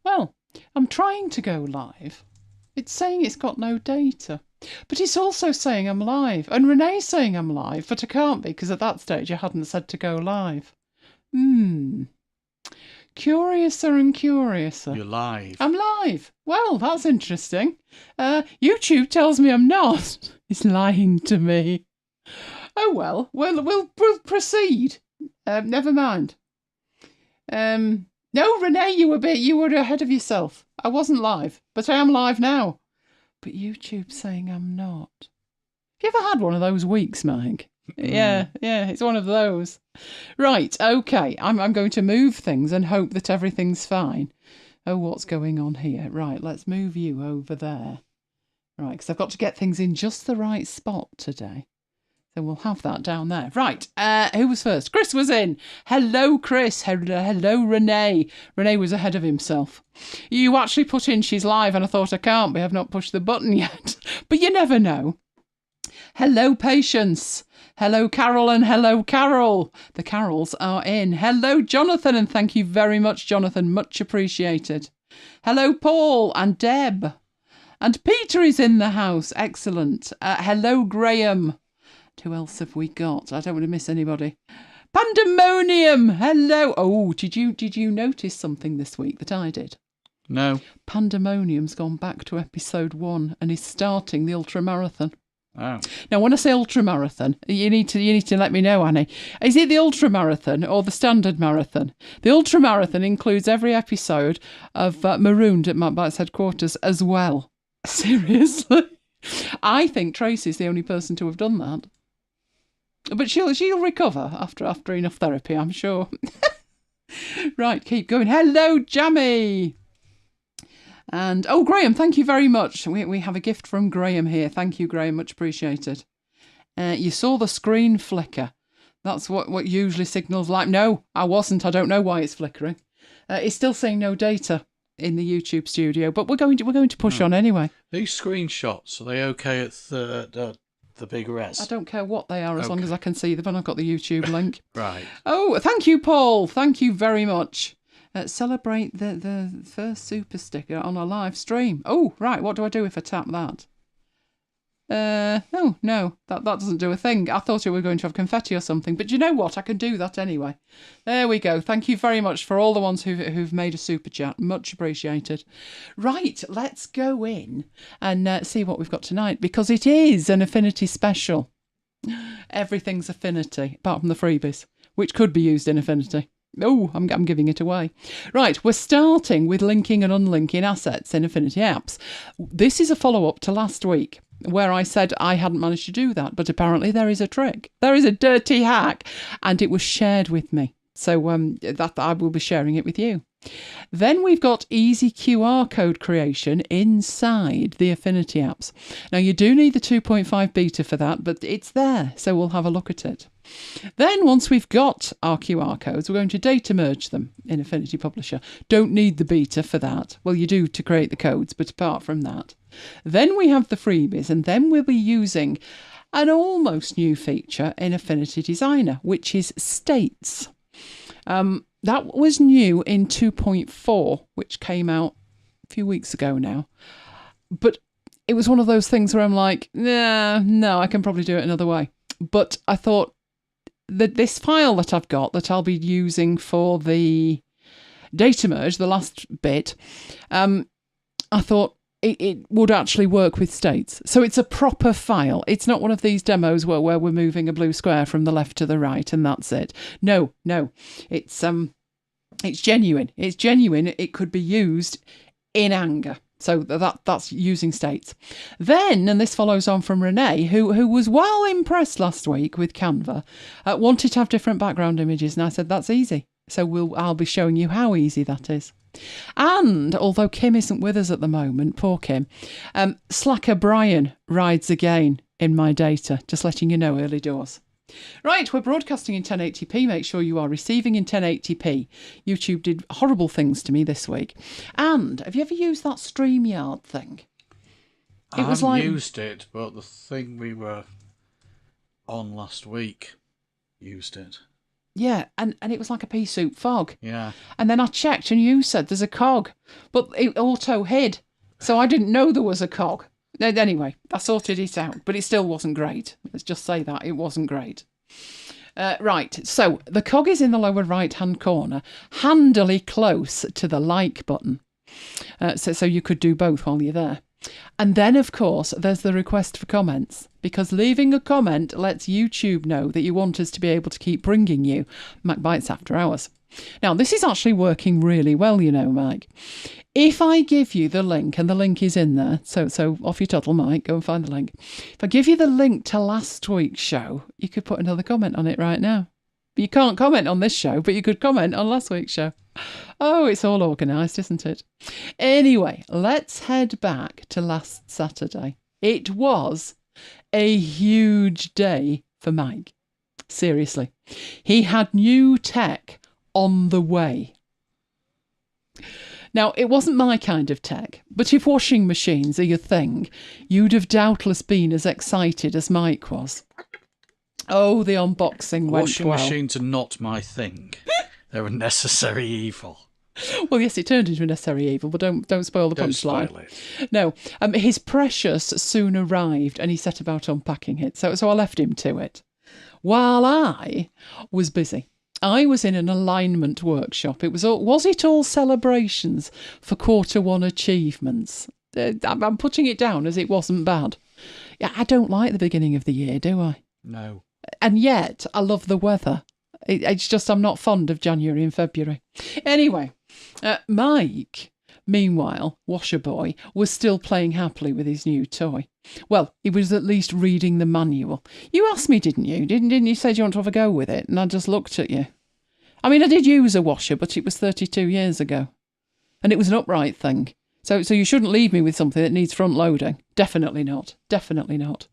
Well, I'm trying to go live. It's saying it's got no data. But it's also saying I'm live. And Renee's saying I'm live, but I can't be because at that stage I hadn't said to go live. Curiouser and curiouser. You're live. I'm live. Well, that's interesting. YouTube tells me I'm not. It's lying to me. Oh, well, we'll proceed. Never mind. No, Renee, you were ahead of yourself. I wasn't live, but I am live now. But YouTube's saying I'm not. Have you ever had one of those weeks, Mike? Yeah, it's one of those. Right, okay, I'm going to move things and hope that everything's fine. Oh, what's going on here? Right, let's move you over there. Right, because I've got to get things in just the right spot today. So we'll have that down there. Right, who was first? Chris was in. Hello, Chris. Hello, Renee. Renee was ahead of himself. You actually put in she's live and I thought I can't be. I've not pushed the button yet. But you never know. Hello, Patience. Hello, Carol, and hello, Carol. The Carols are in. Hello, Jonathan, and thank you very much, Jonathan. Much appreciated. Hello, Paul and Deb. And Peter is in the house. Excellent. Hello, Graham. Who else have we got? I don't want to miss anybody. Pandemonium. Hello. Oh, did you notice something this week that I did? No. Pandemonium's gone back to episode 1 and is starting the ultramarathon. Oh. Now, when I say ultramarathon, you need to let me know, Annie. Is it the ultramarathon or the standard marathon? The ultramarathon includes every episode of Marooned at MacBites headquarters as well. Seriously, I think Tracy's the only person to have done that. But she'll recover after enough therapy, I'm sure. Right, keep going. Hello, Jammy. And, oh, Graham, thank you very much. We have a gift from Graham here. Thank you, Graham. Much appreciated. You saw the screen flicker. That's what usually signals like. No, I wasn't. I don't know why it's flickering. It's still saying no data in the YouTube studio, but we're going to push on anyway. These screenshots, are they okay at the big res? I don't care what they are as long as I can see them and I've got the YouTube link. Right. Oh, thank you, Paul. Thank you very much. Celebrate the first super sticker on a live stream. Oh, right. What do I do if I tap that? No, that doesn't do a thing. I thought we were going to have confetti or something, but you know what? I can do that anyway. There we go. Thank you very much for all the ones who've made a super chat. Much appreciated. Right, let's go in and see what we've got tonight, because it is an Affinity Special. Everything's Affinity, apart from the freebies, which could be used in Affinity. Oh, I'm giving it away. Right, we're starting with linking and unlinking assets in Affinity Apps. This is a follow-up to last week, where I said I hadn't managed to do that, but apparently there is a trick. There is a dirty hack, and it was shared with me. So that I will be sharing it with you. Then we've got easy QR code creation inside the Affinity apps. Now, you do need the 2.5 beta for that, but it's there, so we'll have a look at it. Then, once we've got our QR codes, we're going to data merge them in Affinity Publisher. Don't need the beta for that. Well, you do to create the codes, but apart from that. Then we have the freebies, and then we'll be using an almost new feature in Affinity Designer, which is states. That was new in 2.4, which came out a few weeks ago now. But it was one of those things where I'm like, no, I can probably do it another way. But I thought that this file that I've got that I'll be using for the data merge, the last bit, I thought it would actually work with states. So it's a proper file. It's not one of these demos where we're moving a blue square from the left to the right and that's it. No. It's genuine. It's genuine. It could be used in anger. So that's using states. Then, and this follows on from Renee, who was well impressed last week with Canva, wanted to have different background images, and I said that's easy. So I'll be showing you how easy that is. And although Kim isn't with us at the moment, poor Kim, Slacker Brian rides again in my data, just letting you know early doors. Right, we're broadcasting in 1080p. Make sure you are receiving in 1080p. YouTube did horrible things to me this week. And have you ever used that StreamYard thing? I haven't used it, but the thing we were on last week used it. Yeah, and it was like a pea soup fog. Yeah. And then I checked and you said there's a cog, but it auto hid. So I didn't know there was a cog. Anyway, I sorted it out, but it still wasn't great. Let's just say that. It wasn't great. Right, so the cog is in the lower right-hand corner, handily close to the like button. So you could do both while you're there. And then, of course, there's the request for comments, because leaving a comment lets YouTube know that you want us to be able to keep bringing you MacBites After Hours. Now, this is actually working really well, you know, Mike. If I give you the link, and the link is in there, so off your tuttle, Mike, go and find the link. If I give you the link to last week's show, you could put another comment on it right now. You can't comment on this show, but you could comment on last week's show. Oh, it's all organised, isn't it? Anyway, let's head back to last Saturday. It was a huge day for Mike. Seriously. He had new tech on the way. Now, it wasn't my kind of tech, but if washing machines are your thing, you'd have doubtless been as excited as Mike was. Oh, the unboxing went well. Washing machines are not my thing. They're a necessary evil. Well, yes, it turned into a necessary evil, but don't spoil the punchline. No, his precious soon arrived, and he set about unpacking it. So I left him to it. While I was busy, I was in an alignment workshop. Was it all celebrations for Q1 achievements? I'm putting it down as it wasn't bad. Yeah, I don't like the beginning of the year, do I? No. And yet, I love the weather. It's just I'm not fond of January and February. Anyway, Mike, meanwhile, Washer Boy, was still playing happily with his new toy. Well, he was at least reading the manual. You asked me, didn't you? Didn't you say, do you want to have a go with it? And I just looked at you. I mean, I did use a washer, but it was 32 years ago. And it was an upright thing. So you shouldn't leave me with something that needs front loading. Definitely not. Definitely not.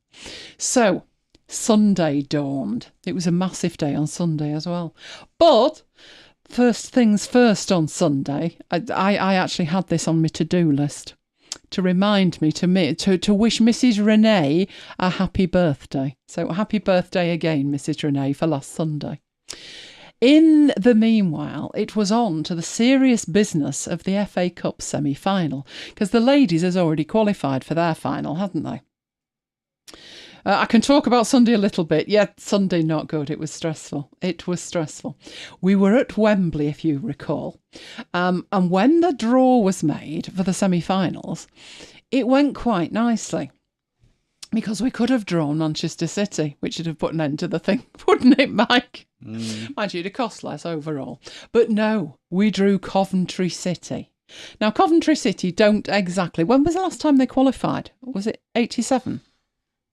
So Sunday dawned. It was a massive day on Sunday as well. But first things first on Sunday, I actually had this on my to-do list to remind me to wish Mrs. Renee a happy birthday. So happy birthday again, Mrs. Renee, for last Sunday. In the meanwhile, it was on to the serious business of the FA Cup semi-final, because the ladies has already qualified for their final, hadn't they? I can talk about Sunday a little bit. Yeah, Sunday not good. It was stressful. It was stressful. We were at Wembley, if you recall. And when the draw was made for the semi-finals, it went quite nicely. Because we could have drawn Manchester City, which would have put an end to the thing, wouldn't it, Mike? Mind you, it'd cost less overall. But no, we drew Coventry City. Now, Coventry City don't exactly... When was the last time they qualified? Was it 87?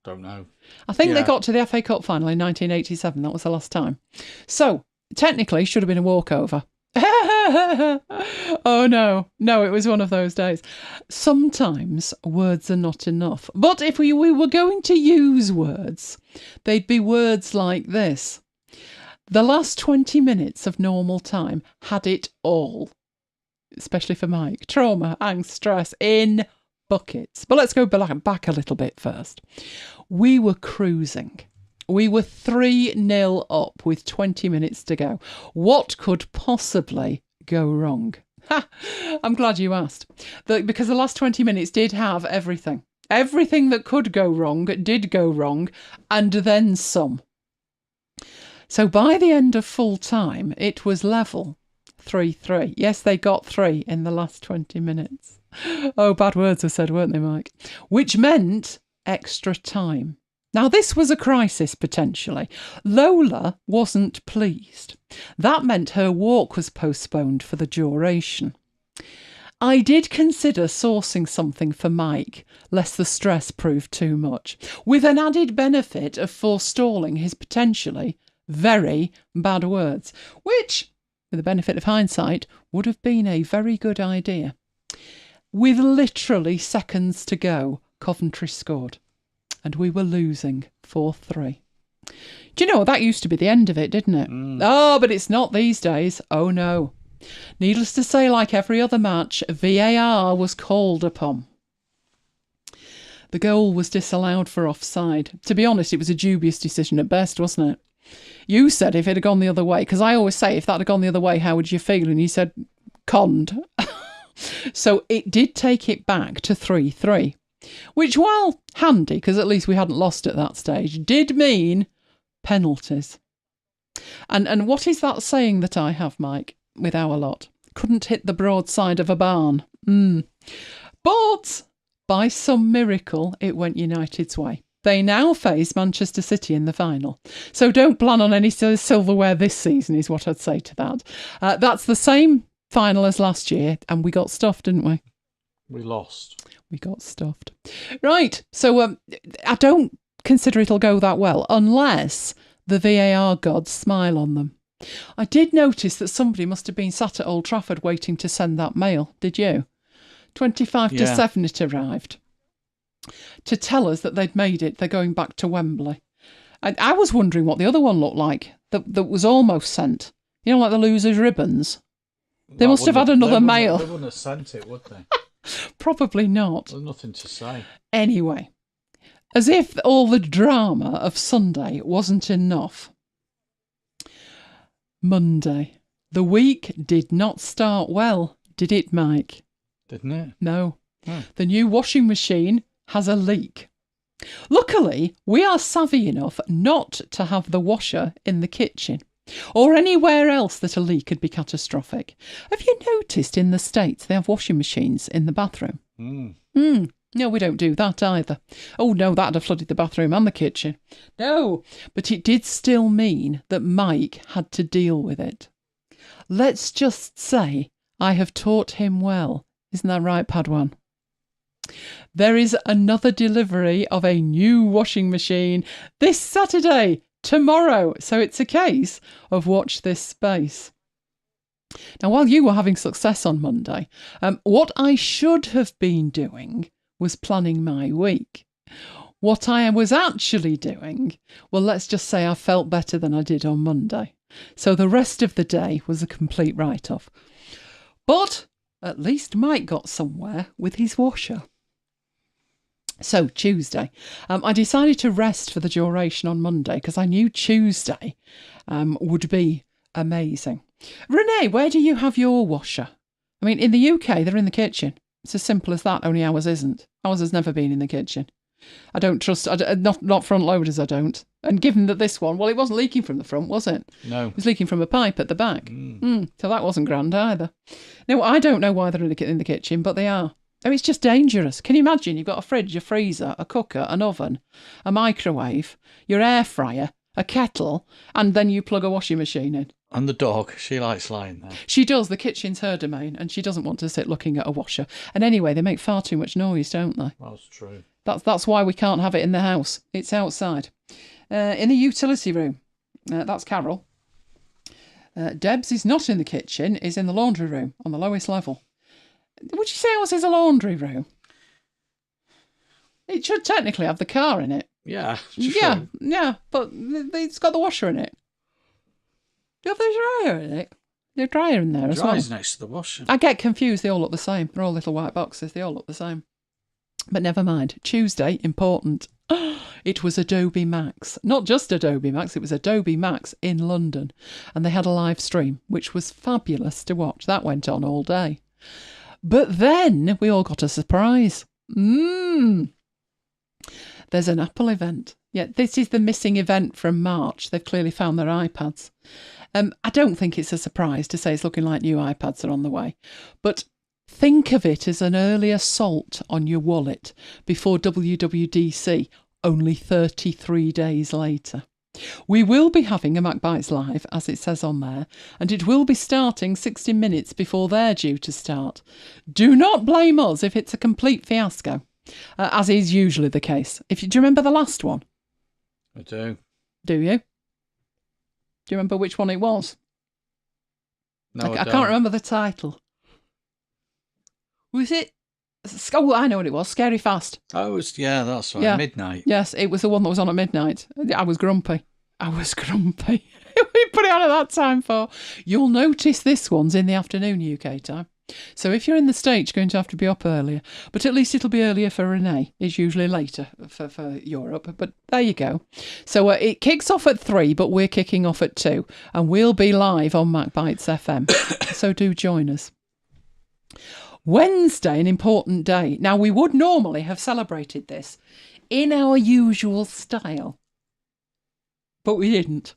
Don't know. I think they got to the FA Cup final in 1987. That was the last time. So, technically, should have been a walkover. Oh, no. No, it was one of those days. Sometimes words are not enough. But if we were going to use words, they'd be words like this. The last 20 minutes of normal time had it all. Especially for Mike. Trauma, angst, stress in buckets. But let's go back a little bit first. We were cruising. We were 3-0 up with 20 minutes to go. What could possibly go wrong? Ha! I'm glad you asked. Because the last 20 minutes did have everything. Everything that could go wrong did go wrong, and then some. So by the end of full time, it was level 3-3. Yes, they got 3 in the last 20 minutes. Oh, bad words were said, weren't they, Mike? Which meant extra time. Now, this was a crisis, potentially. Lola wasn't pleased. That meant her walk was postponed for the duration. I did consider sourcing something for Mike, lest the stress proved too much, with an added benefit of forestalling his potentially very bad words, which, with the benefit of hindsight, would have been a very good idea. With literally seconds to go, Coventry scored. And we were losing 4-3. Do you know, that used to be the end of it, didn't it? Oh, but it's not these days. Oh, no. Needless to say, like every other match, VAR was called upon. The goal was disallowed for offside. To be honest, it was a dubious decision at best, wasn't it? You said if it had gone the other way, because I always say, if that had gone the other way, how would you feel? And you said, conned. So it did take it back to 3-3, which, while handy, because at least we hadn't lost at that stage, did mean penalties. And what is that saying that I have, Mike, with our lot? Couldn't hit the broadside of a barn. But by some miracle, it went United's way. They now face Manchester City in the final. So don't plan on any silverware this season, is what I'd say to that. That's the same final as last year, and we got stuffed, didn't we? We lost. We got stuffed. Right, so I don't consider it'll go that well, unless the VAR gods smile on them. I did notice that somebody must have been sat at Old Trafford waiting to send that mail, did you? 7 it arrived, to tell us that they'd made it, they're going back to Wembley. I was wondering what the other one looked like, that was almost sent. You know, like the losers' ribbons? They must have had another mail. They wouldn't have sent it, would they? Probably not. There's nothing to say. Anyway, as if all the drama of Sunday wasn't enough. Monday. The week did not start well, did it, Mike? Didn't it? No. Oh. The new washing machine has a leak. Luckily, we are savvy enough not to have the washer in the kitchen or anywhere else that a leak could be catastrophic. Have you noticed in the States they have washing machines in the bathroom? No, we don't do that either. Oh no, that'd have flooded the bathroom and the kitchen. No, but it did still mean that Mike had to deal with it. Let's just say I have taught him well. Isn't that right, Padawan? There is another delivery of a new washing machine this Saturday, tomorrow. So it's a case of watch this space. Now, while you were having success on Monday, what I should have been doing was planning my week. What I was actually doing, well, let's just say I felt better than I did on Monday. So the rest of the day was a complete write-off. But at least Mike got somewhere with his washer. So Tuesday, I decided to rest for the duration on Monday because I knew Tuesday would be amazing. Renee, where do you have your washer? I mean, in the UK, they're in the kitchen. It's as simple as that, only ours isn't. Ours has never been in the kitchen. I don't trust, not front loaders, I don't. And given that this one, well, it wasn't leaking from the front, was it? No. It was leaking from a pipe at the back. So that wasn't grand either. Now, I don't know why they're in the kitchen, but they are. Oh, it's just dangerous. Can you imagine? You've got a fridge, a freezer, a cooker, an oven, a microwave, your air fryer, a kettle, and then you plug a washing machine in. And the dog, she likes lying there. She does. The kitchen's her domain, and she doesn't want to sit looking at a washer. And anyway, they make far too much noise, don't they? That's true. That's why we can't have it in the house. It's outside. In the utility room, that's Carol. Debs is not in the kitchen, is in the laundry room on the lowest level. Would you say ours is a laundry room? It should technically have the car in it. Yeah. Yeah, but it's got the washer in it. Do you have the dryer in it? The dryer in there as well. Dryer's next to the washer. I get confused. They all look the same. They're all little white boxes. They all look the same. But never mind. Tuesday, important. It was Adobe Max. Not just Adobe Max, it was Adobe Max in London. And they had a live stream, which was fabulous to watch. That went on all day. But then we all got a surprise. There's an Apple event. Yeah, this is the missing event from March. They've clearly found their iPads. I don't think it's a surprise to say it's looking like new iPads are on the way. But think of it as an early assault on your wallet before WWDC, only 33 days later. We will be having a MacBites Live, as it says on there, and it will be starting 60 minutes before they're due to start. Do not blame us if it's a complete fiasco, as is usually the case. Do you remember the last one? I do. Do you? Do you remember which one it was? No, I can't remember the title. Was it? Oh, I know what it was. Scary Fast. Oh, that's right. Yeah. Midnight. Yes, it was the one that was on at midnight. I was grumpy. We put it on at that time for. You'll notice this one's in the afternoon UK time. So if you're in the States, you're going to have to be up earlier. But at least it'll be earlier for Renee. It's usually later for Europe. But there you go. So it kicks off at 3, but we're kicking off at 2. And we'll be live on MacBites FM. So do join us. Wednesday, an important day. Now, we would normally have celebrated this in our usual style, but we didn't.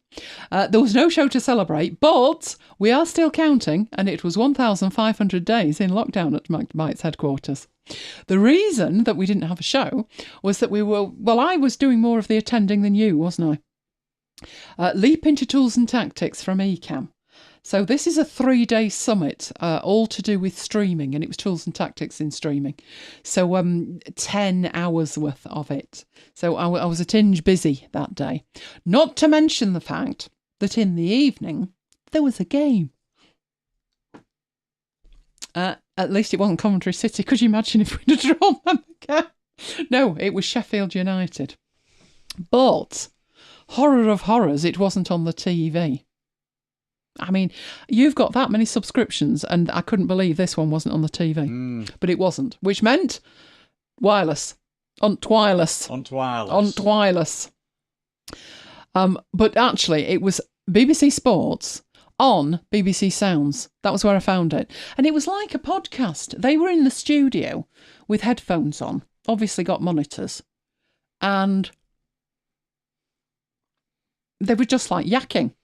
There was no show to celebrate, but we are still counting, and it was 1,500 days in lockdown at MacBites headquarters. The reason that we didn't have a show was that I was doing more of the attending than you, wasn't I? Leap into Tools and Tactics from Ecamm. So this is a 3-day summit, all to do with streaming, and it was tools and tactics in streaming. So 10 hours worth of it. So I was a tinge busy that day. Not to mention the fact that in the evening, there was a game. At least it wasn't Coventry City. Could you imagine if we'd have drawn them again? No, it was Sheffield United. But, horror of horrors, it wasn't on the TV. I mean, you've got that many subscriptions, and I couldn't believe this one wasn't on the TV. But it wasn't, which meant wireless. Wireless. But actually, it was BBC Sports on BBC Sounds. That was where I found it. And it was like a podcast. They were in the studio with headphones on, obviously got monitors, and they were just like yakking.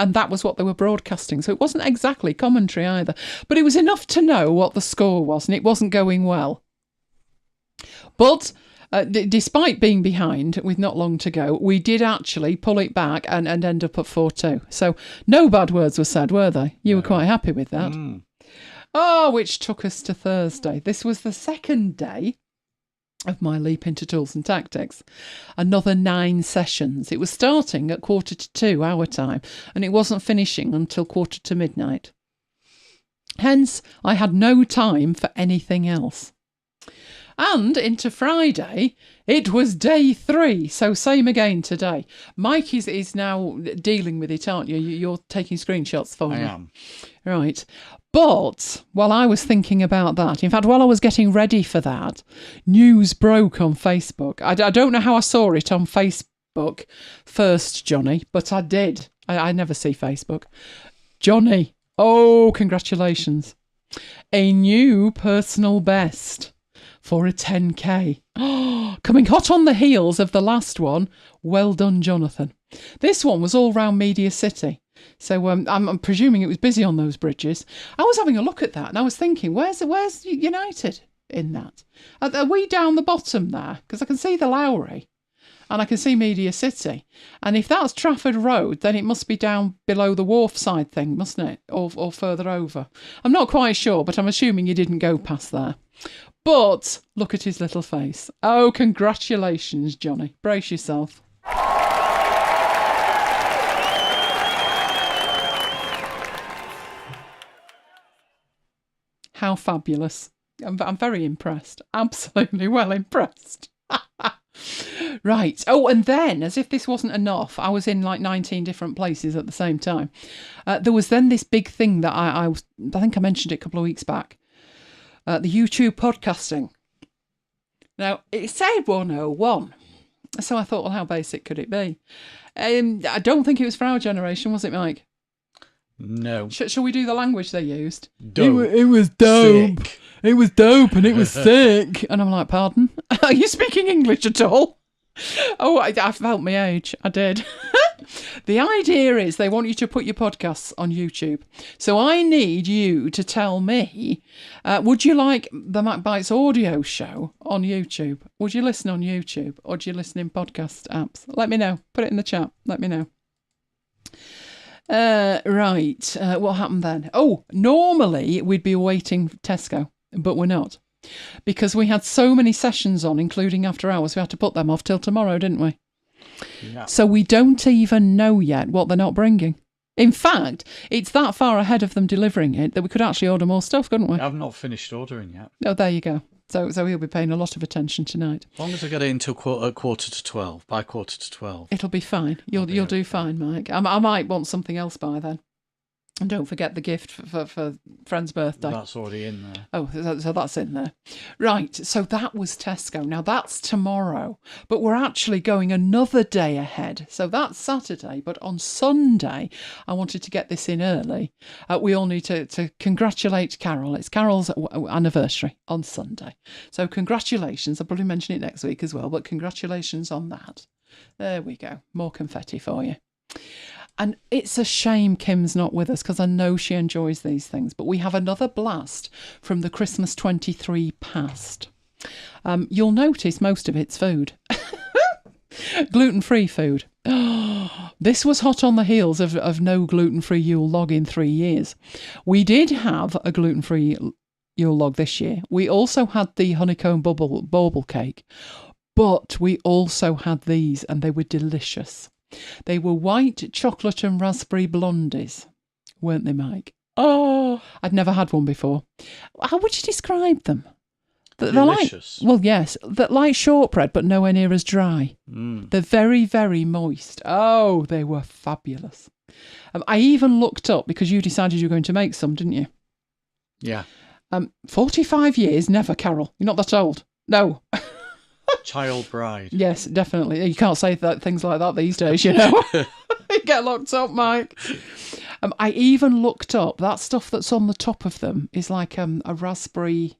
And that was what they were broadcasting. So it wasn't exactly commentary either. But it was enough to know what the score was, and it wasn't going well. But despite being behind with not long to go, we did actually pull it back and end up at 4-2. So no bad words were said, were they? You were quite happy with that. Oh, which took us to Thursday. This was the second day of my leap into Tools and Tactics. Another 9 sessions. It was starting at 1:45 our time, and it wasn't finishing until 1:45 midnight. Hence, I had no time for anything else. And into Friday, it was day 3, so same again today. Mike is now dealing with it, aren't you? You're taking screenshots for me. I am. Right. But while I was thinking about that, in fact, while I was getting ready for that, news broke on Facebook. I don't know how I saw it on Facebook first, Johnny, but I did. I never see Facebook. Johnny, oh, congratulations. A new personal best for a 10K. Oh, coming hot on the heels of the last one. Well done, Jonathan. This one was all round Media City. So I'm presuming it was busy on those bridges. I was having a look at that and I was thinking, where's United in that? Are we down the bottom there? Because I can see the Lowry and I can see Media City. And if that's Trafford Road, then it must be down below the wharf side thing, mustn't it? Or further over. I'm not quite sure, but I'm assuming you didn't go past there. But look at his little face. Oh, congratulations, Johnny. Brace yourself. How fabulous. I'm very impressed. Absolutely well impressed. Right. Oh, and then, as if this wasn't enough, I was in like 19 different places at the same time. There was then this big thing that I think I mentioned it a couple of weeks back. The YouTube podcasting. Now, it said 101. So I thought, well, how basic could it be? I don't think it was for our generation, was it, Mike? No. Shall we do the language they used? Dope. It was dope. Sick. It was dope and it was sick. And I'm like, pardon? Are you speaking English at all? Oh, I felt my age. I did. The idea is they want you to put your podcasts on YouTube. So I need you to tell me, would you like the MacBites audio show on YouTube? Would you listen on YouTube or do you listen in podcast apps? Let me know. Put it in the chat. Let me know. Right. What happened then? Oh, normally we'd be awaiting Tesco, but we're not. Because we had so many sessions on, including after hours, we had to put them off till tomorrow, didn't we? Yeah. So we don't even know yet what they're not bringing. In fact, it's that far ahead of them delivering it that we could actually order more stuff, couldn't we? I've not finished ordering yet. Oh, there you go. So he'll be paying a lot of attention tonight. As long as I get it into quarter to 12, by 12:15. It'll be fine. You'll do fine, Mike. I might want something else by then. And don't forget the gift for friend's birthday. That's already in there. Oh, so that's in there. Right, so that was Tesco. Now that's tomorrow, but we're actually going another day ahead. So that's Saturday, but on Sunday, I wanted to get this in early. We all need to congratulate Carol. It's Carol's anniversary on Sunday. So congratulations. I'll probably mention it next week as well, but congratulations on that. There we go. More confetti for you. And it's a shame Kim's not with us because I know she enjoys these things. But we have another blast from the Christmas 23 past. You'll notice most of it's food. Gluten-free food. This was hot on the heels of no gluten-free Yule log in 3 years. We did have a gluten-free Yule log this year. We also had the honeycomb bauble cake. But we also had these and they were delicious. They were white chocolate and raspberry blondies, weren't they, Mike? Oh, I'd never had one before. How would you describe them? Delicious. Well, yes, that like shortbread, but nowhere near as dry. They're very, very moist. Oh, they were fabulous. I even looked up, because you decided you were going to make some, didn't you? Yeah. 45 years, never, Carol. You're not that old. No. Child bride. Yes, definitely. You can't say things like that these days, you know. You get locked up, Mike. I even looked up that stuff that's on the top of them is like a raspberry.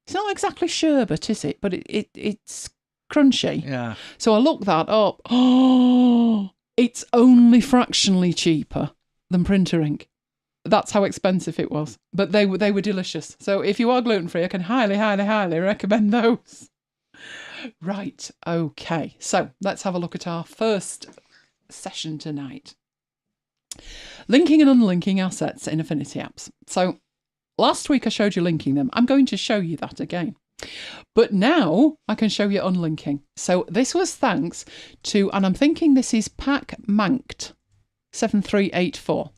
It's not exactly sherbet, is it? But it's crunchy. Yeah. So I looked that up. Oh, it's only fractionally cheaper than printer ink. That's how expensive it was. But they were delicious. So if you are gluten-free, I can highly, highly, highly recommend those. Right, okay. So let's have a look at our first session tonight. Linking and unlinking assets in Affinity apps. So last week I showed you linking them. I'm going to show you that again. But now I can show you unlinking. So this was thanks to, and I'm thinking this is Pack Manked 7384,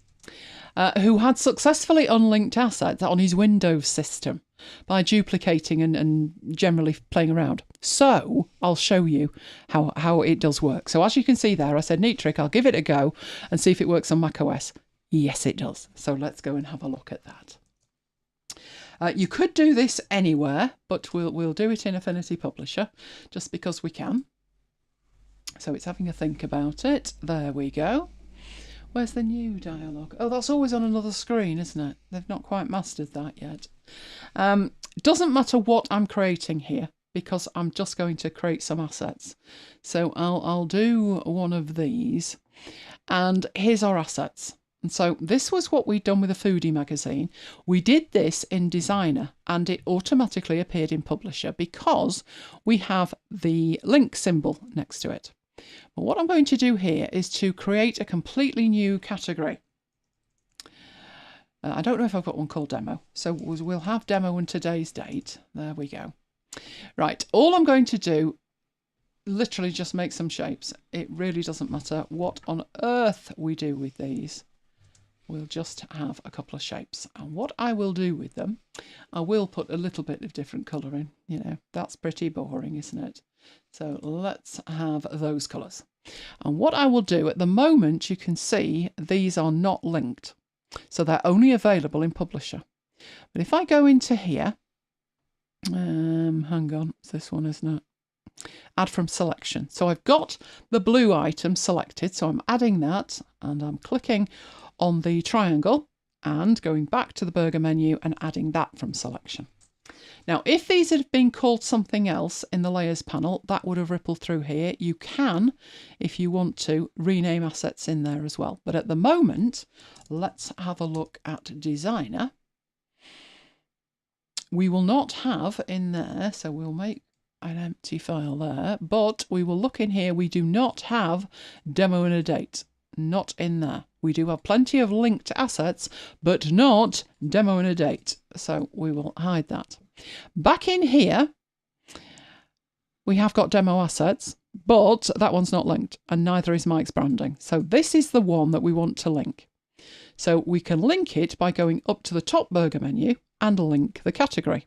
who had successfully unlinked assets on his Windows system by duplicating and generally playing around. So I'll show you how it does work. So as you can see there, I said, neat trick, I'll give it a go and see if it works on macOS. Yes, it does. So let's go and have a look at that. You could do this anywhere, but we'll do it in Affinity Publisher just because we can. So it's having a think about it. There we go. Where's the new dialogue? Oh, that's always on another screen, isn't it? They've not quite mastered that yet. Doesn't matter what I'm creating here because I'm just going to create some assets. So I'll do one of these. And here's our assets. And so this was what we'd done with the Foodie magazine. We did this in Designer and it automatically appeared in Publisher because we have the link symbol next to it. But what I'm going to do here is to create a completely new category. I don't know if I've got one called demo. So we'll have demo and today's date. There we go. Right. All I'm going to do, literally just make some shapes. It really doesn't matter what on earth we do with these. We'll just have a couple of shapes. And what I will do with them, I will put a little bit of different colour in. You know, that's pretty boring, isn't it? So let's have those colours. And what I will do at the moment, you can see these are not linked. So they're only available in Publisher. But if I go into here, hang on, it's this one, isn't it? Add from selection. So I've got the blue item selected. So I'm adding that and I'm clicking on the triangle and going back to the burger menu and adding that from selection. Now, if these had been called something else in the layers panel, that would have rippled through here. You can, if you want to, rename assets in there as well. But at the moment, let's have a look at Designer. We will not have in there, so we'll make an empty file there, but we will look in here. We do not have demo and a date. Not in there. We do have plenty of linked assets, but not demo and a date. So we will hide that. Back in here, we have got demo assets, but that one's not linked, and neither is Mike's branding. So this is the one that we want to link. So we can link it by going up to the top burger menu and link the category.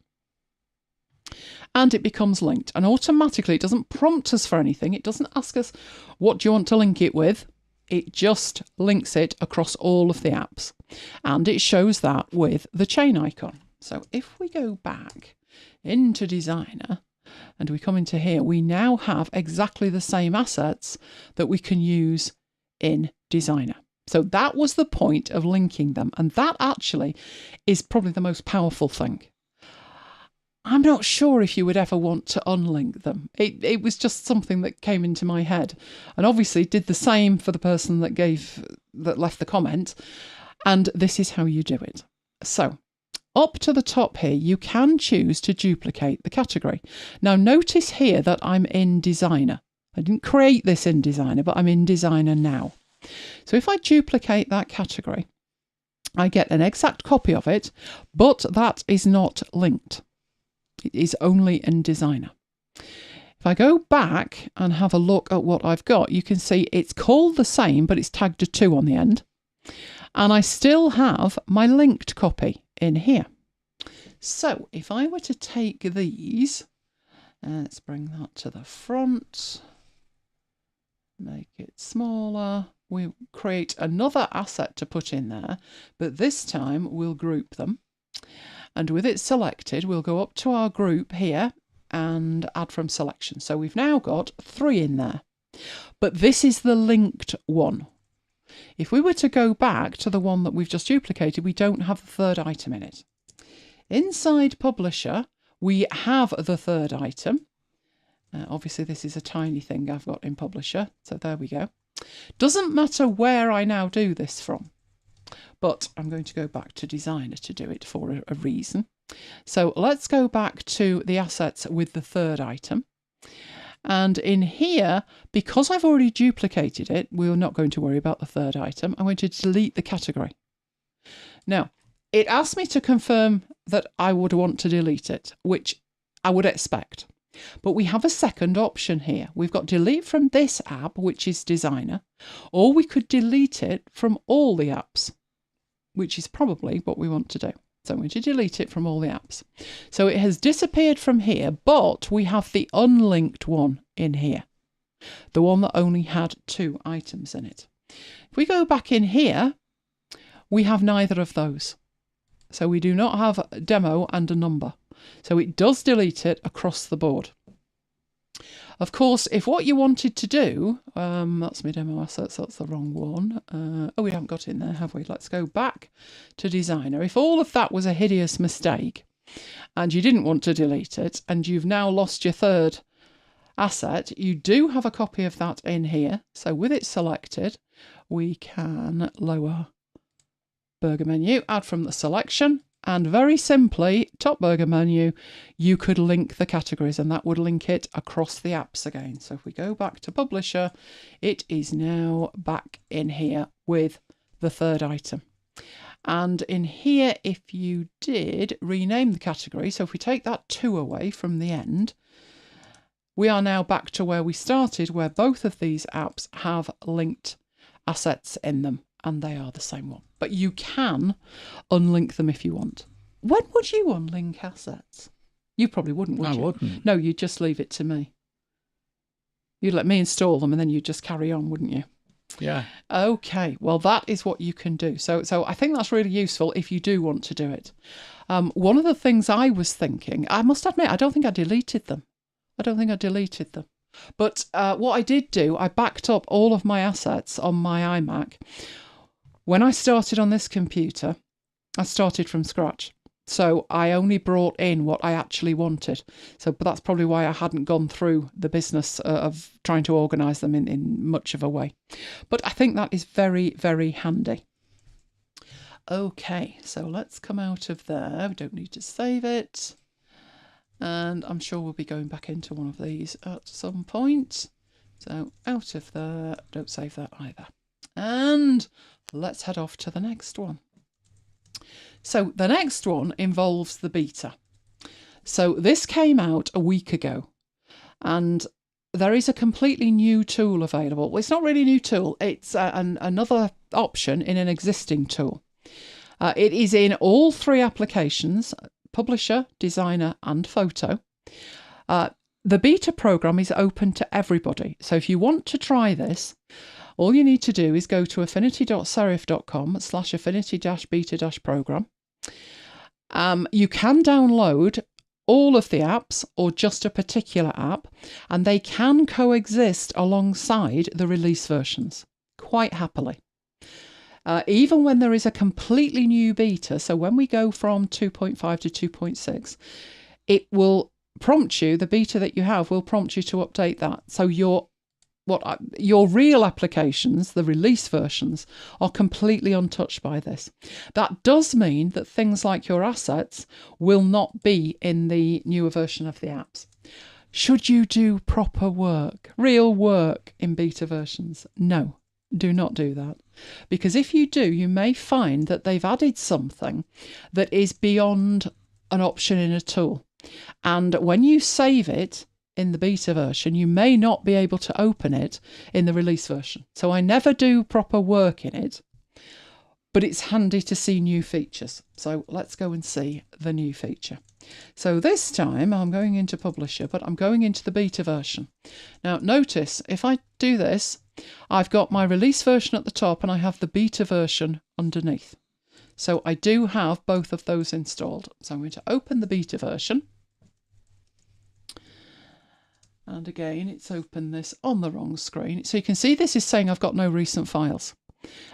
And it becomes linked. And automatically, it doesn't prompt us for anything. It doesn't ask us, what do you want to link it with? It just links it across all of the apps, and it shows that with the chain icon. So if we go back into Designer and we come into here, we now have exactly the same assets that we can use in Designer. So that was the point of linking them, and that actually is probably the most powerful thing. I'm not sure if you would ever want to unlink them. It was just something that came into my head, and obviously did the same for the person that left the comment. And this is how you do it. So up to the top here, you can choose to duplicate the category. Now notice here that I'm in Designer. I didn't create this in Designer, but I'm in Designer now. So if I duplicate that category, I get an exact copy of it, but that is not linked. It is only in Designer. If I go back and have a look at what I've got, you can see it's called the same, but it's tagged a 2 on the end. And I still have my linked copy in here. So if I were to take these, let's bring that to the front, make it smaller. We create another asset to put in there, but this time we'll group them. And with it selected, we'll go up to our group here and add from selection. So we've now got 3 in there. But this is the linked one. If we were to go back to the one that we've just duplicated, we don't have the third item in it. Inside Publisher, we have the third item. Obviously, this is a tiny thing I've got in Publisher. So there we go. Doesn't matter where I now do this from. But I'm going to go back to Designer to do it for a reason. So let's go back to the assets with the third item. And in here, because I've already duplicated it, we're not going to worry about the third item. I'm going to delete the category. Now, it asked me to confirm that I would want to delete it, which I would expect. But we have a second option here. We've got delete from this app, which is Designer, or we could delete it from all the apps, which is probably what we want to do. So I'm going to delete it from all the apps. So it has disappeared from here, but we have the unlinked one in here, the one that only had 2 items in it. If we go back in here, we have neither of those. So we do not have a demo and a number. So it does delete it across the board. Of course, if what you wanted to do, that's my demo assets, that's the wrong one. We haven't got it in there, have we? Let's go back to Designer. If all of that was a hideous mistake and you didn't want to delete it and you've now lost your third asset, you do have a copy of that in here. So with it selected, we can lower burger menu, add from the selection, and very simply, top burger menu, you could link the categories and that would link it across the apps again. So if we go back to Publisher, it is now back in here with the third item. And in here, if you did rename the category, so if we take that 2 away from the end, we are now back to where we started, where both of these apps have linked assets in them. And they are the same one. But you can unlink them if you want. When would you unlink assets? You probably wouldn't, would you? I wouldn't. No, you'd just leave it to me. You'd let me install them and then you'd just carry on, wouldn't you? Yeah. Okay, well, that is what you can do. So I think that's really useful if you do want to do it. One of the things I was thinking, I must admit, I don't think I deleted them. But what I did do, I backed up all of my assets on my iMac. When I started on this computer, I started from scratch. So I only brought in what I actually wanted. But that's probably why I hadn't gone through the business of trying to organise them in much of a way. But I think that is very, very handy. Okay, so let's come out of there. We don't need to save it. And I'm sure we'll be going back into one of these at some point. So out of there, don't save that either. And let's head off to the next one. So the next one involves the beta. So this came out a week ago and there is a completely new tool available. Well, it's not really a new tool. It's another option in an existing tool. It is in all 3 applications, Publisher, Designer and Photo. The beta program is open to everybody. So if you want to try this, All you need to do is go to affinity.serif.com/affinity-beta-program. You can download all of the apps or just a particular app, and they can coexist alongside the release versions quite happily. Even when there is a completely new beta, so when we go from 2.5 to 2.6, it will prompt you, the beta that you have will prompt you to update that. So your real applications, the release versions, are completely untouched by this. That does mean that things like your assets will not be in the newer version of the apps. Should you do proper work, real work in beta versions? No, do not do that. Because if you do, you may find that they've added something that is beyond an option in a tool. And when you save it in the beta version, you may not be able to open it in the release version. So I never do proper work in it, but it's handy to see new features. So let's go and see the new feature. So this time I'm going into Publisher, but I'm going into the beta version. Now notice, if I do this, I've got my release version at the top and I have the beta version underneath. So I do have both of those installed. So I'm going to open the beta version. And again, it's opened this on the wrong screen. So you can see this is saying I've got no recent files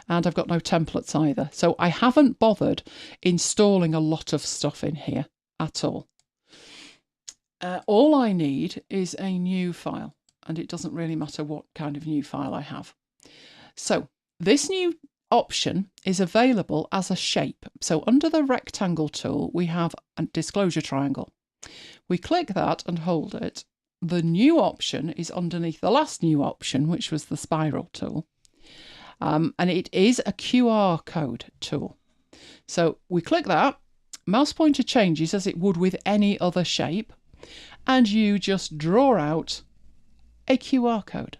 and I've got no templates either. So I haven't bothered installing a lot of stuff in here at all. All I need is a new file, and it doesn't really matter what kind of new file I have. So this new option is available as a shape. So under the rectangle tool, we have a disclosure triangle. We click that and hold it. The new option is underneath the last new option, which was the spiral tool. And it is a QR code tool. So we click that, mouse pointer changes as it would with any other shape, and you just draw out a QR code.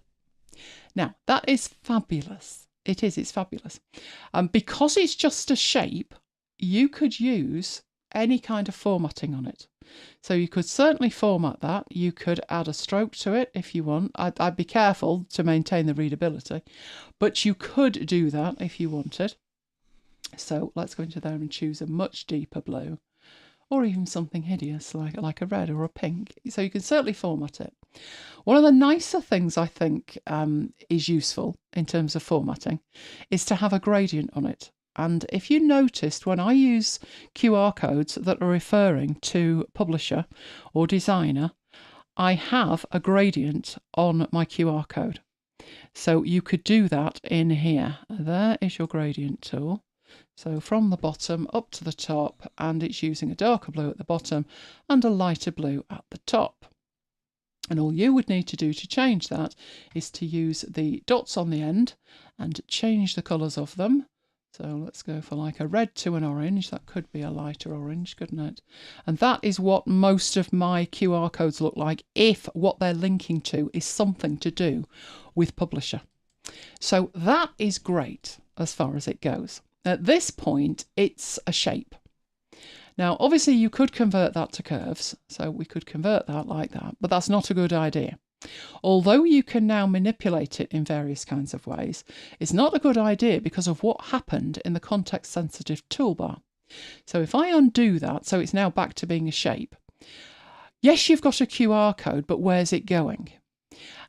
Now, that is fabulous. It's fabulous. Because it's just a shape, you could use any kind of formatting on it. So you could certainly format that. You could add a stroke to it if you want. I'd be careful to maintain the readability, but you could do that if you wanted. So let's go into there and choose a much deeper blue, or even something hideous like a red or a pink. So you can certainly format it. One of the nicer things I think is useful in terms of formatting is to have a gradient on it. And if you noticed, when I use QR codes that are referring to publisher or designer, I have a gradient on my QR code. So you could do that in here. There is your gradient tool. So from the bottom up to the top, and it's using a darker blue at the bottom and a lighter blue at the top. And all you would need to do to change that is to use the dots on the end and change the colours of them. So let's go for like a red to an orange. That could be a lighter orange, couldn't it? And that is what most of my QR codes look like if what they're linking to is something to do with publisher. So that is great as far as it goes. At this point, it's a shape. Now, obviously, you could convert that to curves. So we could convert that like that, but that's not a good idea. Although you can now manipulate it in various kinds of ways, it's not a good idea because of what happened in the context-sensitive toolbar. So if I undo that, so it's now back to being a shape. Yes, you've got a QR code, but where's it going?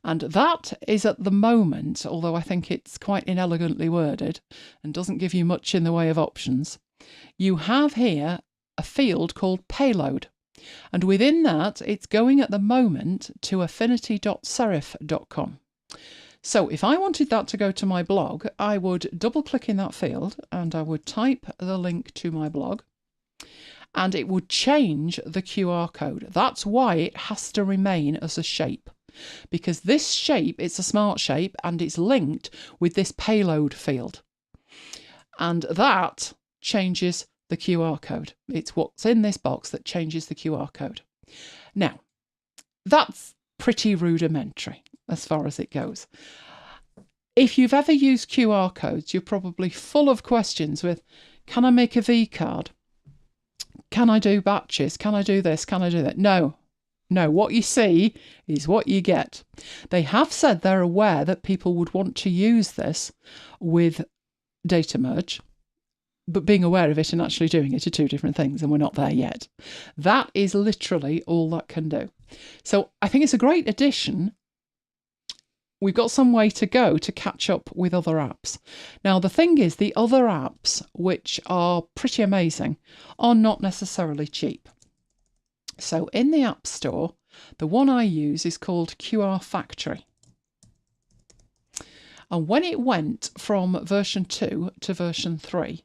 And that is at the moment, although I think it's quite inelegantly worded and doesn't give you much in the way of options, you have here a field called payload. And within that, it's going at the moment to affinity.serif.com. So if I wanted that to go to my blog, I would double click in that field and I would type the link to my blog and it would change the QR code. That's why it has to remain as a shape, because this shape, it's a smart shape and it's linked with this payload field. And that changes the QR code. It's what's in this box that changes the QR code. Now, that's pretty rudimentary as far as it goes. If you've ever used QR codes, you're probably full of questions with, can I make a V card? Can I do batches? Can I do this? Can I do that? No, No, what you see is what you get. They have said they're aware that people would want to use this with data merge, but being aware of it and actually doing it are two different things, and we're not there yet. That is literally all that can do. So I think it's a great addition. We've got some way to go to catch up with other apps. Now, the thing is, the other apps, which are pretty amazing, are not necessarily cheap. So in the App Store, the one I use is called QR Factory. And when it went from version 2 to version 3,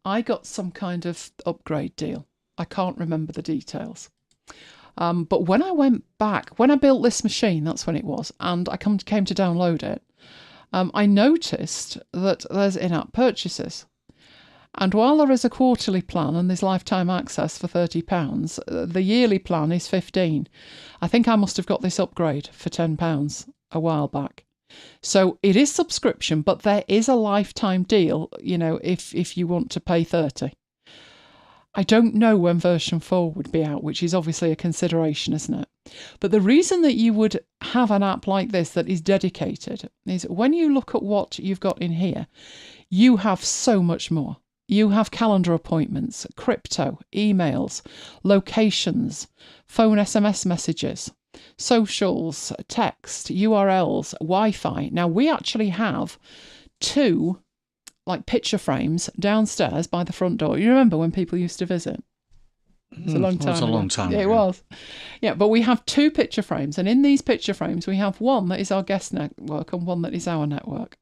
I got some kind of upgrade deal. I can't remember the details. But when I went back, when I built this machine, that's when it was, and I came to download it, I noticed that there's in-app purchases. And while there is a quarterly plan and there's lifetime access for £30, the yearly plan is £15. I think I must have got this upgrade for £10 a while back. So it is subscription, but there is a lifetime deal, if you want to pay £30. I don't know when version 4 would be out, which is obviously a consideration, isn't it? But the reason that you would have an app like this that is dedicated is when you look at what you've got in here, you have so much more. You have calendar appointments, crypto, emails, locations, phone SMS messages, socials, text, URLs, Wi-Fi. Now, we actually have 2 picture frames downstairs by the front door. You remember when people used to visit? It's a long time. It was a long time ago. It was. Yeah, but we have 2 picture frames, and in these picture frames we have one that is our guest network and one that is our network.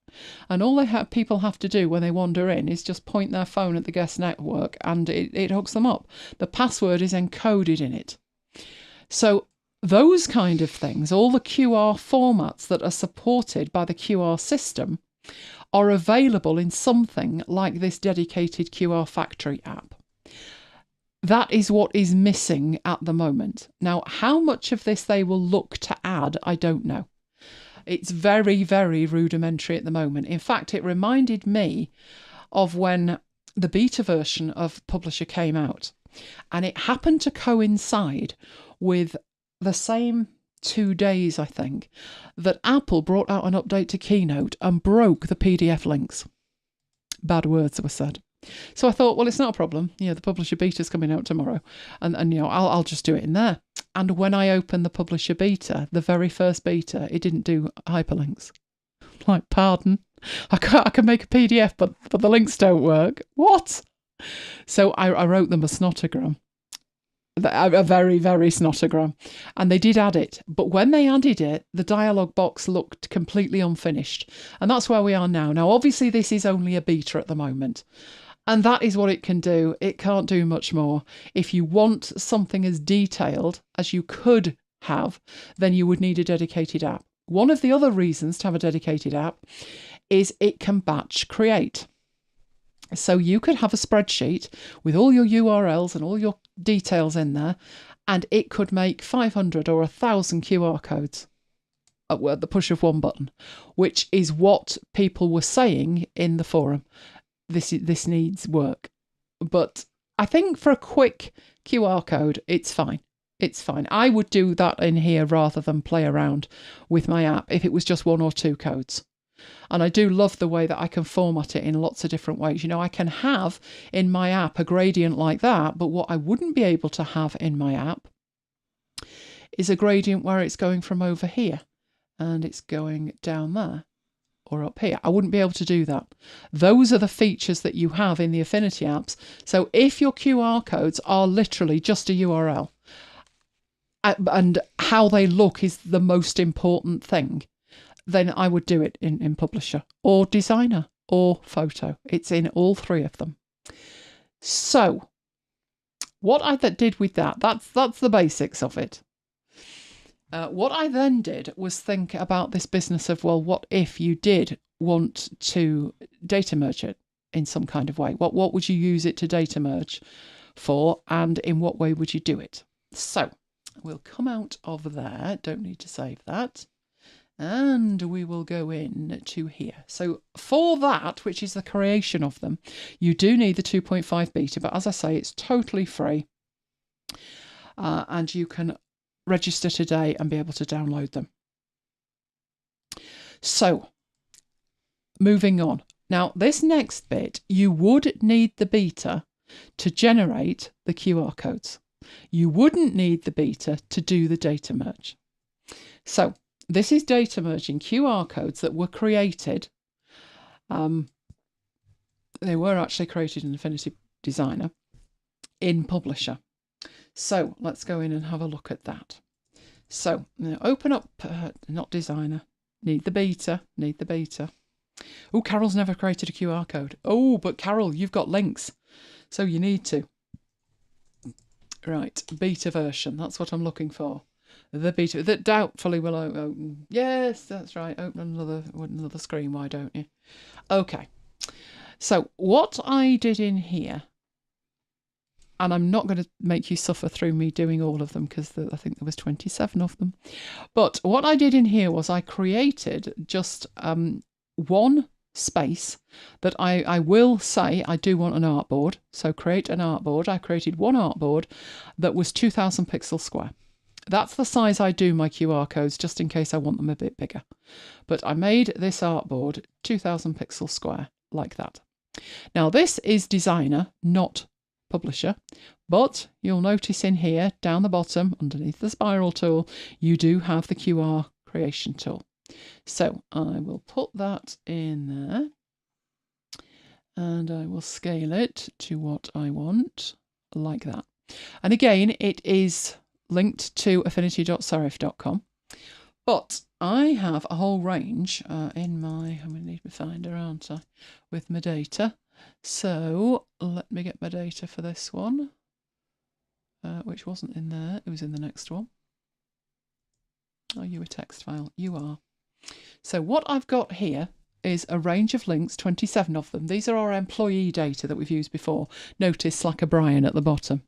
And all people have to do when they wander in is just point their phone at the guest network and it hooks them up. The password is encoded in it. So those kind of things, all the QR formats that are supported by the QR system, are available in something like this dedicated QR Factory app. That is what is missing at the moment. Now, how much of this they will look to add, I don't know. It's very, very rudimentary at the moment. In fact, it reminded me of when the beta version of Publisher came out, and it happened to coincide with the same 2 days, I think, that Apple brought out an update to Keynote and broke the PDF links. Bad words were said. So I thought, well, it's not a problem. The Publisher beta is coming out tomorrow, and I'll just do it in there. And when I opened the Publisher beta, the very first beta, it didn't do hyperlinks. Like, pardon? I can make a PDF, but the links don't work. What? So I wrote them a snotogram. A very, very snotogram. And they did add it. But when they added it, the dialog box looked completely unfinished. And that's where we are now. Now, obviously, this is only a beta at the moment. And that is what it can do. It can't do much more. If you want something as detailed as you could have, then you would need a dedicated app. One of the other reasons to have a dedicated app is it can batch create. So you could have a spreadsheet with all your URLs and all your details in there, and it could make 500 or 1,000 QR codes at the push of one button, which is what people were saying in the forum. This needs work. But I think for a quick QR code, it's fine. It's fine. I would do that in here rather than play around with my app if it was just 1 or 2 codes. And I do love the way that I can format it in lots of different ways. I can have in my app a gradient like that, but what I wouldn't be able to have in my app is a gradient where it's going from over here and it's going down there or up here. I wouldn't be able to do that. Those are the features that you have in the Affinity apps. So if your QR codes are literally just a URL and how they look is the most important thing, then I would do it in Publisher or Designer or Photo. It's in all 3 of them. So what I did with that's the basics of it. What I then did was think about this business of, well, what if you did want to data merge it in some kind of way? What would you use it to data merge for, and in what way would you do it? So we'll come out of there. Don't need to save that. And we will go in to here. So for that, which is the creation of them, you do need the 2.5 beta, but as I say, it's totally free. And you can register today and be able to download them. So, moving on. Now, this next bit, you would need the beta to generate the QR codes. You wouldn't need the beta to do the data merge. So, this is data merging QR codes that were created. They were actually created in Affinity Designer in Publisher. So, let's go in and have a look at that. So, now open up, not Designer, need the beta. Oh, Carol's never created a QR code. Oh, but Carol, you've got links, so you need to. Right, beta version, that's what I'm looking for. The beta, that doubtfully will open. Yes, that's right, open another screen, why don't you? Okay, so what I did in here, and I'm not going to make you suffer through me doing all of them because I think there was 27 of them. But what I did in here was I created just one space that I will say I do want an artboard. So create an artboard. I created one artboard that was 2000 pixels square. That's the size I do my QR codes, just in case I want them a bit bigger. But I made this artboard 2000 pixels square like that. Now this is Designer, not Publisher, but you'll notice in here down the bottom underneath the spiral tool you do have the QR creation tool. So I will put that in there and I will scale it to what I want like that. And again, it is linked to affinity.serif.com, but I have a whole range in my, I'm going to need my finder, aren't I, with my data. So let me get my data for this one, which wasn't in there, it was in the next one. Are you a text file? You are. So what I've got here is a range of links, 27 of them. These are our employee data that we've used before. Notice Slack Brian at the bottom.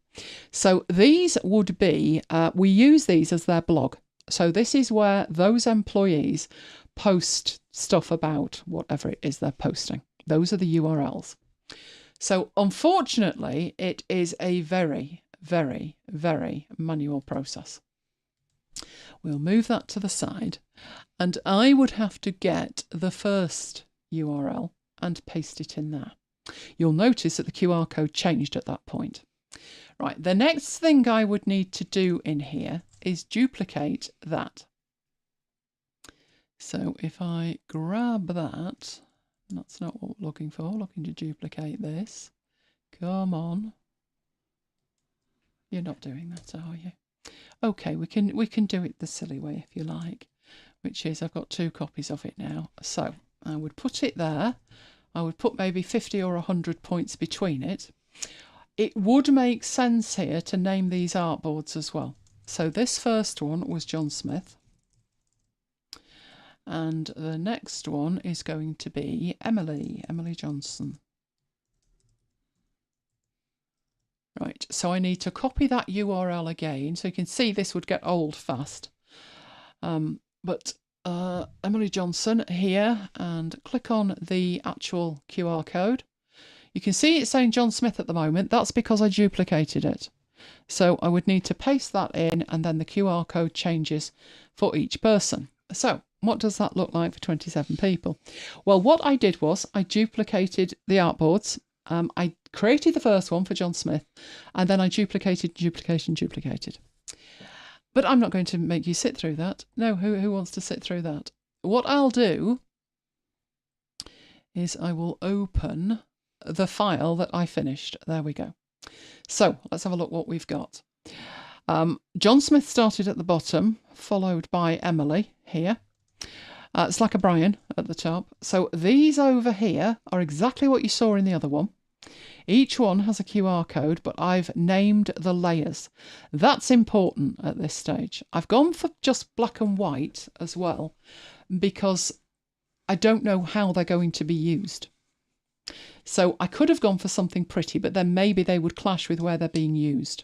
So these would be, we use these as their blog. So this is where those employees post stuff about whatever it is they're posting. Those are the URLs. So unfortunately, it is a very, very, very manual process. We'll move that to the side and I would have to get the first URL and paste it in there. You'll notice that the QR code changed at that point. Right, the next thing I would need to do in here is duplicate that. So if I grab that, that's not what we're looking for, looking to duplicate this. Come on. You're not doing that, are you? Okay, we can do it the silly way if you like, which is I've got 2 copies of it now. So I would put it there. I would put maybe 50 or 100 points between it. It would make sense here to name these artboards as well. So this first one was John Smith. And the next one is going to be Emily Johnson. Right, so I need to copy that URL again. So you can see this would get old fast. But Emily Johnson here, and click on the actual QR code. You can see it's saying John Smith at the moment. That's because I duplicated it. So I would need to paste that in and then the QR code changes for each person. So what does that look like for 27 people? Well, what I did was I duplicated the artboards. I created the first one for John Smith and then I duplicated. But I'm not going to make you sit through that. No, who wants to sit through that? What I'll do is I will open the file that I finished. There we go. So let's have a look what we've got. John Smith started at the bottom, followed by Emily here. Slack Brian at the top. So these over here are exactly what you saw in the other one. Each one has a QR code, but I've named the layers. That's important at this stage. I've gone for just black and white as well, because I don't know how they're going to be used. So I could have gone for something pretty, but then maybe they would clash with where they're being used.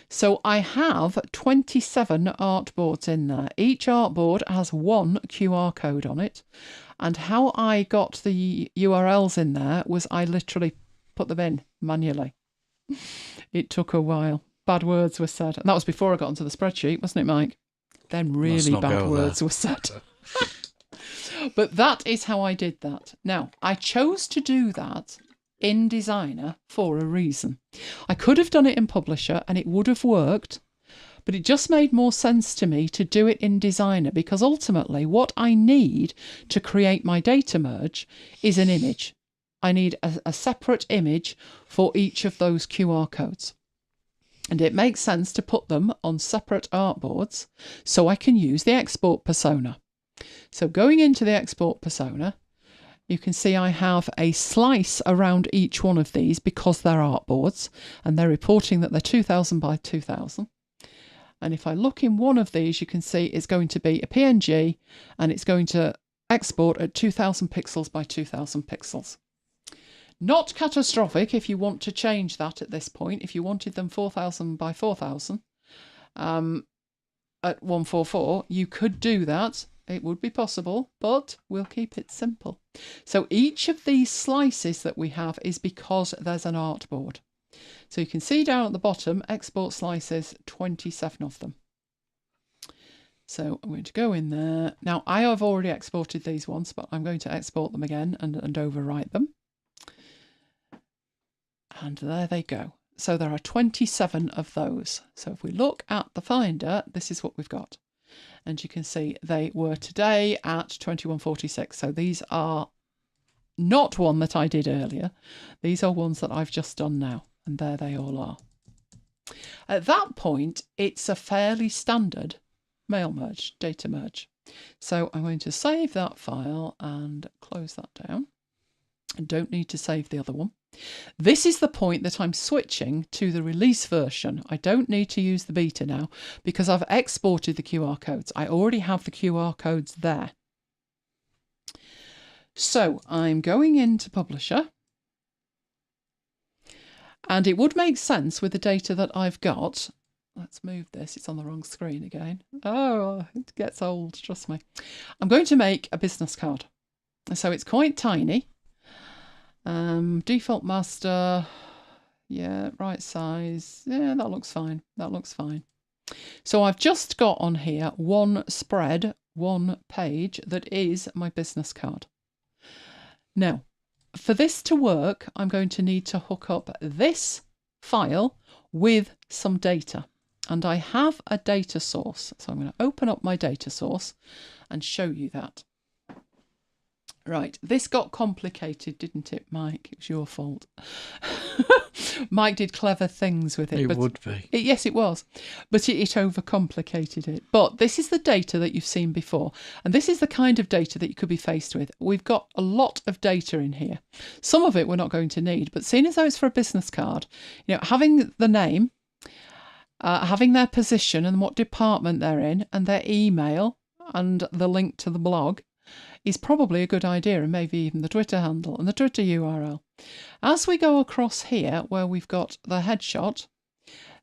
So I have 27 artboards in there. Each artboard has one QR code on it. And how I got the URLs in there was I literally put them in manually. It took a while. bad words were said. And that was before I got onto the spreadsheet, wasn't it, Mike? Then really bad words were said. But that is how I did that. Now, I chose to do that in Designer for a reason. I could have done it in Publisher and it would have worked, but it just made more sense to me to do it in Designer, because ultimately what I need to create my data merge is an image. I need a separate image for each of those QR codes. And it makes sense to put them on separate artboards so I can use the export persona. So going into the export persona, you can see I have a slice around each one of these because they're artboards and they're reporting that they're 2000 by 2000. And if I look in one of these, you can see it's going to be a PNG and it's going to export at 2000 pixels by 2000 pixels. Not catastrophic if you want to change that at this point. If you wanted them 4000 by 4000 at 144, you could do that. It would be possible, but we'll keep it simple. So each of these slices that we have is because there's an artboard. So you can see down at the bottom, export slices, 27 of them. So I'm going to go in there. Now, I have already exported these once, but I'm going to export them again and overwrite them. And there they go. So there are 27 of those. So if we look at the Finder, this is what we've got. And you can see they were today at 2146. So these are not one that I did earlier. These are ones that I've just done now. And there they all are. At that point, it's a fairly standard mail merge, data merge. So I'm going to save that file and close that down. I don't need to save the other one. This is the point that I'm switching to the release version. I don't need to use the beta now because I've exported the QR codes. I already have the QR codes there. So I'm going into Publisher. And it would make sense with the data that I've got. Let's move this. It's on the wrong screen again. Oh, it gets old, trust me. I'm going to make a business card. So it's quite tiny. Default master. Yeah, right size. Yeah, that looks fine. That looks fine. So I've just got on here one spread, one page that is my business card. Now, for this to work, I'm going to need to hook up this file with some data. And I have a data source. So I'm going to open up my data source and show you that. Right, this got complicated, didn't it, Mike? It was your fault. Mike did clever things with it. It would be. Yes, it was. But it overcomplicated it. But this is the data that you've seen before. And this is the kind of data that you could be faced with. We've got a lot of data in here. Some of it we're not going to need. But seeing as though it's for a business card, you know, having the name, having their position and what department they're in, and their email, and the link to the blog, is probably a good idea, and maybe even the Twitter handle and the Twitter URL. As we go across here where we've got the headshot,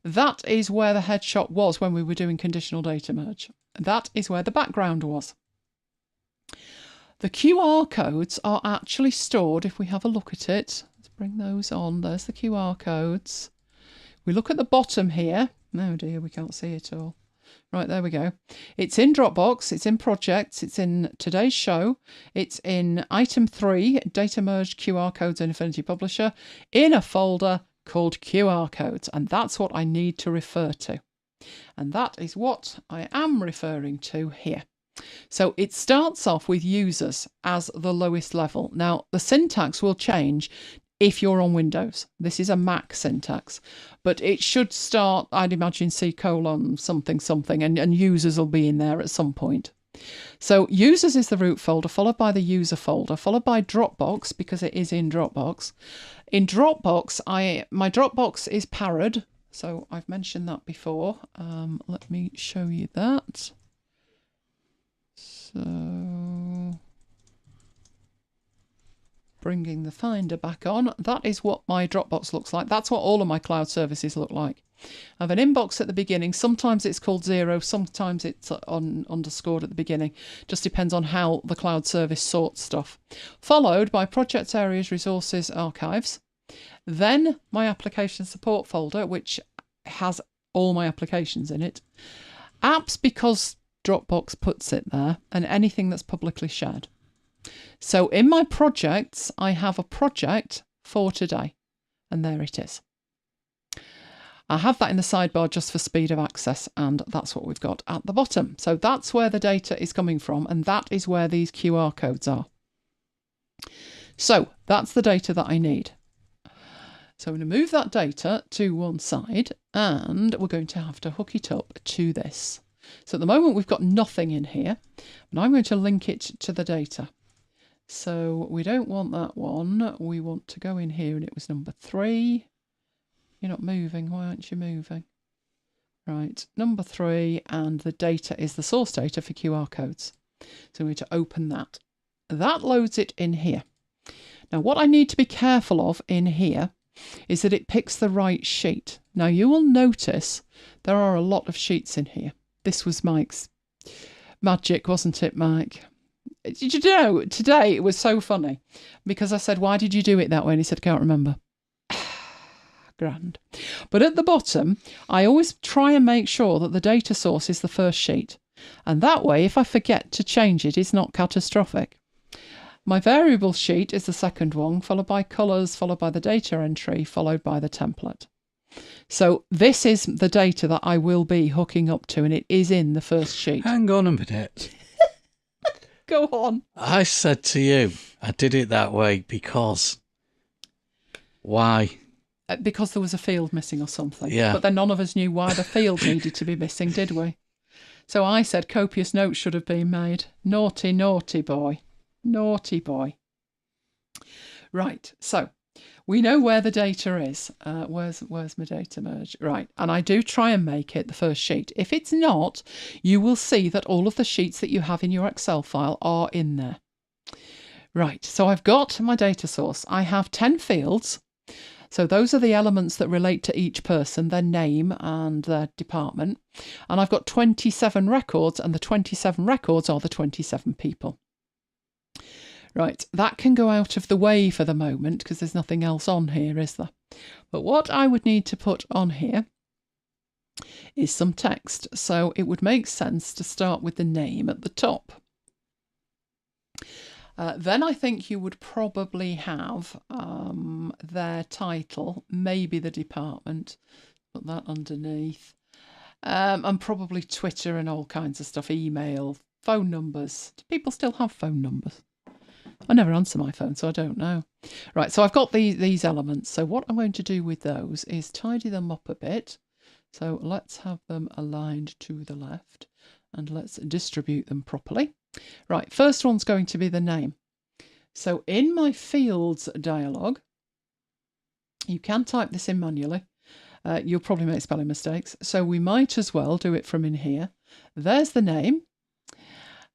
that is where the headshot was when we were doing conditional data merge. That is where the background was. The QR codes are actually stored, if we have a look at it. Let's bring those on. There's the QR codes. We look at the bottom here. Oh dear, we can't see it all. Right, there we go. It's in Dropbox, it's in Projects, it's in today's show, it's in item 3, Data Merge QR Codes in Affinity Publisher, in a folder called QR Codes, and that's what I need to refer to. And that is what I am referring to here. So it starts off with users as the lowest level. Now, the syntax will change if you're on Windows. This is a Mac syntax, but it should start, I'd imagine, C:, something, and users will be in there at some point. So users is the root folder, followed by the user folder, followed by Dropbox, because it is in Dropbox. In Dropbox, my Dropbox is Parrot, so I've mentioned that before. Let me show you that. So, bringing the Finder back on, that is what my Dropbox looks like. That's what all of my cloud services look like. I have an inbox at the beginning. Sometimes it's called 0, sometimes it's underscored at the beginning. Just depends on how the cloud service sorts stuff. Followed by project areas, resources, archives. Then my application support folder, which has all my applications in it. Apps, because Dropbox puts it there, and anything that's publicly shared. So in my projects, I have a project for today, and there it is. I have that in the sidebar just for speed of access, and that's what we've got at the bottom. So that's where the data is coming from, and that is where these QR codes are. So that's the data that I need. So I'm going to move that data to one side, and we're going to have to hook it up to this. So at the moment we've got nothing in here, and I'm going to link it to the data. So we don't want that one. We want to go in here, and it was number 3. You're not moving. Why aren't you moving? Right, number 3, and the data is the source data for QR codes. So we need to open that. That loads it in here. Now, what I need to be careful of in here is that it picks the right sheet. Now, you will notice there are a lot of sheets in here. This was Mike's magic, wasn't it, Mike? Did you know, today it was so funny because I said, why did you do it that way? And he said, can't remember. Grand. But at the bottom, I always try and make sure that the data source is the first sheet. And that way, if I forget to change it, it's not catastrophic. My variable sheet is the second one, followed by colours, followed by the data entry, followed by the template. So this is the data that I will be hooking up to, and it is in the first sheet. Hang on a minute. Go on. I said to you, I did it that way because... Why? Because there was a field missing or something. Yeah. But then none of us knew why the field needed to be missing, did we? So I said copious notes should have been made. Naughty, naughty boy. Naughty boy. Right, so we know where the data is. Where's my data merge? Right, and I do try and make it the first sheet. If it's not, you will see that all of the sheets that you have in your Excel file are in there. Right, so I've got my data source. I have 10 fields. So those are the elements that relate to each person, their name and their department. And I've got 27 records, and the 27 records are the 27 people. Right, that can go out of the way for the moment because there's nothing else on here, is there? But what I would need to put on here is some text. So it would make sense to start with the name at the top. Then I think you would probably have their title, maybe the department, put that underneath, and probably Twitter and all kinds of stuff, email, phone numbers. Do people still have phone numbers? I never answer my phone, so I don't know. Right, so I've got these elements. So what I'm going to do with those is tidy them up a bit. So let's have them aligned to the left, and let's distribute them properly. Right, first one's going to be the name. So in my fields dialog, you can type this in manually. You'll probably make spelling mistakes. So we might as well do it from in here. There's the name.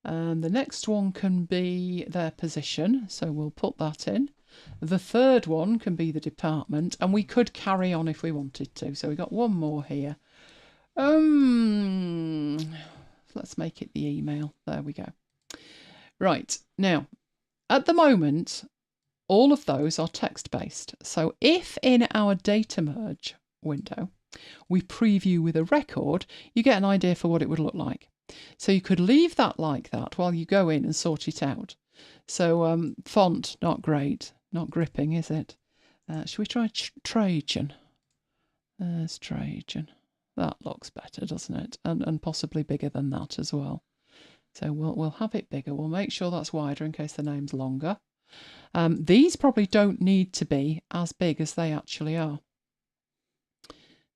And the next one can be their position. So we'll put that in. The third one can be the department. And we could carry on if we wanted to. So we got one more here. Let's make it the email. There we go. Right, now, at the moment, all of those are text-based. So if in our data merge window, we preview with a record, you get an idea for what it would look like. So you could leave that like that while you go in and sort it out. So font, not great, not gripping, is it? Should we try Trajan? There's Trajan. That looks better, doesn't it? And possibly bigger than that as well. So we'll have it bigger. We'll make sure that's wider in case the name's longer. These probably don't need to be as big as they actually are.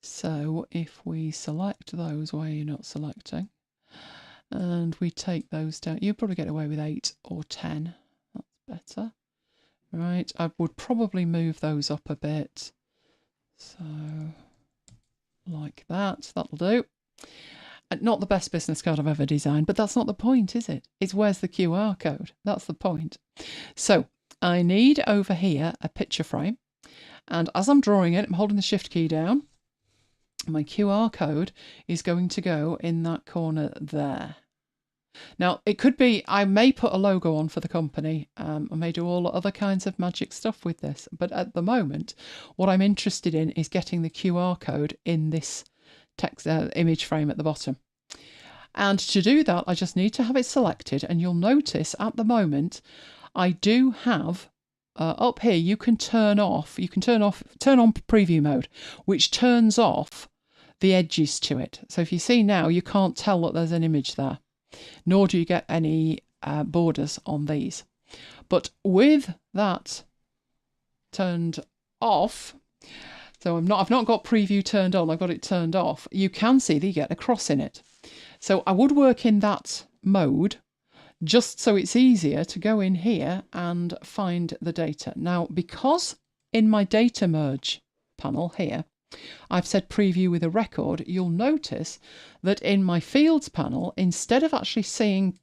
So if we select those where you're not selecting, and we take those down, you'll probably get away with 8 or 10. That's better. Right, I would probably move those up a bit. So like that, that'll do. Not the best business card I've ever designed, but that's not the point, is it? It's where's the QR code. That's the point. So I need over here a picture frame. And as I'm drawing it, I'm holding the shift key down. My QR code is going to go in that corner there. Now, it could be, I may put a logo on for the company. I may do all other kinds of magic stuff with this. But at the moment, what I'm interested in is getting the QR code in this text image frame at the bottom. And to do that, I just need to have it selected. And you'll notice at the moment, I do have up here, you can turn on preview mode, which turns off the edges to it. So if you see now, you can't tell that there's an image there, nor do you get any borders on these. But with that turned off, so I've not got preview turned on, I've got it turned off, you can see that you get a cross in it. So I would work in that mode just so it's easier to go in here and find the data. Now, because in my data merge panel here, I've said preview with a record, you'll notice that in my fields panel, instead of actually seeing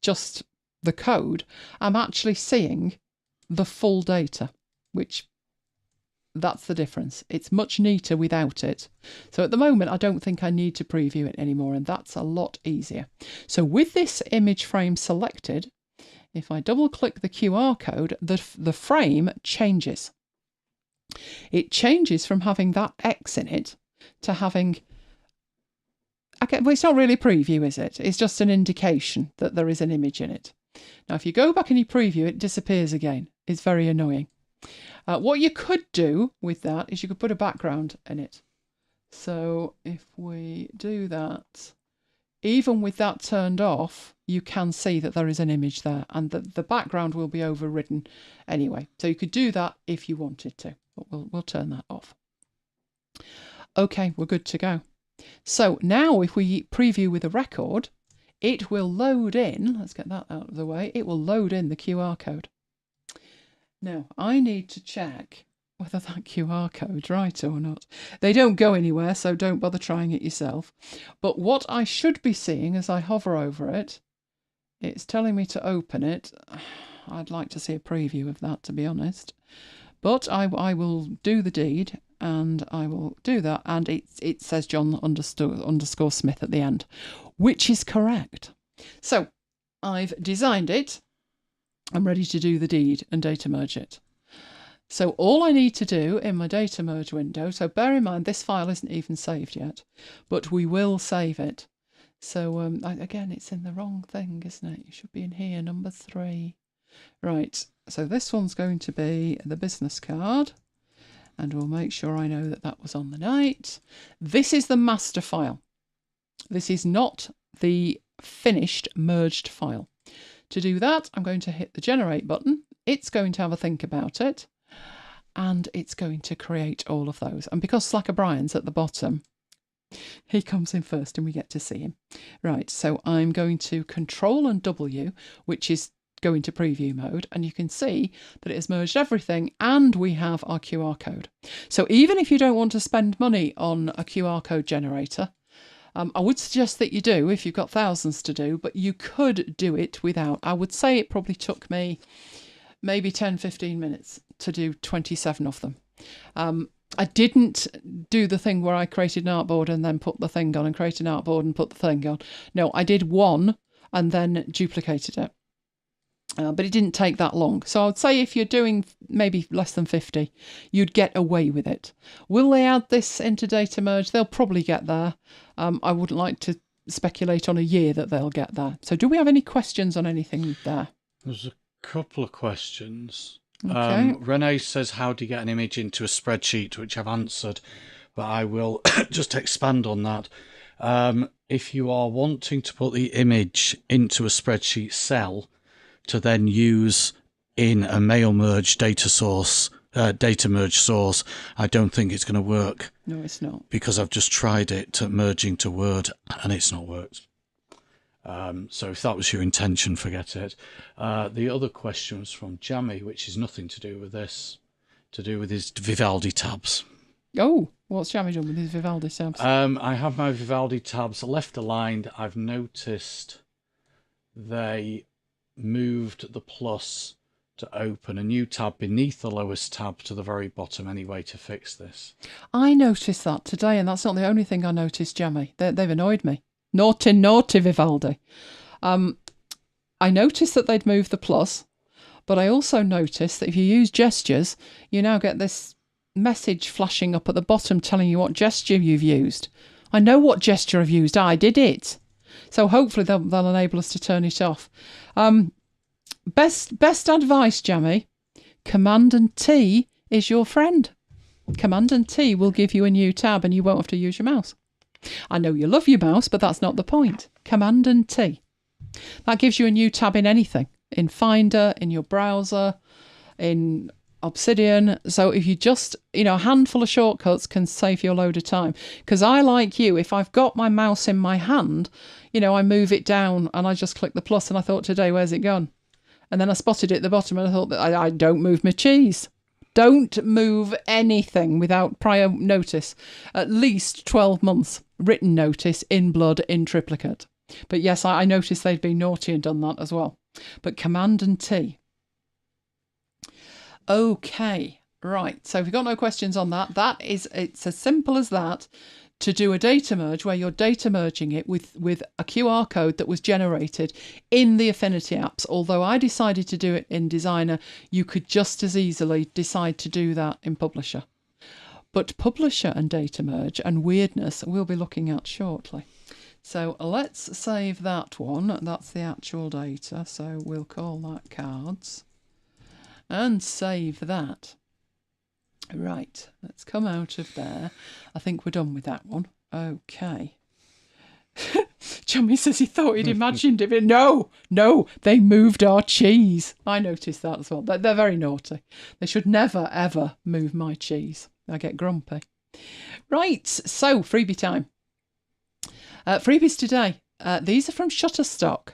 just the code, I'm actually seeing the full data, which that's the difference. It's much neater without it. So at the moment, I don't think I need to preview it anymore, and that's a lot easier. So with this image frame selected, if I double click the QR code, the frame changes. It changes from having that X in it to having, well, it's not really a preview, is it? It's just an indication that there is an image in it. Now, if you go back and you preview, it disappears again. It's very annoying. What you could do with that is you could put a background in it. So if we do that, even with that turned off, you can see that there is an image there, and the background will be overridden anyway. So you could do that if you wanted to, but we'll turn that off. Okay, we're good to go. So now if we preview with a record, it will load in, let's get that out of the way, it will load in the QR code. Now, I need to check whether that QR code's right or not. They don't go anywhere, so don't bother trying it yourself. But what I should be seeing as I hover over it, it's telling me to open it. I'd like to see a preview of that, to be honest. But I will do the deed, and I will do that, and it says John underscore Smith at the end, which is correct. So, I've designed it. I'm ready to do the deed and data merge it. So all I need to do in my data merge window, so bear in mind this file isn't even saved yet, but we will save it. So again, it's in the wrong thing, isn't it? You should be in here, number 3. Right, so this one's going to be the business card, and we'll make sure I know that that was on the night. This is the master file. This is not the finished merged file. To do that, I'm going to hit the generate button. It's going to have a think about it, and it's going to create all of those. And because Slacker Brian's at the bottom, he comes in first and we get to see him. Right, so I'm going to Control and W, which is go into preview mode, and you can see that it has merged everything, and we have our QR code. So even if you don't want to spend money on a QR code generator, I would suggest that you do if you've got thousands to do, but you could do it without. I would say it probably took me maybe 10-15 minutes to do 27 of them. I didn't do the thing where I created an artboard and then put the thing on, and created an artboard and put the thing on. No, I did one and then duplicated it. But it didn't take that long. So I would say if you're doing maybe less than 50, you'd get away with it. Will they add this into data merge? They'll probably get there. I wouldn't like to speculate on a year that they'll get there. So do we have any questions on anything there? There's a couple of questions. Okay. Renee says, how do you get an image into a spreadsheet, which I've answered, but I will just expand on that. If you are wanting to put the image into a spreadsheet cell to then use in a mail merge data merge source, I don't think it's going to work. No, it's not. Because I've just tried it merging to Word and it's not worked. So if that was your intention, forget it. The other question was from Jammy, which is nothing to do with this, to do with his Vivaldi tabs. Oh, what's Jammy done with his Vivaldi tabs? I have my Vivaldi tabs left aligned. I've noticed they moved the plus to open a new tab beneath the lowest tab to the very bottom anyway to fix this. I noticed that today, and that's not the only thing I noticed, Jammy. They've annoyed me. Naughty, naughty Vivaldi. I noticed that they'd moved the plus, but I also noticed that if you use gestures, you now get this message flashing up at the bottom telling you what gesture you've used. I know what gesture I've used. I did it. So hopefully they'll enable us to turn it off. Best advice, Jammy. Command and T is your friend. Command and T will give you a new tab and you won't have to use your mouse. I know you love your mouse, but that's not the point. Command and T. That gives you a new tab in anything. In Finder, in your browser, in Obsidian. So if you just, a handful of shortcuts can save you a load of time. Because I, like you, if I've got my mouse in my hand, I move it down and I just click the plus and I thought, today, where's it gone? And then I spotted it at the bottom and I thought, that I don't move my cheese. Don't move anything without prior notice. At least 12 months written notice in blood in triplicate. But yes, I noticed they'd been naughty and done that as well. But Command and T. Okay, right. So if you've got no questions on that, it's as simple as that. To do a data merge where you're data merging it with a QR code that was generated in the Affinity apps. Although I decided to do it in Designer, you could just as easily decide to do that in Publisher. But Publisher and data merge and weirdness we'll be looking at shortly. So let's save that one. That's the actual data. So we'll call that cards and save that. Right, let's come out of there. I think we're done with that one. Okay. Jimmy says he thought he'd imagined it. No, they moved our cheese. I noticed that as well. They're very naughty. They should never, ever move my cheese. I get grumpy. Right, so freebie time. Freebies today. These are from Shutterstock,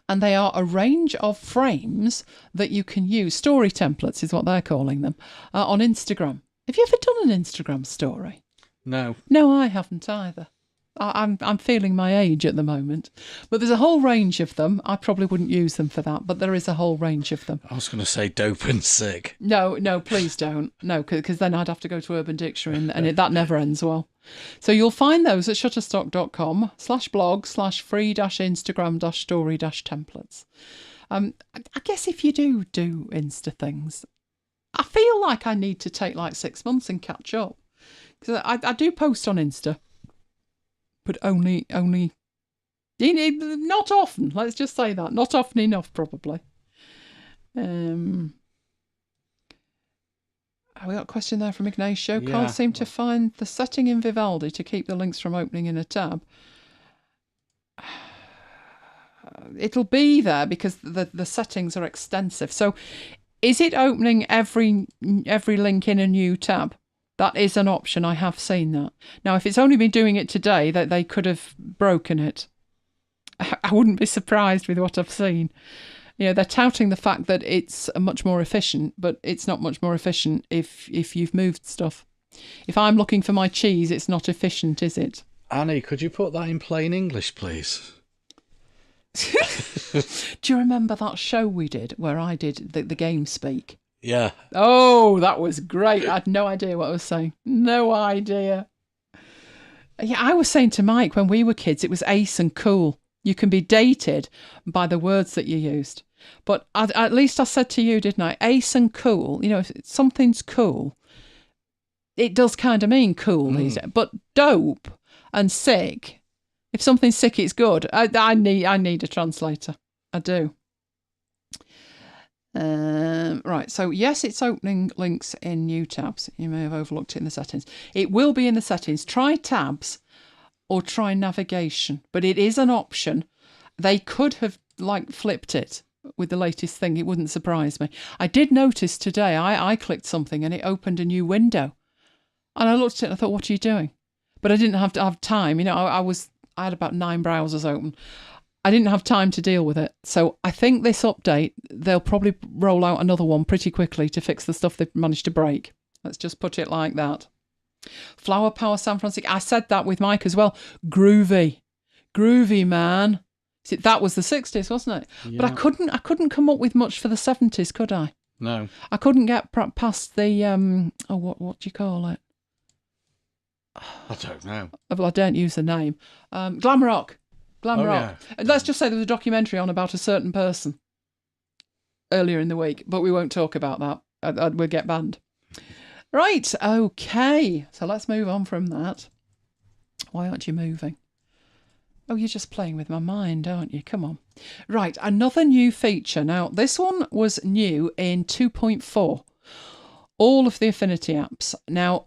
and they are a range of frames that you can use. Story templates is what they're calling them, on Instagram. Have you ever done an Instagram story? No. No, I haven't either. I'm feeling my age at the moment. But there's a whole range of them. I probably wouldn't use them for that, but there is a whole range of them. I was going to say dope and sick. No, please don't. No, because then I'd have to go to Urban Dictionary and that never ends well. So you'll find those at shutterstock.com/blog/free-instagram-story-templates. I guess if you do Insta things, I feel like I need to take like 6 months and catch up. Because I do post on Insta. But only, not often. Let's just say that. Not often enough, probably. We got a question there from Ignacio. Yeah. Can't seem to find the setting in Vivaldi to keep the links from opening in a tab. It'll be there because the settings are extensive. So is it opening every link in a new tab? That is an option. I have seen that. Now, if it's only been doing it today, that they could have broken it. I wouldn't be surprised with what I've seen. They're touting the fact that it's much more efficient, but it's not much more efficient if you've moved stuff. If I'm looking for my cheese, it's not efficient, is it? Annie, could you put that in plain English, please? Do you remember that show we did where I did the game speak? Yeah. Oh, that was great. I had no idea what I was saying. No idea. Yeah, I was saying to Mike when we were kids, it was ace and cool. You can be dated by the words that you used. But at least I said to you, didn't I? Ace and cool. If something's cool, it does kind of mean cool these days. But dope and sick, if something's sick, it's good. I need a translator. I do. Right, so yes, it's opening links in new tabs. You may have overlooked it in the settings. It will be in the settings. Try tabs or try navigation, but it is an option. They could have flipped it with the latest thing. It wouldn't surprise me. I did notice today, I clicked something and it opened a new window. And I looked at it and I thought, what are you doing? But I didn't have to have time. I had about 9 browsers open. I didn't have time to deal with it. So I think this update, they'll probably roll out another one pretty quickly to fix the stuff they've managed to break. Let's just put it like that. Flower Power San Francisco. I said that with Mike as well. Groovy, man. See, that was the 60s, wasn't it? Yeah. But I couldn't come up with much for the 70s, could I? No. I couldn't get past the what do you call it? I don't know. Well, I don't use the name. Glam rock. Yeah. Let's just say there was a documentary on about a certain person earlier in the week, but we won't talk about that. We'll get banned. Right, okay. So let's move on from that. Why aren't you moving? Oh, you're just playing with my mind, aren't you? Come on. Right, another new feature. Now, this one was new in 2.4. All of the Affinity apps. Now,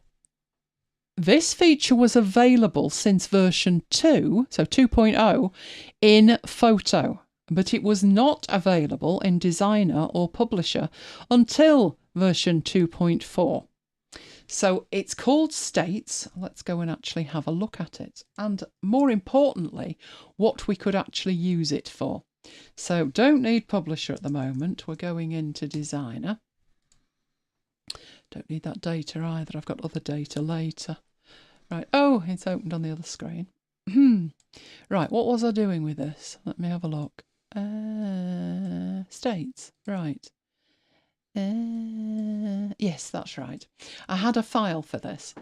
this feature was available since version 2, so 2.0, in Photo, but it was not available in Designer or Publisher until version 2.4. So it's called States. Let's go and actually have a look at it. And more importantly, what we could actually use it for. So don't need Publisher at the moment. We're going into Designer. Don't need that data either. I've got other data later. Right. Oh, it's opened on the other screen. Right. What was I doing with this? Let me have a look. States. Right. Yes, that's right. I had a file for this.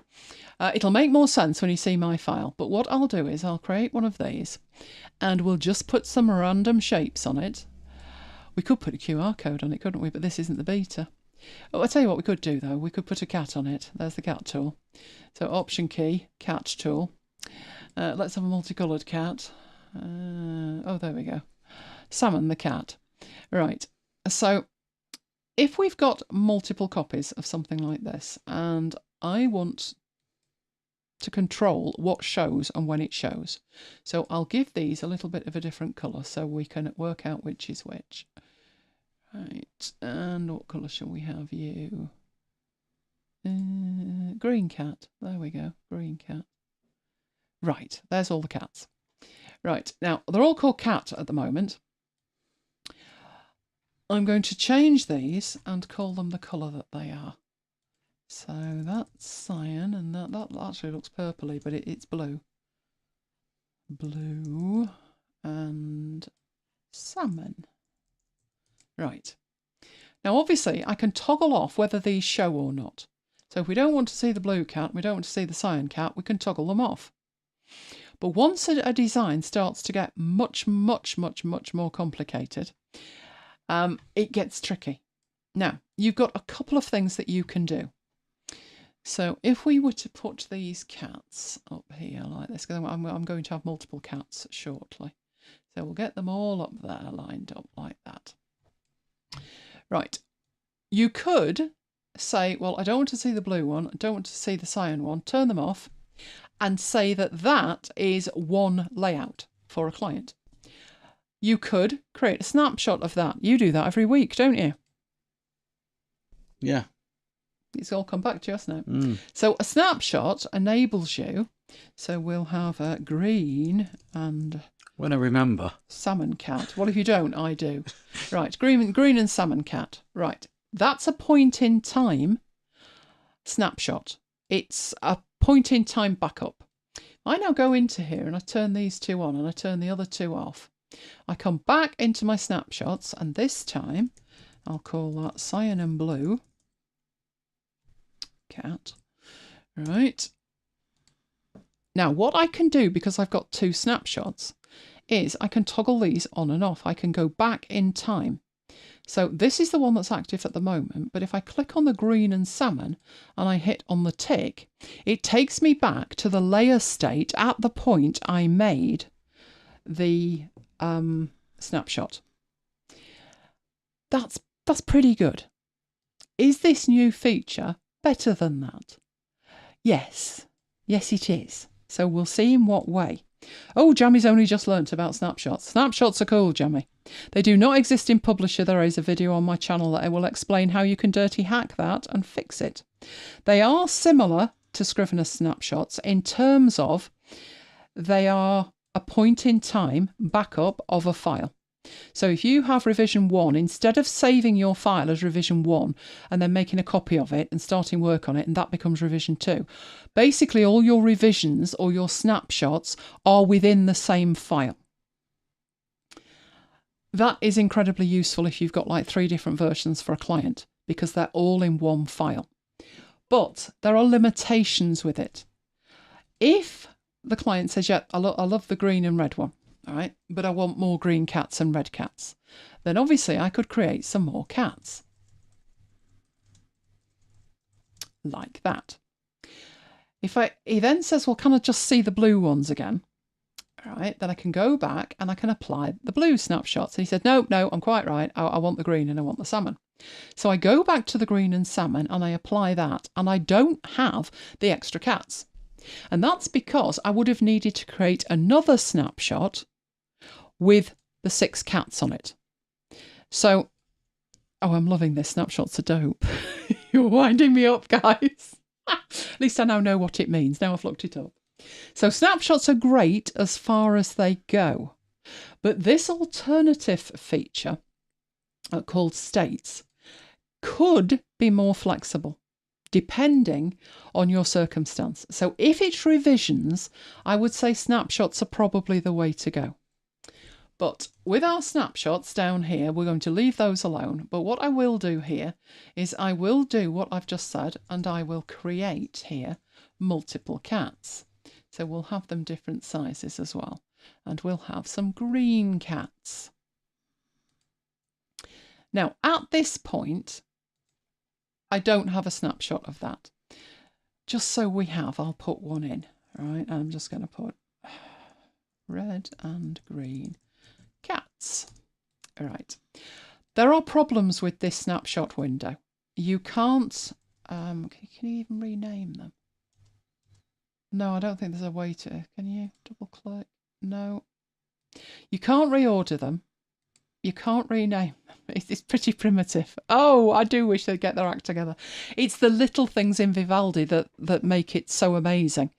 It'll make more sense when you see my file. But what I'll do is I'll create one of these and we'll just put some random shapes on it. We could put a QR code on it, couldn't we? But this isn't the beta. Oh, I'll tell you what we could do, though. We could put a cat on it. There's the cat tool. So Option key, cat tool. Let's have a multicoloured cat. Oh, there we go. Salmon the cat. Right. So if we've got multiple copies of something like this, and I want to control what shows and when it shows, so I'll give these a little bit of a different colour so we can work out which is which. Right, and what colour shall we have you? Green cat. There we go, green cat. Right, there's all the cats. Right, now they're all called cat at the moment. I'm going to change these and call them the colour that they are. So that's cyan, and that actually looks purpley, but it's blue. Blue and salmon. Right. Now, obviously, I can toggle off whether these show or not. So if we don't want to see the blue cat, we don't want to see the cyan cat, we can toggle them off. But once a design starts to get much more complicated, it gets tricky. Now, you've got a couple of things that you can do. So if we were to put these cats up here like this, because I'm going to have multiple cats shortly. So we'll get them all up there, lined up like that. Right. You could say, well, I don't want to see the blue one, I don't want to see the cyan one, turn them off, and say that that is one layout for a client. You could create a snapshot of that. You do that every week, don't you? Yeah. It's all come back to us now. So a snapshot enables you. So we'll have a green and... When I remember. Salmon cat. Well, if you don't, I do. Right, green and salmon cat. Right, that's a point in time snapshot. It's a point in time backup. I now go into here and I turn these two on and I turn the other two off. I come back into my snapshots and this time I'll call that cyan and blue cat. Right. Now what I can do, because I've got two snapshots, is I can toggle these on and off. I can go back in time. So this is the one that's active at the moment, but if I click on the green and salmon and I hit on the tick, it takes me back to the layer state at the point I made the snapshot. That's pretty good. Is this new feature better than that? Yes. Yes, it is. So we'll see in what way. Oh, Jammy's only just learnt about snapshots. Snapshots are cool, Jammy. They do not exist in Publisher. There is a video on my channel that I will explain how you can dirty hack that and fix it. They are similar to Scrivener snapshots in terms of they are a point in time backup of a file. So if you have revision 1, instead of saving your file as revision 1 and then making a copy of it and starting work on it, and that becomes revision 2, basically all your revisions or your snapshots are within the same file. That is incredibly useful if you've got like 3 different versions for a client, because they're all in one file. But there are limitations with it. If the client says, yeah, I love the green and red one, all right, but I want more green cats and red cats, then obviously I could create some more cats. Like that. He then says, well, can I just see the blue ones again? All right, then I can go back and I can apply the blue snapshots. And he said, no, I'm quite right. I want the green and I want the salmon. So I go back to the green and salmon and I apply that, and I don't have the extra cats. And that's because I would have needed to create another snapshot with the 6 cats on it. So, I'm loving this. Snapshots are dope. You're winding me up, guys. At least I now know what it means. Now I've looked it up. So snapshots are great as far as they go. But this alternative feature called states could be more flexible depending on your circumstance. So if it's revisions, I would say snapshots are probably the way to go. But with our snapshots down here, we're going to leave those alone. But what I will do here is I will do what I've just said, and I will create here multiple cats. So we'll have them different sizes as well. And we'll have some green cats. Now, at this point, I don't have a snapshot of that. Just so we have, I'll put one in. All right, I'm just going to put red and green cats. All right. There are problems with this snapshot window. You can't, can you even rename them? No, I don't think there's a way to. Can you double click? No. You can't reorder them. You can't rename them. It's pretty primitive. Oh, I do wish they'd get their act together. It's the little things in Vivaldi that make it so amazing.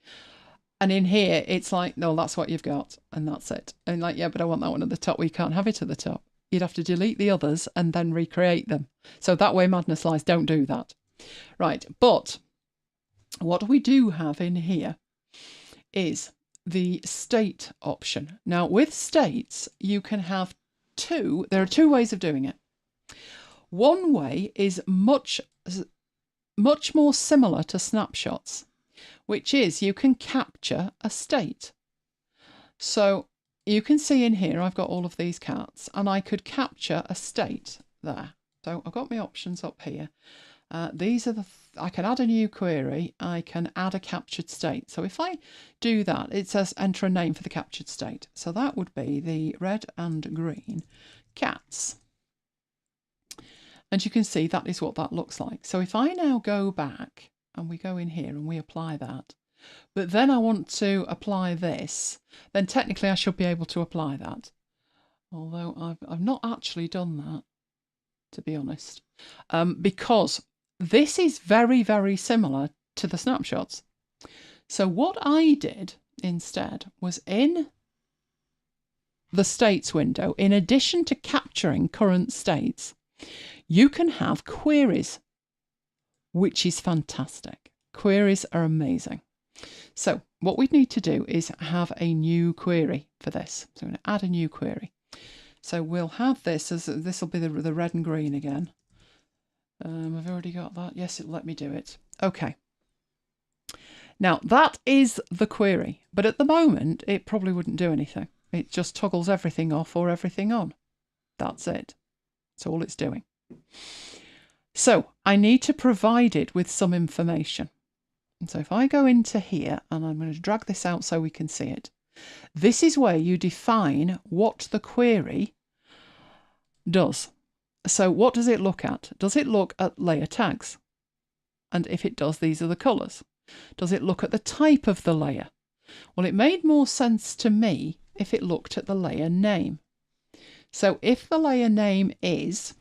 And in here, it's like, no, that's what you've got, and that's it. And like, yeah, but I want that one at the top. Well, you can't have it at the top. You'd have to delete the others and then recreate them. So that way madness lies. Don't do that. Right, but what we do have in here is the state option. Now, with states, you can have there are 2 ways of doing it. One way is much more similar to snapshots, which is you can capture a state. So you can see in here, I've got all of these cats, and I could capture a state there. So I've got my options up here. These are I can add a new query. I can add a captured state. So if I do that, it says enter a name for the captured state. So that would be the red and green cats. And you can see that is what that looks like. So if I now go back and we go in here and we apply that, but then I want to apply this, then technically I should be able to apply that. Although I've not actually done that, to be honest, because this is very, very similar to the snapshots. So what I did instead was in the states window, in addition to capturing current states, you can have queries, which is fantastic. Queries are amazing. So what we need to do is have a new query for this. So I'm going to add a new query. So we'll have this as this will be the red and green again. I've already got that. Yes, it'll let me do it. Okay. Now that is the query, but at the moment it probably wouldn't do anything. It just toggles everything off or everything on. That's it. That's all it's doing. So I need to provide it with some information. And so if I go into here and I'm going to drag this out so we can see it, this is where you define what the query does. So what does it look at? Does it look at layer tags? And if it does, these are the colours. Does it look at the type of the layer? Well, it made more sense to me if it looked at the layer name. So if the layer name is,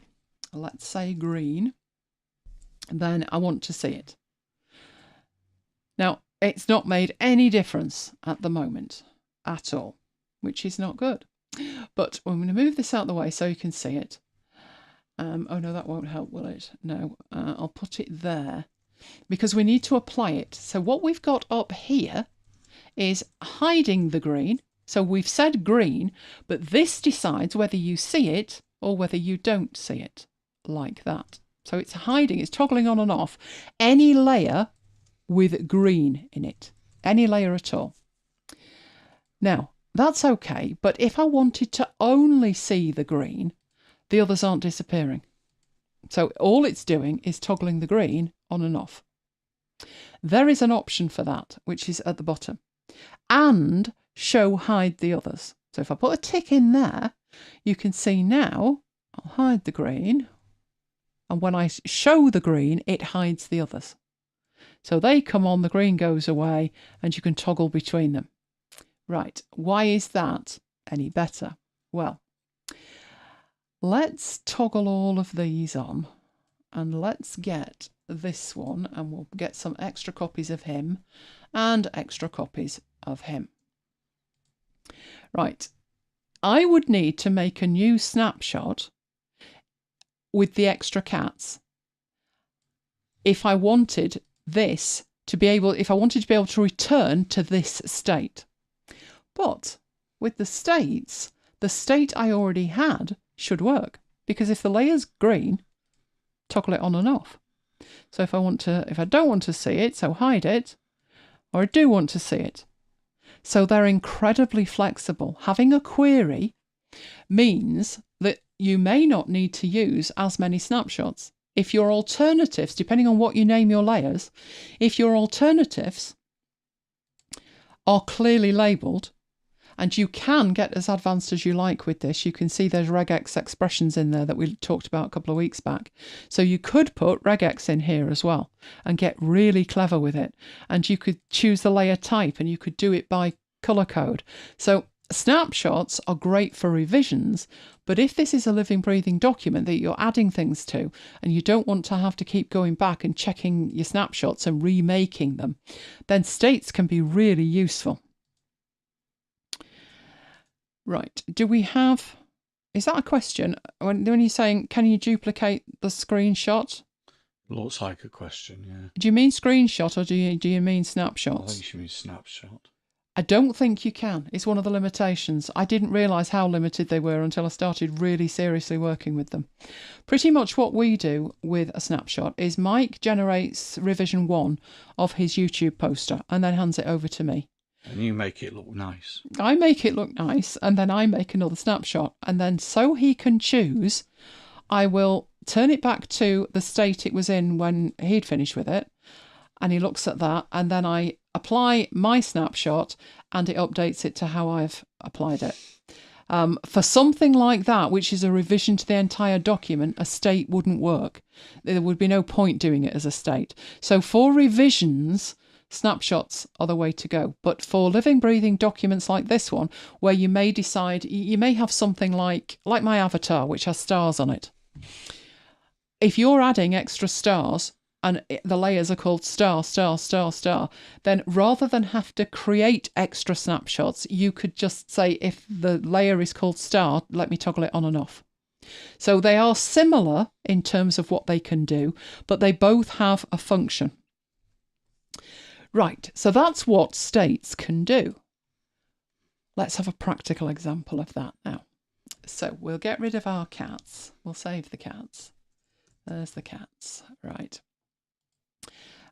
let's say green, then I want to see it. Now, it's not made any difference at the moment at all, which is not good. But I'm going to move this out of the way so you can see it. Oh no, that won't help, will it? No, I'll put it there because we need to apply it. So what we've got up here is hiding the green. So we've said green, but this decides whether you see it or whether you don't see it, like that. So it's hiding, it's toggling on and off any layer with green in it, any layer at all. Now, that's okay, but if I wanted to only see the green, the others aren't disappearing. So all it's doing is toggling the green on and off. There is an option for that, which is at the bottom. And show hide the others. So if I put a tick in there, you can see now, I'll hide the green. And when I show the green, it hides the others. So they come on, the green goes away, and you can toggle between them. Right, why is that any better? Well, let's toggle all of these on, and let's get this one, and we'll get some extra copies of him and extra copies of him. Right, I would need to make a new snapshot with the extra cats if I wanted this to be able, if I wanted to be able to return to this state. But with the state I already had should work, because if the layer's green, toggle it on and off. So if I don't want to see it, so hide it, or I do want to see it. So they're incredibly flexible. Having a query means that you may not need to use as many snapshots. If your alternatives, depending on what you name your layers, if your alternatives are clearly labelled, and you can get as advanced as you like with this. You can see there's regex expressions in there that we talked about a couple of weeks back. So you could put regex in here as well and get really clever with it. And you could choose the layer type and you could do it by colour code. So snapshots are great for revisions, but if this is a living, breathing document that you're adding things to and you don't want to have to keep going back and checking your snapshots and remaking them, then states can be really useful. Right, do we have, is that a question? When you're saying, can you duplicate the screenshot? Looks like a question, yeah. Do you mean screenshot or do you mean snapshots? I think you mean snapshot. I don't think you can. It's one of the limitations. I didn't realise how limited they were until I started really seriously working with them. Pretty much what we do with a snapshot is Mike generates revision 1 of his YouTube poster and then hands it over to me. And you make it look nice. I make it look nice, and then I make another snapshot. And then so he can choose, I will turn it back to the state it was in when he'd finished with it. And he looks at that, and then I apply my snapshot, and it updates it to how I've applied it. For something like that, which is a revision to the entire document, a state wouldn't work. There would be no point doing it as a state. So for revisions, snapshots are the way to go. But for living, breathing documents like this one, where you may decide, you may have something like my avatar, which has stars on it. If you're adding extra stars and the layers are called star, star, star, star, then rather than have to create extra snapshots, you could just say, if the layer is called star, let me toggle it on and off. So they are similar in terms of what they can do, but they both have a function. Right, so that's what states can do. Let's have a practical example of that now. So we'll get rid of our cats. We'll save the cats. There's the cats, right.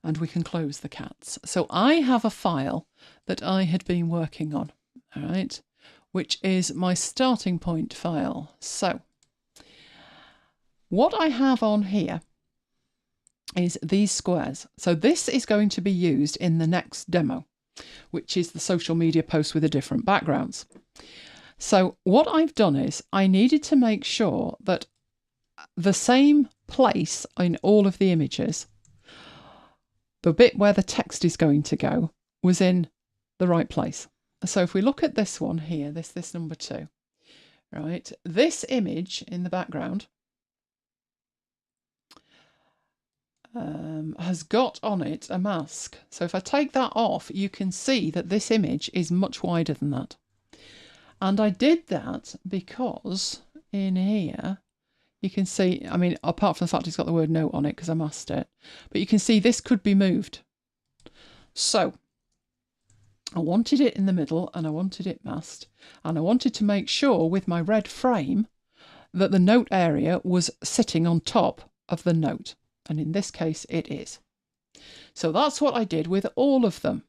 And we can close the cats. So I have a file that I had been working on, all right, which is my starting point file. So what I have on here is these squares. So this is going to be used in the next demo, which is the social media post with the different backgrounds. So what I've done is I needed to make sure that the same place in all of the images, the bit where the text is going to go, was in the right place. So if we look at this one here, this number 2, right, this image in the background has got on it a mask. So if I take that off, you can see that this image is much wider than that. And I did that because in here, you can see, I mean, apart from the fact it's got the word note on it because I masked it, but you can see this could be moved. So I wanted it in the middle and I wanted it masked. And I wanted to make sure with my red frame that the note area was sitting on top of the note. And in this case, it is. So that's what I did with all of them.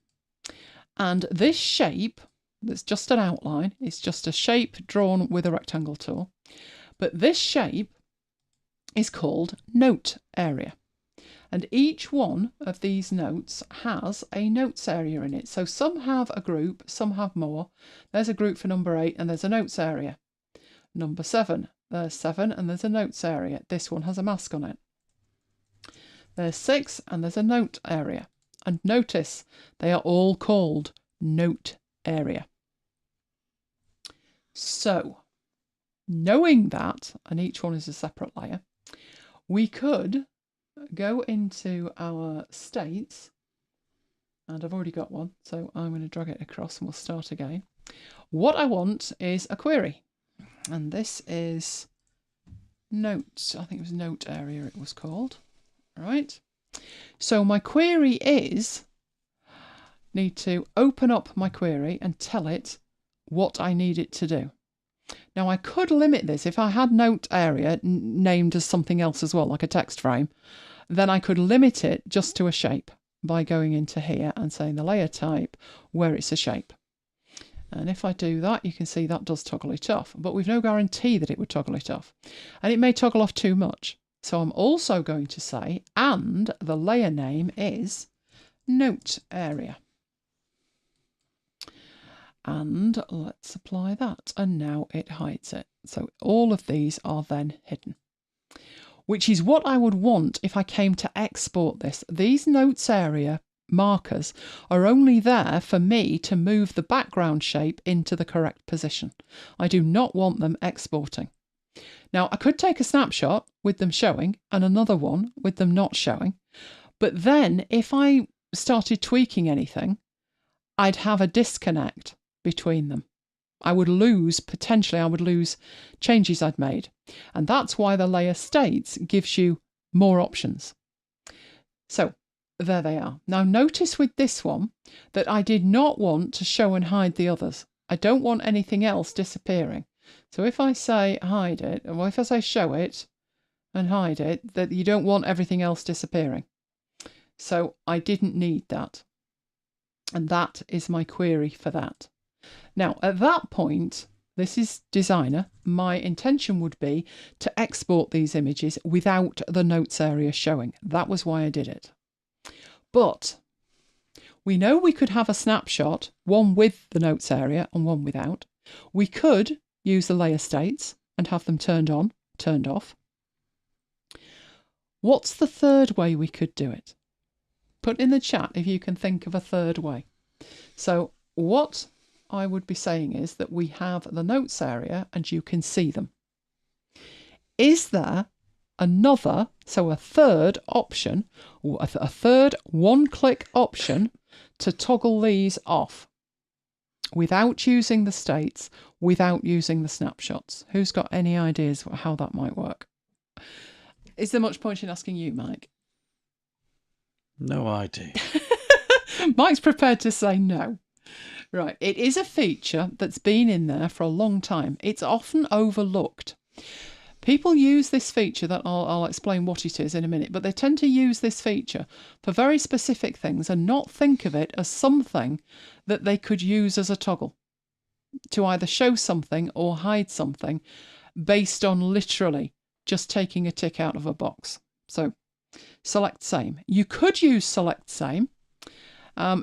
And this shape, that's just an outline, it's just a shape drawn with a rectangle tool. But this shape is called note area. And each one of these notes has a notes area in it. So some have a group, some have more. There's a group for number 8 and there's a notes area. Number 7, there's 7 and there's a notes area. This one has a mask on it. There's 6 and there's a note area. And notice they are all called note area. So, knowing that, and each one is a separate layer, we could go into our states, and I've already got one, so I'm going to drag it across and we'll start again. What I want is a query, and this is notes. I think it was note area it was called. Right. So my query is, need to open up my query and tell it what I need it to do. Now I could limit this if I had note area named as something else as well, like a text frame, then I could limit it just to a shape by going into here and saying the layer type where it's a shape. And if I do that, you can see that does toggle it off, but we've no guarantee that it would toggle it off. And it may toggle off too much. So I'm also going to say, and the layer name is note area. And let's apply that. And now it hides it. So all of these are then hidden, which is what I would want if I came to export this. These notes area markers are only there for me to move the background shape into the correct position. I do not want them exporting. Now, I could take a snapshot with them showing and another one with them not showing, but then if I started tweaking anything, I'd have a disconnect between them. Potentially I would lose changes I'd made. And that's why the layer states gives you more options. So there they are. Now notice with this one that I did not want to show and hide the others. I don't want anything else disappearing. So if I say hide it, or if I say show it and hide it, that you don't want everything else disappearing. So I didn't need that. And that is my query for that. Now, at that point, this is designer. My intention would be to export these images without the notes area showing. That was why I did it. But we know we could have a snapshot, one with the notes area and one without. We could use the layer states and have them turned on, turned off. What's the third way we could do it? Put in the chat if you can think of a third way. So what I would be saying is that we have the notes area and you can see them. Is there another, so a third option, or a third one-click option to toggle these off without using the states, without using the snapshots? Who's got any ideas how that might work? Is there much point in asking you, Mike? No idea. Mike's prepared to say no. Right, it is a feature that's been in there for a long time. It's often overlooked. People use this feature, that I'll explain what it is in a minute, but they tend to use this feature for very specific things and not think of it as something that they could use as a toggle to either show something or hide something based on literally just taking a tick out of a box. So select same. You could use select same.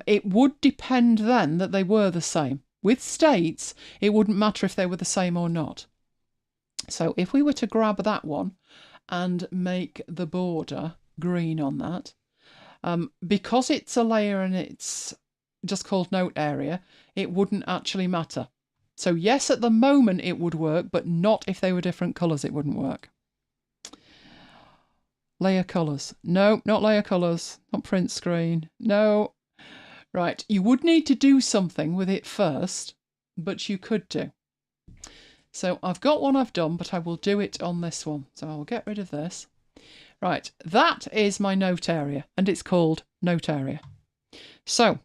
It would depend then that they were the same. With states, it wouldn't matter if they were the same or not. So if we were to grab that one and make the border green on that, because it's a layer and it's just called note area, it wouldn't actually matter. So yes, at the moment it would work, but not if they were different colours, it wouldn't work. Layer colours. No, not layer colours. Not print screen. No. Right, you would need to do something with it first, but you could do. So I've got one I've done, but I will do it on this one. So I'll get rid of this. Right, that is my note area, and it's called note area. So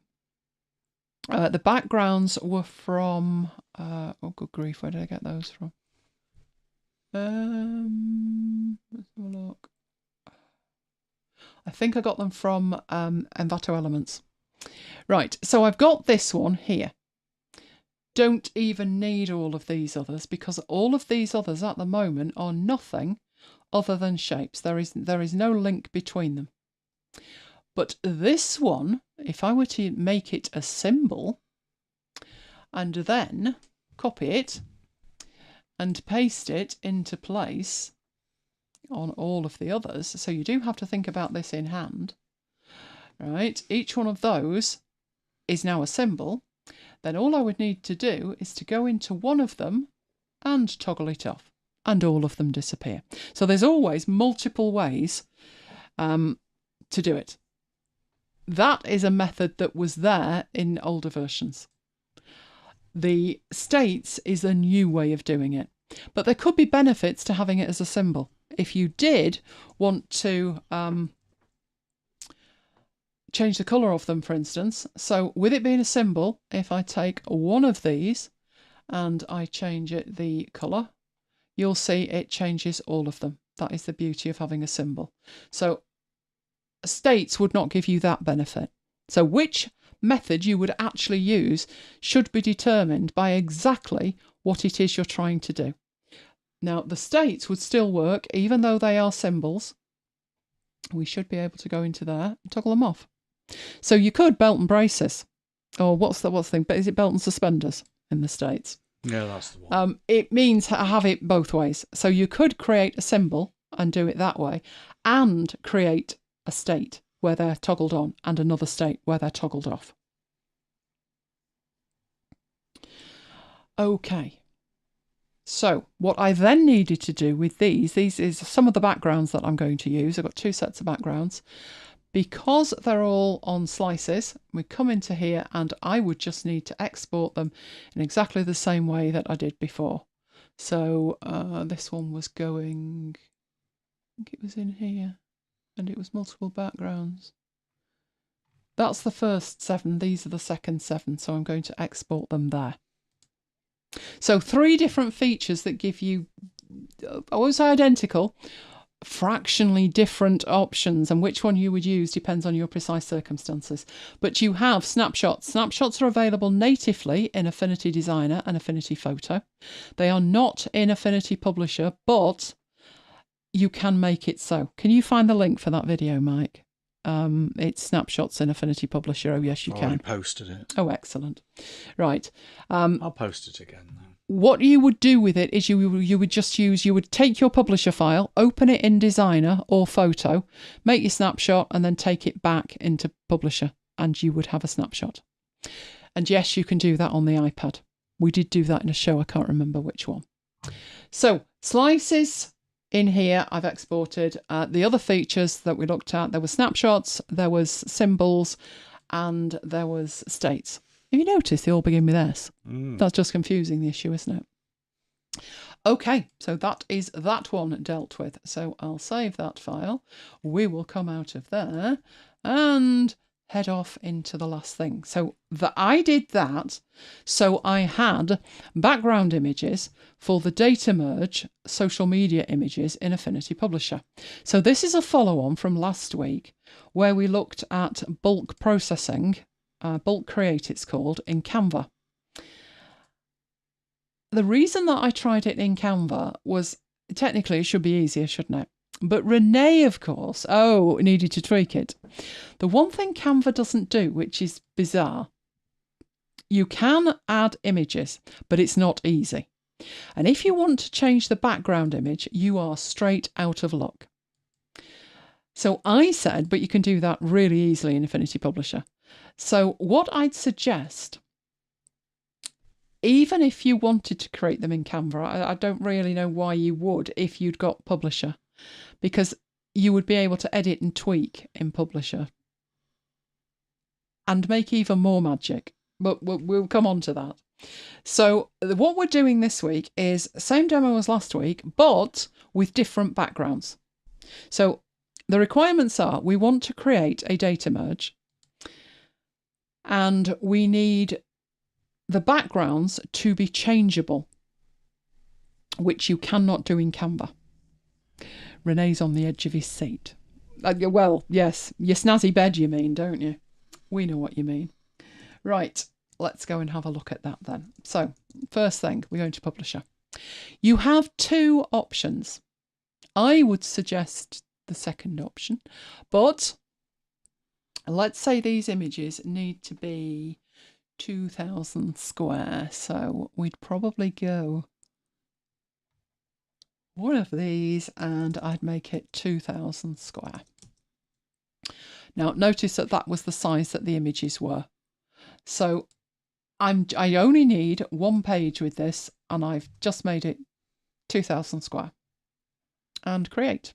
the backgrounds were from, oh good grief, where did I get those from? Let's have a look. I think I got them from Envato Elements. Right, so I've got this one here. Don't even need all of these others because all of these others at the moment are nothing other than shapes. There is no link between them. But this one, if I were to make it a symbol and then copy it and paste it into place on all of the others, so you do have to think about this in hand, right? Each one of those is now a symbol. Then all I would need to do is to go into one of them and toggle it off, and all of them disappear. So there's always multiple ways to do it. That is a method that was there in older versions. The states is a new way of doing it, but there could be benefits to having it as a symbol. If you did want to change the colour of them, for instance, so with it being a symbol, if I take one of these and I change it the colour, you'll see it changes all of them. That is the beauty of having a symbol. So states would not give you that benefit. So which method you would actually use should be determined by exactly what it is you're trying to do. Now, the states would still work, even though they are symbols. We should be able to go into there and toggle them off. So you could belt and braces, or what's the thing? But is it belt and suspenders in the states? Yeah, that's the one. It means have it both ways. So you could create a symbol and do it that way, and create a state where they're toggled on and another state where they're toggled off. Okay. So what I then needed to do with these is some of the backgrounds that I'm going to use. I've got two sets of backgrounds. Because they're all on slices, we come into here and I would just need to export them in exactly the same way that I did before. So this one was going, I think it was in here, and it was multiple backgrounds. That's the first 7, these are the second 7, so I'm going to export them there. So 3 different features that give you, I won't say identical, fractionally different options, and which one you would use depends on your precise circumstances. But you have snapshots. Snapshots are available natively in Affinity Designer and Affinity Photo. They are not in Affinity Publisher, but you can make it so. Can you find the link for that video, Mike? It's snapshots in Affinity Publisher. Oh, yes, you can. I posted it. Oh, excellent. Right. I'll post it again now. What you would do with it is you would take your publisher file, open it in Designer or Photo, make your snapshot, and then take it back into Publisher, and you would have a snapshot. And yes, you can do that on the iPad. We did do that in a show. I can't remember which one. So slices in here, I've exported. The other features that we looked at, there were snapshots, there was symbols, and there was states. Have you noticed they all begin with S? That's just confusing the issue, isn't it? Okay, so that is that one dealt with. So I'll save that file. We will come out of there and head off into the last thing. So I did that. So I had background images for the data merge social media images in Affinity Publisher. So this is a follow-on from last week where we looked at bulk processing, bulk create it's called, in Canva. The reason that I tried it in Canva was technically it should be easier, shouldn't it? But Renee, of course, needed to tweak it. The one thing Canva doesn't do, which is bizarre, you can add images, but it's not easy. And if you want to change the background image, you are straight out of luck. So I said, but you can do that really easily in Affinity Publisher. So what I'd suggest, even if you wanted to create them in Canva, I don't really know why you would if you'd got Publisher, because you would be able to edit and tweak in Publisher and make even more magic. But we'll come on to that. So what we're doing this week is same demo as last week, but with different backgrounds. So the requirements are we want to create a data merge, and we need the backgrounds to be changeable, which you cannot do in Canva. Renee's on the edge of his seat. Well, yes, your snazzy bed you mean, don't you? We know what you mean. Right, let's go and have a look at that then. So, first thing, we're going to Publisher. You have 2 options. I would suggest the second option, but let's say these images need to be 2000 square. So we'd probably go one of these and I'd make it 2000 square. Now notice that that was the size that the images were. So I only need one page with this, and I've just made it 2000 square. And create.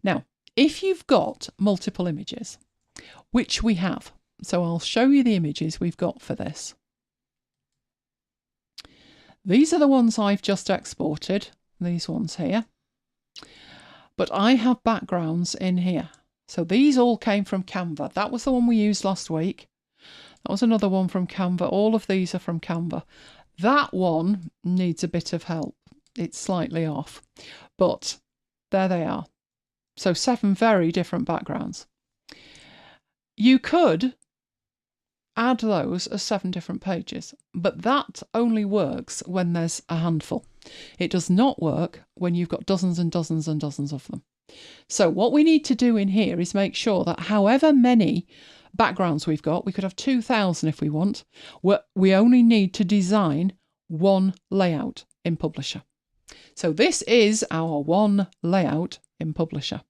Now, if you've got multiple images, which we have, so I'll show you the images we've got for this. These are the ones I've just exported, these ones here. But I have backgrounds in here. So these all came from Canva. That was the one we used last week. That was another one from Canva. All of these are from Canva. That one needs a bit of help. It's slightly off, but there they are. So 7 very different backgrounds. You could add those as 7 different pages, but that only works when there's a handful. It does not work when you've got dozens and dozens and dozens of them. So what we need to do in here is make sure that however many backgrounds we've got, we could have 2000 if we want, we only need to design one layout in Publisher. So this is our one layout in Publisher.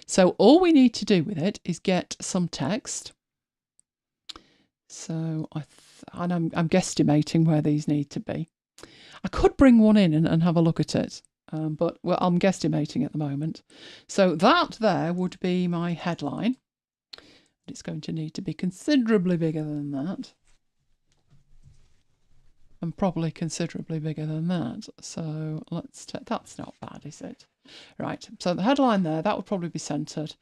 So all we need to do with it is get some text. So I'm guesstimating where these need to be. I could bring one in and have a look at it, but well, I'm guesstimating at the moment. So that there would be my headline. It's going to need to be considerably bigger than that. And probably considerably bigger than that. So let's take, that's not bad, is it? Right, so the headline there, that would probably be centered.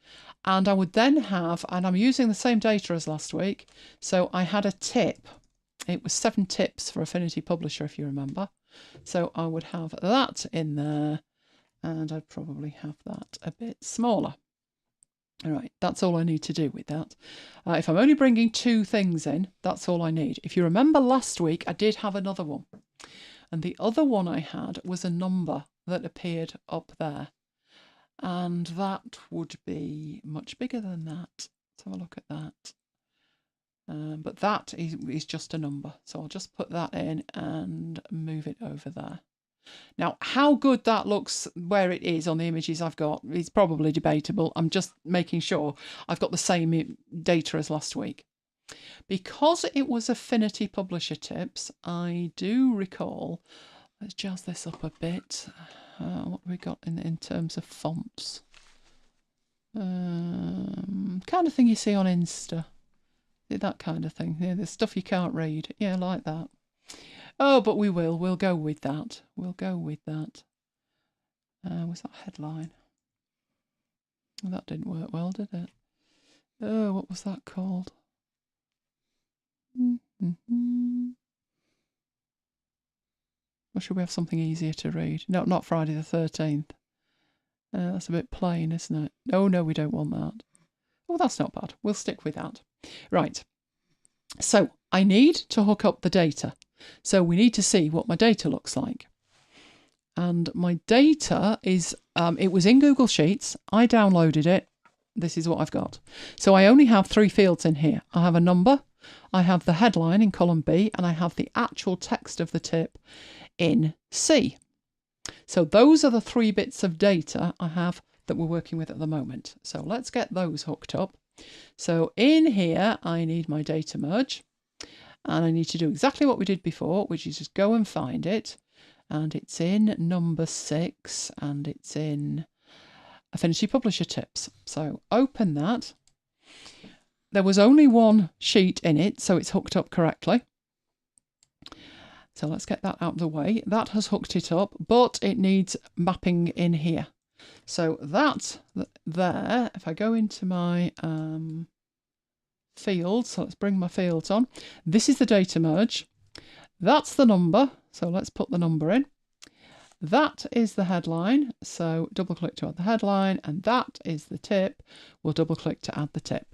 And I would then have, and I'm using the same data as last week, so I had a tip. It was 7 tips for Affinity Publisher, if you remember. So I would have that in there, and I'd probably have that a bit smaller. All right, that's all I need to do with that. If I'm only bringing 2 things in, that's all I need. If you remember last week, I did have another one. And the other one I had was a number that appeared up there. And that would be much bigger than that. Let's have a look at that. But that is just a number. So I'll just put that in and move it over there. Now, how good that looks where it is on the images I've got is probably debatable. I'm just making sure I've got the same data as last week. Because it was Affinity Publisher tips, I do recall, let's jazz this up a bit. What have we got in terms of fonts? Kind of thing you see on Insta. That kind of thing. Yeah, the stuff you can't read. Yeah, like that. Oh, but we'll go with that. We'll go with that. Was that headline? Well, that didn't work well, did it? Oh, what was that called? Or should we have something easier to read? No, not Friday the 13th. That's a bit plain, isn't it? Oh, no, we don't want that. Oh, that's not bad. We'll stick with that. Right. So I need to hook up the data. So we need to see what my data looks like. And my data is, it was in Google Sheets. I downloaded it. This is what I've got. So I only have 3 fields in here. I have a number, I have the headline in column B, and I have the actual text of the tip in C. So those are the 3 bits of data I have that we're working with at the moment. So let's get those hooked up. So in here, I need my data merge. And I need to do exactly what we did before, which is just go and find it. And it's in number 6 and it's in Affinity Publisher Tips. So open that. There was only 1 sheet in it, so it's hooked up correctly. So let's get that out of the way. That has hooked it up, but it needs mapping in here. So that there, if I go into my fields, so let's bring my fields on. This is the data merge. That's the number, so let's put the number in. That is the headline, so double click to add the headline, and that is the tip. We'll double click to add the tip.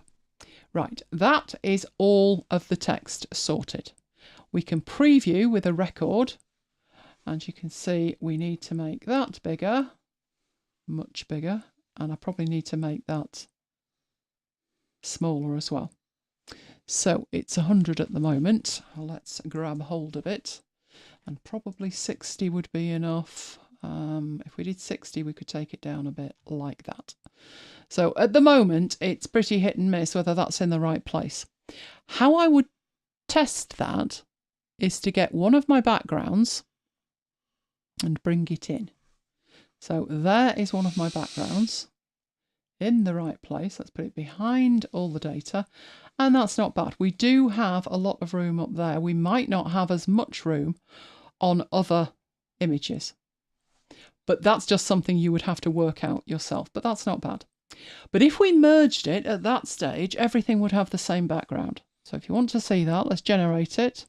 Right, that is all of the text sorted. We can preview with a record, and you can see we need to make that bigger, much bigger, and I probably need to make that smaller as well. So it's 100 at the moment. Let's grab hold of it. And probably 60 would be enough. If we did 60, we could take it down a bit like that. So at the moment, it's pretty hit and miss whether that's in the right place. How I would test that is to get one of my backgrounds and bring it in. So there is one of my backgrounds in the right place. Let's put it behind all the data. And that's not bad. We do have a lot of room up there. We might not have as much room on other images. But that's just something you would have to work out yourself. But that's not bad. But if we merged it at that stage, everything would have the same background. So if you want to see that, let's generate it.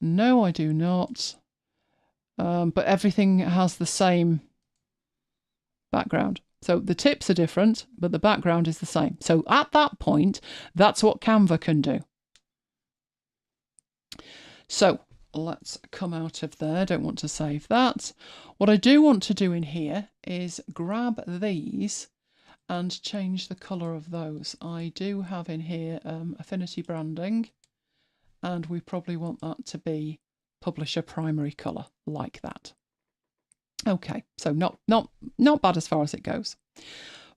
No, I do not. But everything has the same background. So the tips are different, but the background is the same. So at that point, that's what Canva can do. So let's come out of there. Don't want to save that. What I do want to do in here is grab these and change the colour of those. I do have in here Affinity branding, and we probably want that to be publisher primary colour, like that. Okay, so not bad as far as it goes.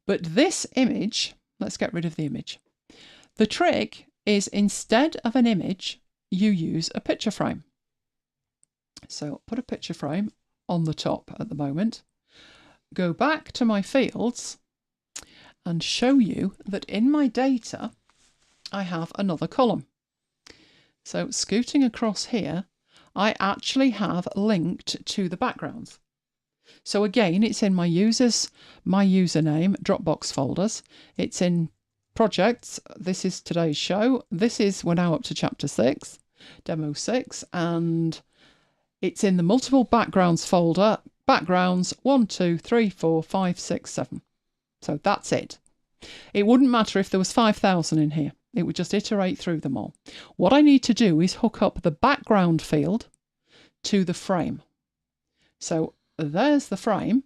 But this image, let's get rid of the image. The trick is, instead of an image, you use a picture frame. So put a picture frame on the top at the moment. Go back to my fields and show you that in my data, I have another column. So scooting across here, I actually have linked to the backgrounds. So again, it's in my username, Dropbox folders. It's in projects. This is today's show. We're now up to chapter 6, demo 6, and it's in the multiple backgrounds folder. Backgrounds 1, 2, 3, 4, 5, 6, 7. So that's it. It wouldn't matter if there was 5,000 in here. It would just iterate through them all. What I need to do is hook up the background field to the frame. So there's the frame.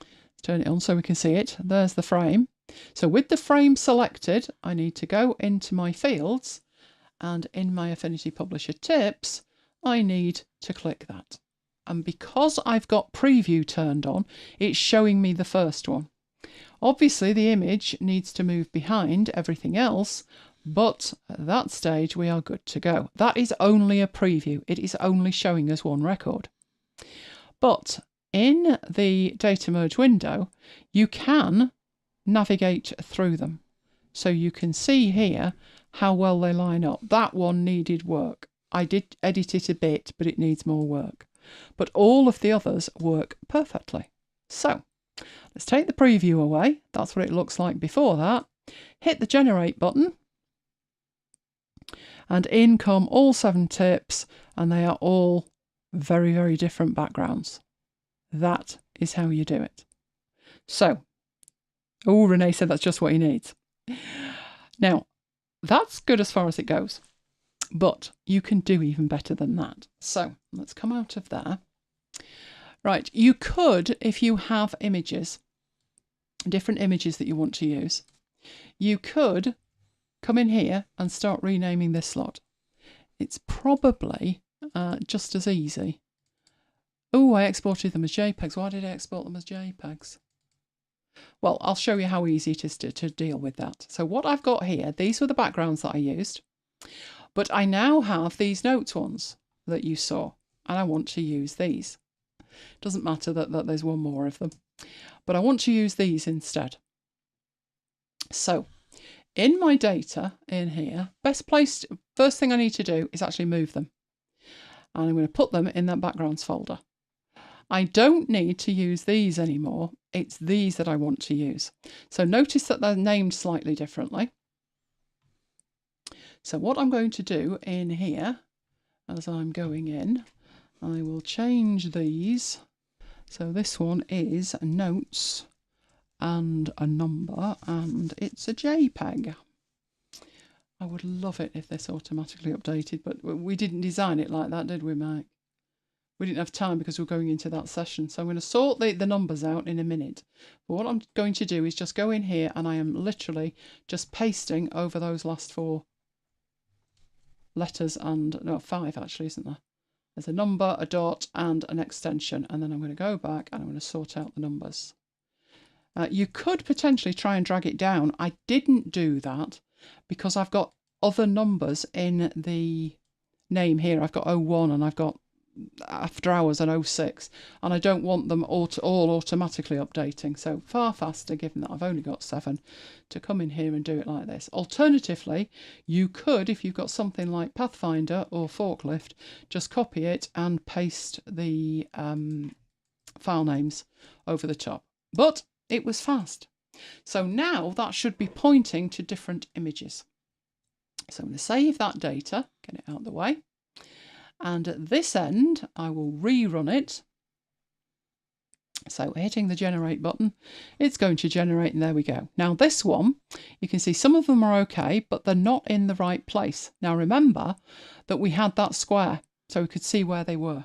Let's turn it on so we can see it. There's the frame. So with the frame selected, I need to go into my fields, and in my Affinity Publisher tips, I need to click that. And because I've got preview turned on, it's showing me the first one. Obviously, the image needs to move behind everything else, but at that stage, we are good to go. That is only a preview. It is only showing us one record. But in the data merge window, you can navigate through them. So you can see here how well they line up. That one needed work. I did edit it a bit, but it needs more work. But all of the others work perfectly. So let's take the preview away. That's what it looks like before that. Hit the generate button. And in come all 7 tips, and they are all very, very different backgrounds. That is how you do it. So, Renee said that's just what he needs. Now, that's good as far as it goes, but you can do even better than that. So let's come out of there. Right, you could, if you have images, different images that you want to use, you could come in here and start renaming this slot. It's probably just as easy. Oh, I exported them as JPEGs. Why did I export them as JPEGs? Well, I'll show you how easy it is to deal with that. So what I've got here, these were the backgrounds that I used, but I now have these notes ones that you saw, and I want to use these. Doesn't matter that there's one more of them, but I want to use these instead. So in my data in here, first thing I need to do is actually move them. And I'm going to put them in that backgrounds folder. I don't need to use these anymore. It's these that I want to use. So notice that they're named slightly differently. So what I'm going to do in here, as I'm going in, I will change these. So this one is notes and a number, and it's a JPEG. I would love it if this automatically updated, but we didn't design it like that, did we, Mike? We didn't have time because we're going into that session. So I'm going to sort the numbers out in a minute. But what I'm going to do is just go in here and I am literally just pasting over those last 4 letters and, no, 5 actually, isn't there? There's a number, a dot and an extension. And then I'm going to go back and I'm going to sort out the numbers. You could potentially try and drag it down. I didn't do that because I've got other numbers in the name here. I've got 01 and I've got After Hours and 06, and I don't want them all automatically updating. So far faster, given that I've only got 7, to come in here and do it like this. Alternatively, you could, if you've got something like Pathfinder or Forklift, just copy it and paste the file names over the top. But it was fast. So now that should be pointing to different images. So I'm going to save that data, get it out of the way. And at this end, I will rerun it. So hitting the generate button, it's going to generate, and there we go. Now this one, you can see some of them are okay, but they're not in the right place. Now remember that we had that square, so we could see where they were.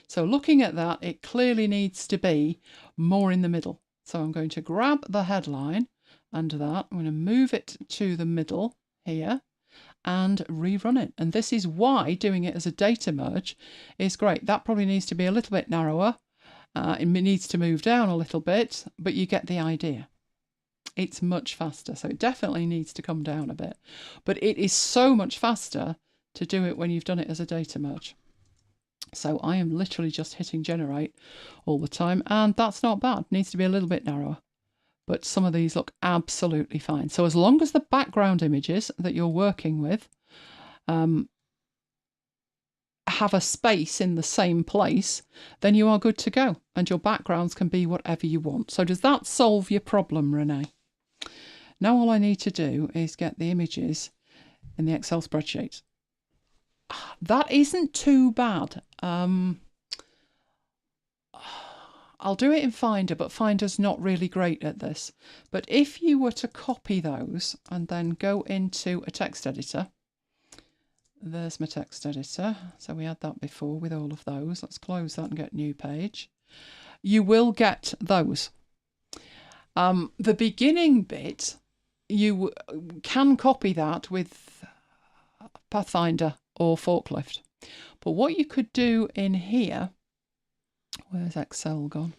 So looking at that, it clearly needs to be more in the middle. So I'm going to grab the headline under that. I'm going to move it to the middle here and rerun it. And this is why doing it as a data merge is great. That probably needs to be a little bit narrower. It needs to move down a little bit, but you get the idea. It's much faster. So it definitely needs to come down a bit. But it is so much faster to do it when you've done it as a data merge. So I am literally just hitting generate all the time, and that's not bad. Needs to be a little bit narrower, but some of these look absolutely fine. So as long as the background images that you're working with have a space in the same place, then you are good to go, and your backgrounds can be whatever you want. So does that solve your problem, Renee? Now all I need to do is get the images in the Excel spreadsheet. That isn't too bad. I'll do it in Finder, but Finder's not really great at this. But if you were to copy those and then go into a text editor, there's my text editor. So we had that before with all of those. Let's close that and get new page. You will get those. The beginning bit, you can copy that with Pathfinder or Forklift. But what you could do in here, where's Excel gone?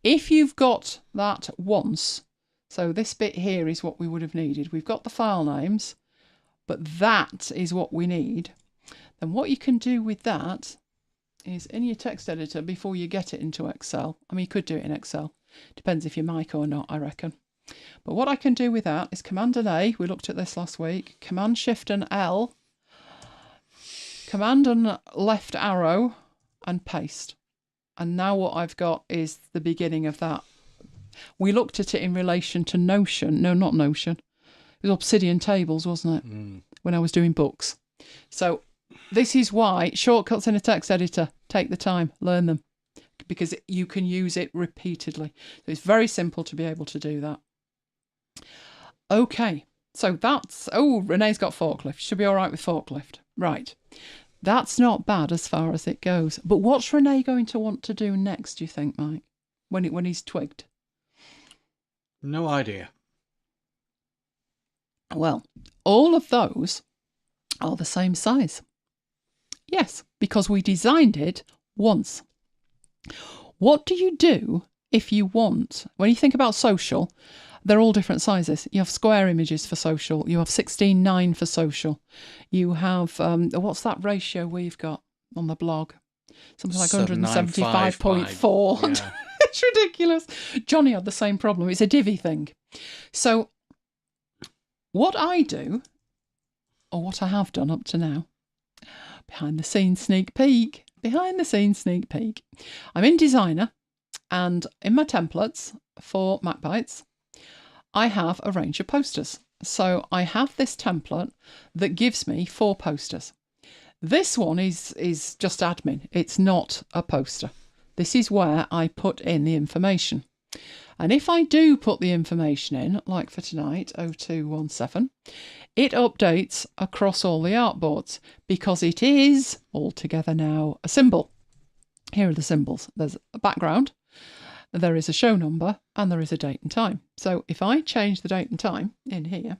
If you've got that once, so this bit here is what we would have needed. We've got the file names, but that is what we need. Then what you can do with that is in your text editor before you get it into Excel. I mean, you could do it in Excel. Depends if you're Mic or not, I reckon. But what I can do with that is Command and A. We looked at this last week. Command Shift and L. Command and left arrow and paste. And now what I've got is the beginning of that. We looked at it in relation to Notion. No, not Notion. It was Obsidian Tables, wasn't it? When I was doing books. So this is why shortcuts in a text editor, take the time, learn them. Because you can use it repeatedly. So it's very simple to be able to do that. Okay, so that's... Oh, Renee's got Forklift. Should be all right with Forklift. Right. That's not bad as far as it goes. But what's Renee going to want to do next, do you think, Mike? When he's twigged? No idea. Well, all of those are the same size. Yes, because we designed it once. What do you do if you want, when you think about social, they're all different sizes. You have square images for social. You have 16:9 for social. You have, what's that ratio we've got on the blog? Something like 175.4. Yeah. It's ridiculous. Johnny had the same problem. It's a divvy thing. So what I do, or what I have done up to now, behind the scenes sneak peek. I'm in Designer, and in my templates for MacBites, I have a range of posters. So I have this template that gives me 4 posters. This one is just admin. It's not a poster. This is where I put in the information. And if I do put the information in, like for tonight, 0217, it updates across all the artboards because it is altogether now a symbol. Here are the symbols. There's a background, there is a show number, and there is a date and time. So if I change the date and time in here,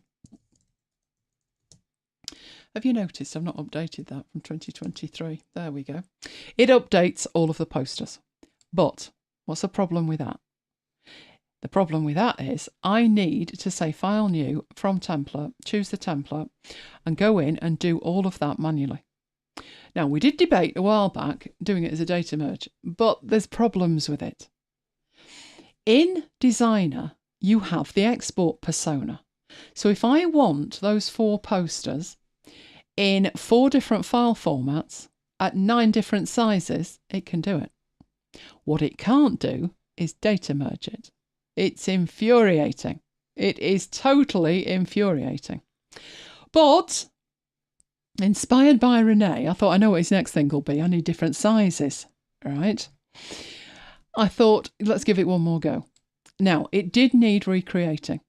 have you noticed I've not updated that from 2023? There we go. It updates all of the posters. But what's the problem with that? The problem with that is I need to say File New from Template, choose the template, and go in and do all of that manually. Now, we did debate a while back doing it as a data merge, but there's problems with it. In Designer, you have the export persona. So if I want those 4 posters in 4 different file formats at 9 different sizes, it can do it. What it can't do is data merge it. It's infuriating. It is totally infuriating. But inspired by Renee, I thought, I know what his next thing will be. I need different sizes, right? I thought, let's give it one more go. Now, it did need recreating,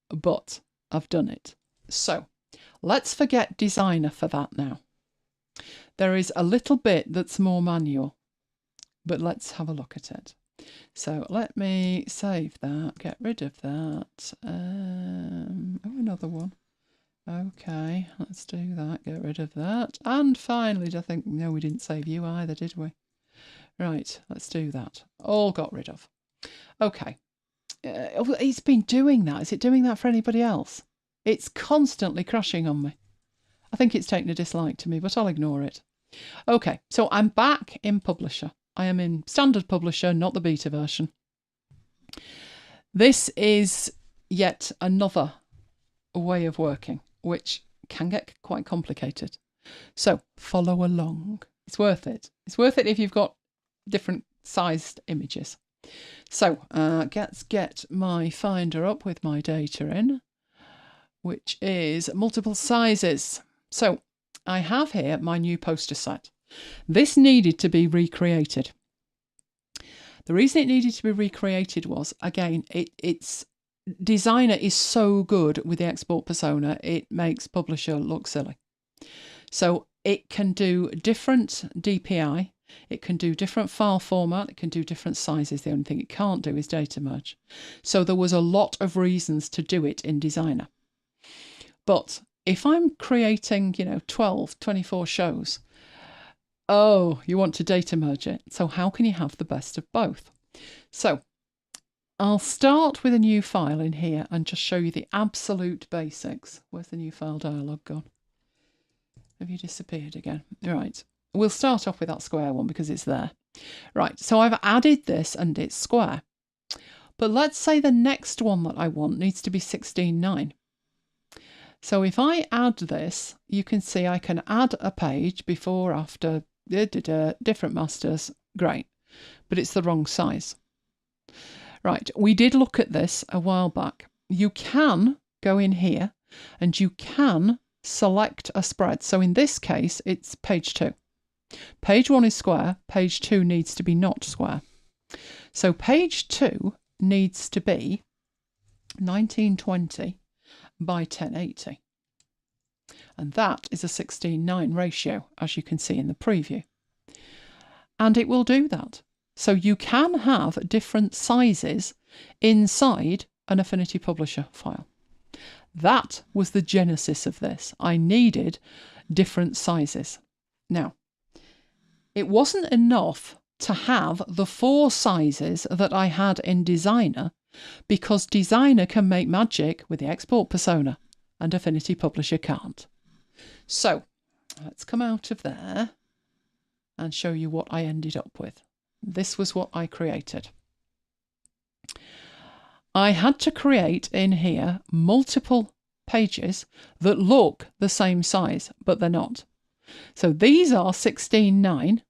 but I've done it. So let's forget Designer for that now. There is a little bit that's more manual, but let's have a look at it. So let me save that, get rid of that. Another one. Okay, let's do that, get rid of that. And finally, I think, no, we didn't save you either, did we? Right, let's do that. All got rid of. Okay. It's been doing that. Is it doing that for anybody else? It's constantly crashing on me. I think it's taken a dislike to me, but I'll ignore it. Okay, so I'm back in Publisher. I am in Standard Publisher, not the beta version. This is yet another way of working, which can get quite complicated. So follow along. It's worth it. It's worth it if you've got different sized images. So let's get my Finder up with my data in, which is multiple sizes. So I have here my new poster set. This needed to be recreated. The reason it needed to be recreated was, again, it's Designer is so good with the export persona, it makes Publisher look silly. So it can do different DPI, it can do different file format, it can do different sizes. The only thing it can't do is data merge. So there was a lot of reasons to do it in Designer. But if I'm creating, 12, 24 shows, oh, you want to data merge it. So how can you have the best of both? So I'll start with a new file in here and just show you the absolute basics. Where's the new file dialog gone? Have you disappeared again? Right. We'll start off with that square one because it's there. Right. So I've added this and it's square. But let's say the next one that I want needs to be 16:9. So if I add this, you can see I can add a page before, after, different masters. Great. But it's the wrong size. Right, we did look at this a while back. You can go in here and you can select a spread. So in this case, it's page 2. Page 1 is square, page 2 needs to be not square. So page 2 needs to be 1920 by 1080. And that is a 16:9 ratio, as you can see in the preview. And it will do that. So you can have different sizes inside an Affinity Publisher file. That was the genesis of this. I needed different sizes. Now, it wasn't enough to have the 4 sizes that I had in Designer, because Designer can make magic with the export persona and Affinity Publisher can't. So let's come out of there and show you what I ended up with. This was what I created. I had to create in here multiple pages that look the same size, but they're not. So these are 16:9,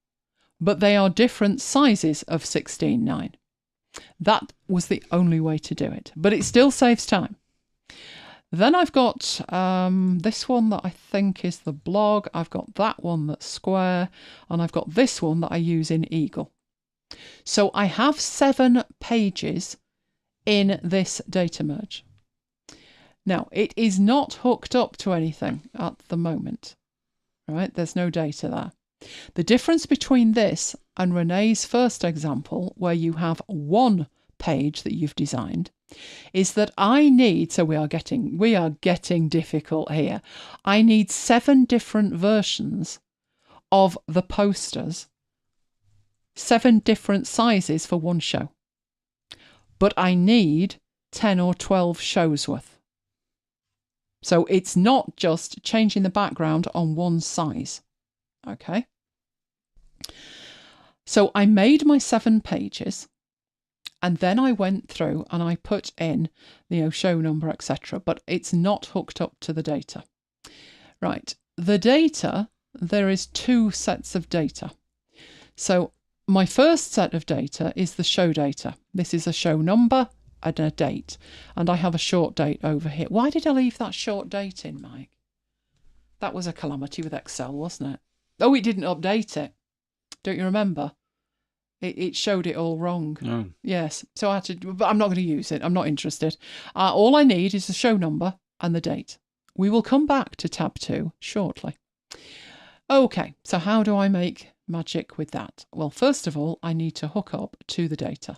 but they are different sizes of 16:9. That was the only way to do it, but it still saves time. Then I've got this one that I think is the blog. I've got that one that's square, and I've got this one that I use in Eagle. So I have 7 pages in this data merge. Now, it is not hooked up to anything at the moment, right? There's no data there. The difference between this and Renee's first example, where you have one page that you've designed, is that I need, so we are getting difficult here. I need 7 different versions of the posters, 7 different sizes for one show. But I need 10 or 12 shows worth. So it's not just changing the background on one size. Okay. So I made my 7 pages, and then I went through and I put in, show number, etc. But it's not hooked up to the data. Right. The data, there is 2 sets of data. So my first set of data is the show data. This is a show number and a date. And I have a short date over here. Why did I leave that short date in, Mike? That was a calamity with Excel, wasn't it? Oh, it didn't update it. Don't you remember? It showed it all wrong. No. Yes. So I had to, but I'm not going to use it. I'm not interested. All I need is the show number and the date. We will come back to tab 2 shortly. Okay. So how do I make magic with that? Well, first of all, I need to hook up to the data.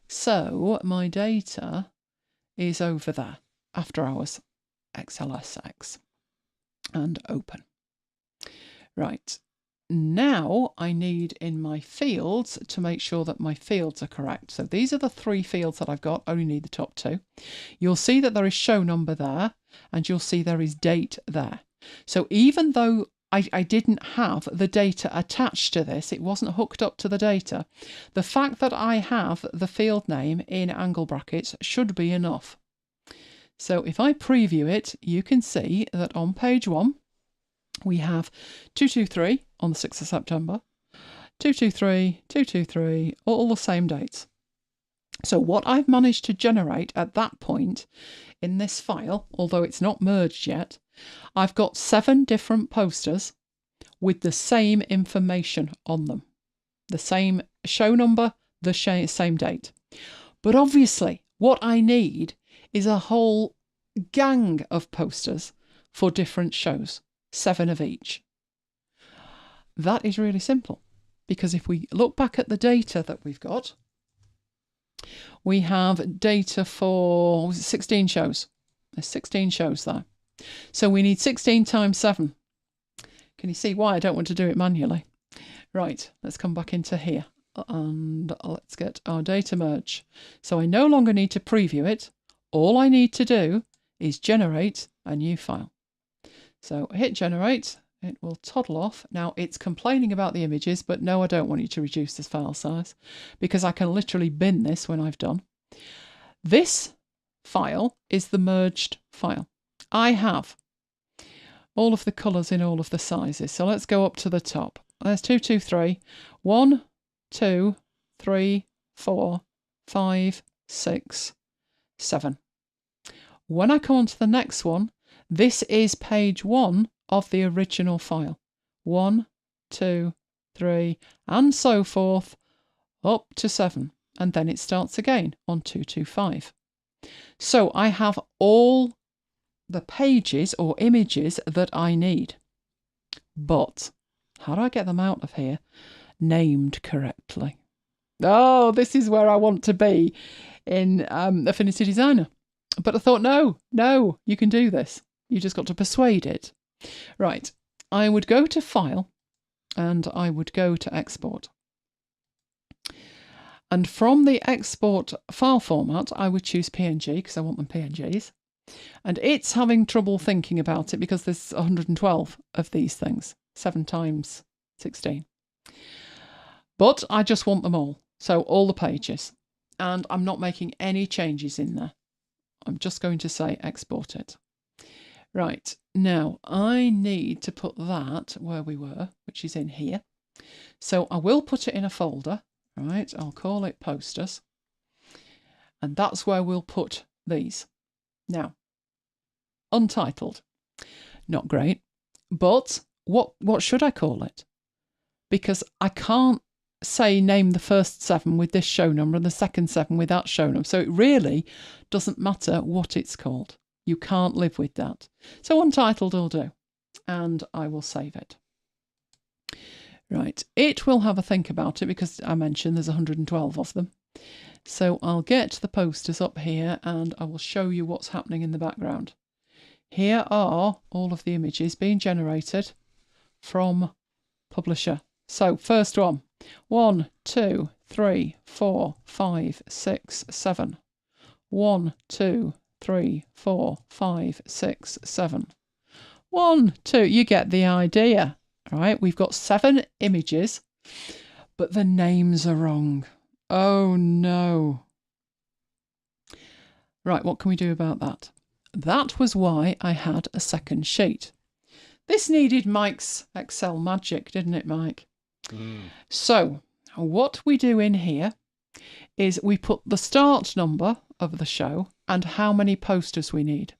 So my data is over there. After Hours, XLSX, and open. Right. Now I need in my fields to make sure that my fields are correct. So these are the 3 fields that I've got. Only need the top 2. You'll see that there is show number there, and you'll see there is date there. So even though I didn't have the data attached to this, it wasn't hooked up to the data, the fact that I have the field name in angle brackets should be enough. So if I preview it, you can see that on page 1, we have 223 on the 6th of September, 223, 223, all the same dates. So what I've managed to generate at that point in this file, although it's not merged yet, I've got 7 different posters with the same information on them. The same show number, the same date. But obviously, what I need is a whole gang of posters for different shows. 7 of each. That is really simple, because if we look back at the data that we've got, we have data for 16 shows. There's 16 shows there. So we need 16 times 7. Can you see why I don't want to do it manually? Right, let's come back into here and let's get our data merge. So I no longer need to preview it. All I need to do is generate a new file. So hit generate, it will toddle off. Now it's complaining about the images, but no, I don't want you to reduce this file size because I can literally bin this when I've done. This file is the merged file. I have all of the colours in all of the sizes. So let's go up to the top. There's 223, 1, 2, 3, 4, 5, 6, 7. When I come on to the next one, this is page 1 of the original file. 1, 2, 3, and so forth, up to 7. And then it starts again on 225. So I have all the pages or images that I need. But how do I get them out of here named correctly? Oh, this is where I want to be in Affinity Designer. But I thought, no, you can do this. You just got to persuade it. Right, I would go to File and I would go to Export. And from the export file format, I would choose PNG because I want them PNGs. And it's having trouble thinking about it because there's 112 of these things, 7 times 16. But I just want them all. So all the pages. And I'm not making any changes in there. I'm just going to say export it. Right, now I need to put that where we were, which is in here. So I will put it in a folder. Right, I'll call it posters. And that's where we'll put these. Now, untitled. Not great. But what should I call it? Because I can't say name the first 7 with this show number and the second 7 with that show number. So it really doesn't matter what it's called. You can't live with that. So untitled will do. And I will save it. Right, it will have a think about it because I mentioned there's 112 of them. So I'll get the posters up here and I will show you what's happening in the background. Here are all of the images being generated from Publisher. So first one, 1, 2, 3, 4, 5, 6, 7. 1, 2, 3, 4, 5, 6, 7. 1, 2, you get the idea. Right, we've got 7 images, but the names are wrong. Oh no. Right, what can we do about that? That was why I had a second sheet. This needed Mike's Excel magic, didn't it, Mike? So what we do in here is we put the start number of the show and how many posters we need.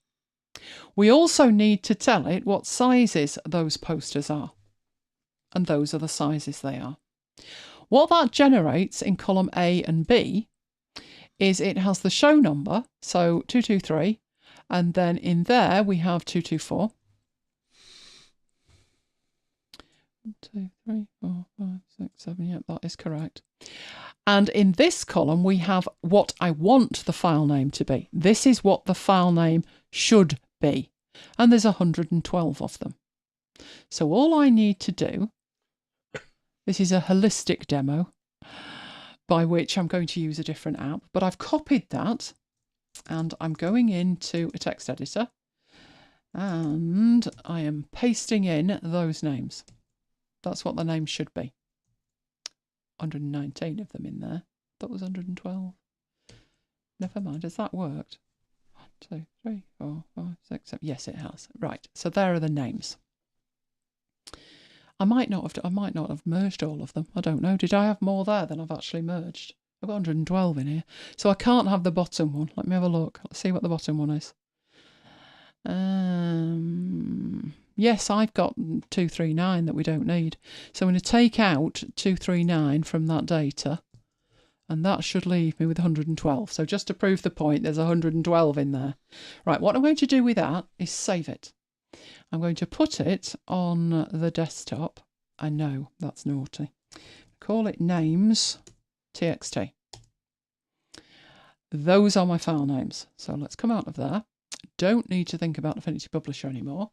We also need to tell it what sizes those posters are. And those are the sizes they are. What that generates in column A and B is it has the show number, so 223, and then in there we have 224. 1, 2, 3, 4, 5, 6, 7, yep, that is correct. And in this column we have what I want the file name to be. This is what the file name should be. And there's 112 of them. So all I need to do, this is a holistic demo by which I'm going to use a different app, but I've copied that and I'm going into a text editor and I am pasting in those names. That's what the names should be. 119 of them in there. That was 112. Never mind, has that worked? 1, 2, 3, 4, 5, 6, 7. Yes, it has. Right, so there are the names. I might not have merged all of them. I don't know. Did I have more there than I've actually merged? I've got 112 in here. So I can't have the bottom one. Let me have a look. Let's see what the bottom one is. Yes, I've got 239 that we don't need. So I'm going to take out 239 from that data. And that should leave me with 112. So just to prove the point, there's 112 in there. Right, what I'm going to do with that is save it. I'm going to put it on the desktop. I know, that's naughty. Call it names.txt. Those are my file names. So let's come out of there. Don't need to think about Affinity Publisher anymore.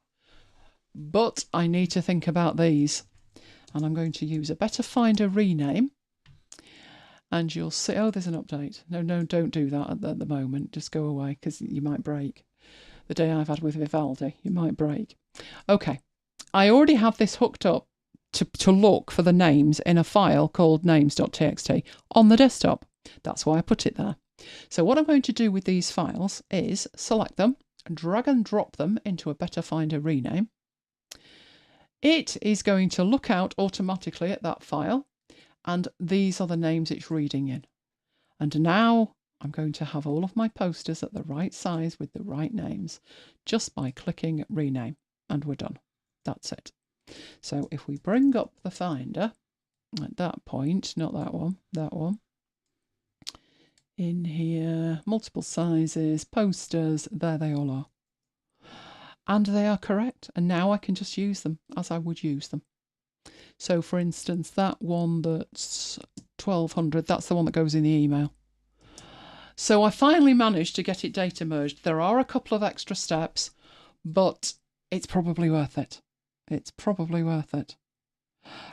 But I need to think about these. And I'm going to use a better finder rename. And you'll see, oh, there's an update. No, don't do that at the moment. Just go away because you might break. The day I've had with Vivaldi, you might break. Okay, I already have this hooked up to look for the names in a file called names.txt on the desktop. That's why I put it there. So what I'm going to do with these files is select them, drag and drop them into a better finder rename. It is going to look out automatically at that file, and these are the names it's reading in. And now I'm going to have all of my posters at the right size with the right names just by clicking rename, and we're done. That's it. So if we bring up the finder at that point, not that one, that one, in here, multiple sizes, posters, there they all are. And they are correct. And now I can just use them as I would use them. So for instance, that one that's 1200, that's the one that goes in the email. So I finally managed to get it data merged. There are a couple of extra steps, but it's probably worth it. It's probably worth it.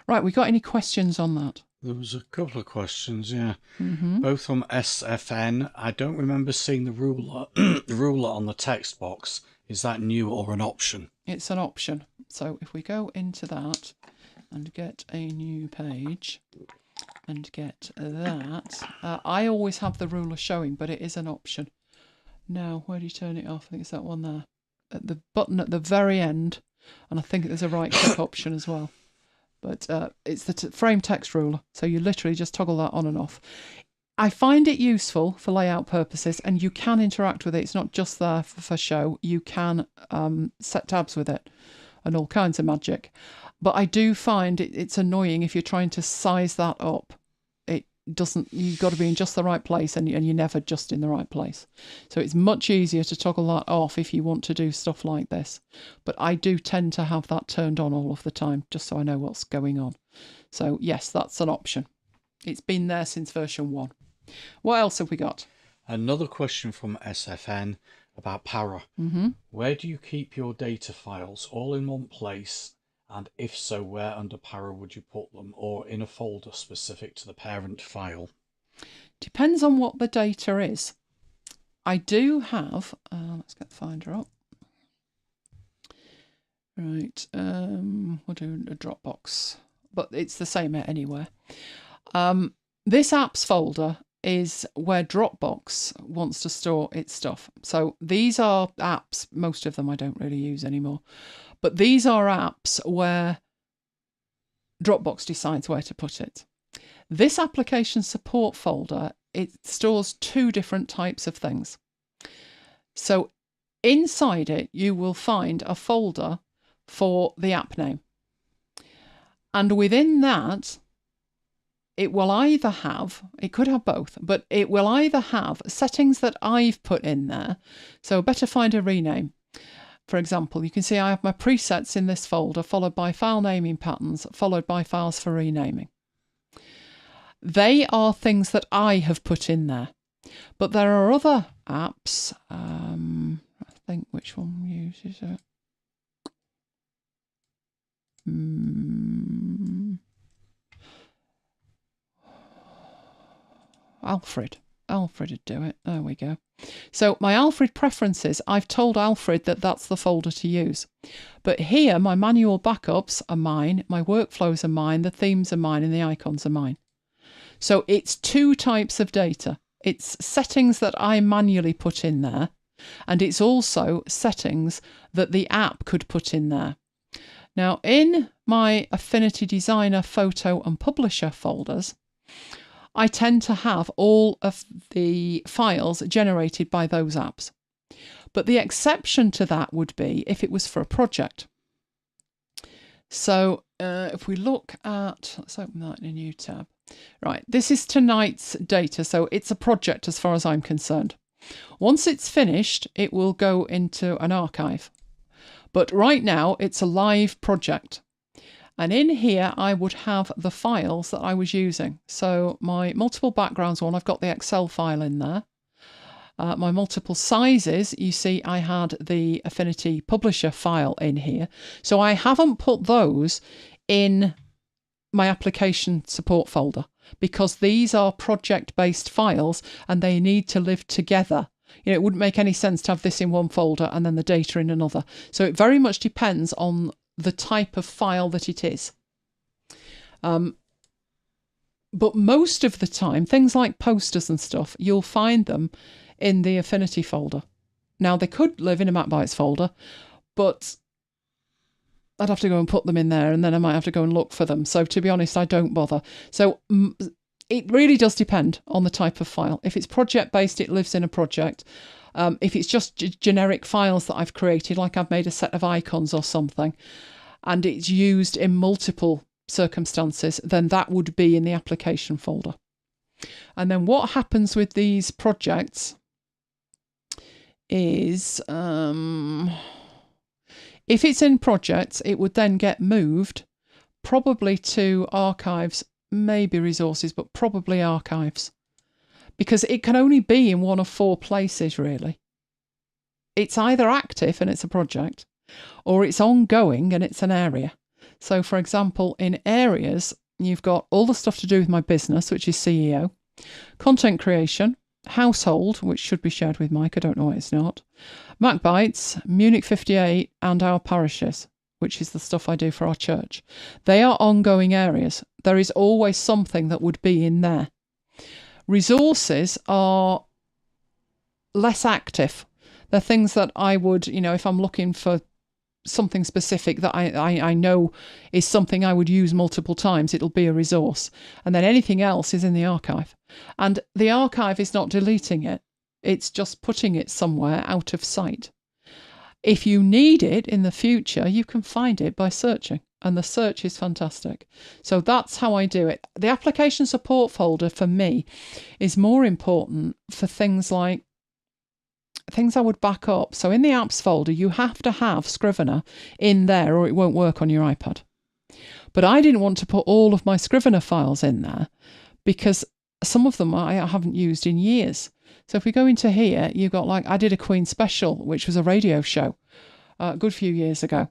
Right, we got any questions on that? There was a couple of questions, yeah. Both from SFN. I don't remember seeing the ruler, the ruler on the text box. Is that new or an option? It's an option. So if we go into that and get a new page and get that, I always have the ruler showing, but it is an option. Now, where do you turn it off? I think it's that one there. At the button at the very end, and I think there's a right click option as well. But it's the frame text ruler, so you literally just toggle that on and off. I find it useful for layout purposes, and you can interact with it. It's not just there for show. You can set tabs with it and all kinds of magic. But I do find it's annoying if you're trying to size that up. you've got to be in just the right place, and you're never just in the right place. So it's much easier to toggle that off if you want to do stuff like this. But I do tend to have that turned on all of the time, just so I know what's going on. So yes, that's an option. It's been there since version 1. What else have we got? Another question from SFN about Para. Where do you keep your data files? All in one place? And if so, where under Para would you put them, or in a folder specific to the parent file? Depends on what the data is. I do have, let's get the Finder up. Right, we'll do a Dropbox, but it's the same anywhere. This apps folder is where Dropbox wants to store its stuff. So these are apps, most of them I don't really use anymore, but these are apps where Dropbox decides where to put it. This application support folder, it stores 2 different types of things. So inside it, you will find a folder for the app name. And within that, it will either have, it could have both, but it will either have settings that I've put in there. So better find a rename. For example, you can see I have my presets in this folder, followed by file naming patterns, followed by files for renaming. They are things that I have put in there. But there are other apps, I think which one uses it? Alfred would do it. There we go. So my Alfred preferences, I've told Alfred that that's the folder to use. But here, my manual backups are mine, my workflows are mine, the themes are mine, and the icons are mine. So it's 2 types of data. It's settings that I manually put in there, and it's also settings that the app could put in there. Now, in my Affinity Designer, Photo and Publisher folders, I tend to have all of the files generated by those apps. But the exception to that would be if it was for a project. So if we look at, let's open that in a new tab. Right, this is tonight's data, so it's a project as far as I'm concerned. Once it's finished, it will go into an archive. But right now, it's a live project. And in here, I would have the files that I was using. So my multiple backgrounds one, I've got the Excel file in there. My multiple sizes, you see I had the Affinity Publisher file in here. So I haven't put those in my application support folder because these are project-based files and they need to live together. You know, it wouldn't make any sense to have this in one folder and then the data in another. So it very much depends on the type of file that it is. But most of the time, things like posters and stuff, you'll find them in the Affinity folder. Now, they could live in a MacBites folder, but I'd have to go and put them in there, and then I might have to go and look for them. So to be honest, I don't bother. So it really does depend on the type of file. If it's project-based, it lives in a project. If it's just generic files that I've created, like I've made a set of icons or something, and it's used in multiple circumstances, then that would be in the application folder. And then what happens with these projects is, if it's in projects, it would then get moved probably to archives, maybe resources, but probably archives. Because it can only be in one of 4 places, really. It's either active and it's a project, or it's ongoing and it's an area. So, for example, in areas, you've got all the stuff to do with my business, which is CEO, content creation, household, which should be shared with Mike, I don't know why it's not, MacBites, Munich 58, and our parishes, which is the stuff I do for our church. They are ongoing areas. There is always something that would be in there. Resources are less active. They're things that I would, you know, if I'm looking for something specific that I know is something I would use multiple times, it'll be a resource. And then anything else is in the archive. And the archive is not deleting it. It's just putting it somewhere out of sight. If you need it in the future, you can find it by searching. and the search is fantastic. So that's how I do it. The application support folder for me is more important for things like things I would back up. So in the apps folder, you have to have Scrivener in there or it won't work on your iPad. But I didn't want to put all of my Scrivener files in there because some of them I haven't used in years. So if we go into here, you've got like, I did a Queen Special, which was a radio show a good few years ago.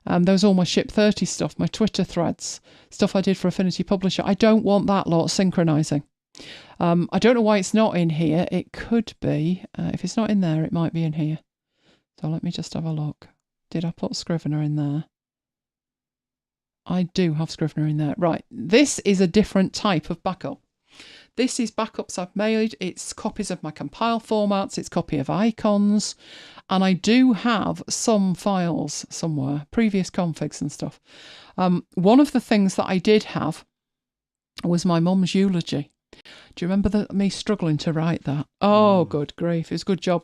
There was all my Ship 30 stuff, my Twitter threads, stuff I did for Affinity Publisher. I don't want that lot synchronizing. I don't know why it's not in here. It could be. If it's not in there, it might be in here. So let me just have a look. Did I put Scrivener in there? I do have Scrivener in there. Right. This is a different type of backup. This is backups I've made. It's copies of my compile formats. It's copy of icons. And I do have some files somewhere, previous configs and stuff. One of the things that I did have was my mum's eulogy. Do you remember me struggling to write that? Oh, good grief. It was a good job.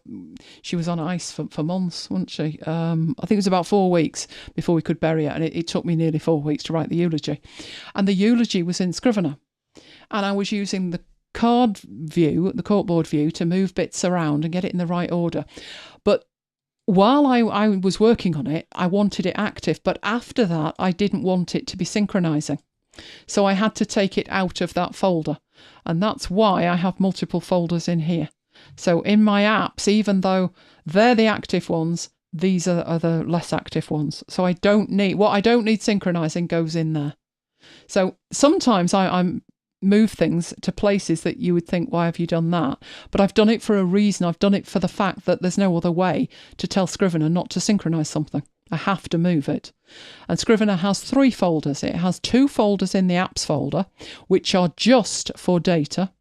She was on ice for months, wasn't she? I think it was about 4 weeks before we could bury her. And it took me nearly 4 weeks to write the eulogy. And the eulogy was in Scrivener. And I was using the card view, the corkboard view, to move bits around and get it in the right order. But while I was working on it, I wanted it active. But after that, I didn't want it to be synchronizing. So I had to take it out of that folder. And that's why I have multiple folders in here. So in my apps, even though they're the active ones, these are the less active ones. So I don't need synchronizing goes in there. So sometimes I move things to places that you would think, why have you done that? But I've done it for a reason. I've done it for the fact that there's no other way to tell Scrivener not to synchronize something. I have to move it. And Scrivener has 3 folders. It has 2 folders in the apps folder, which are just for data.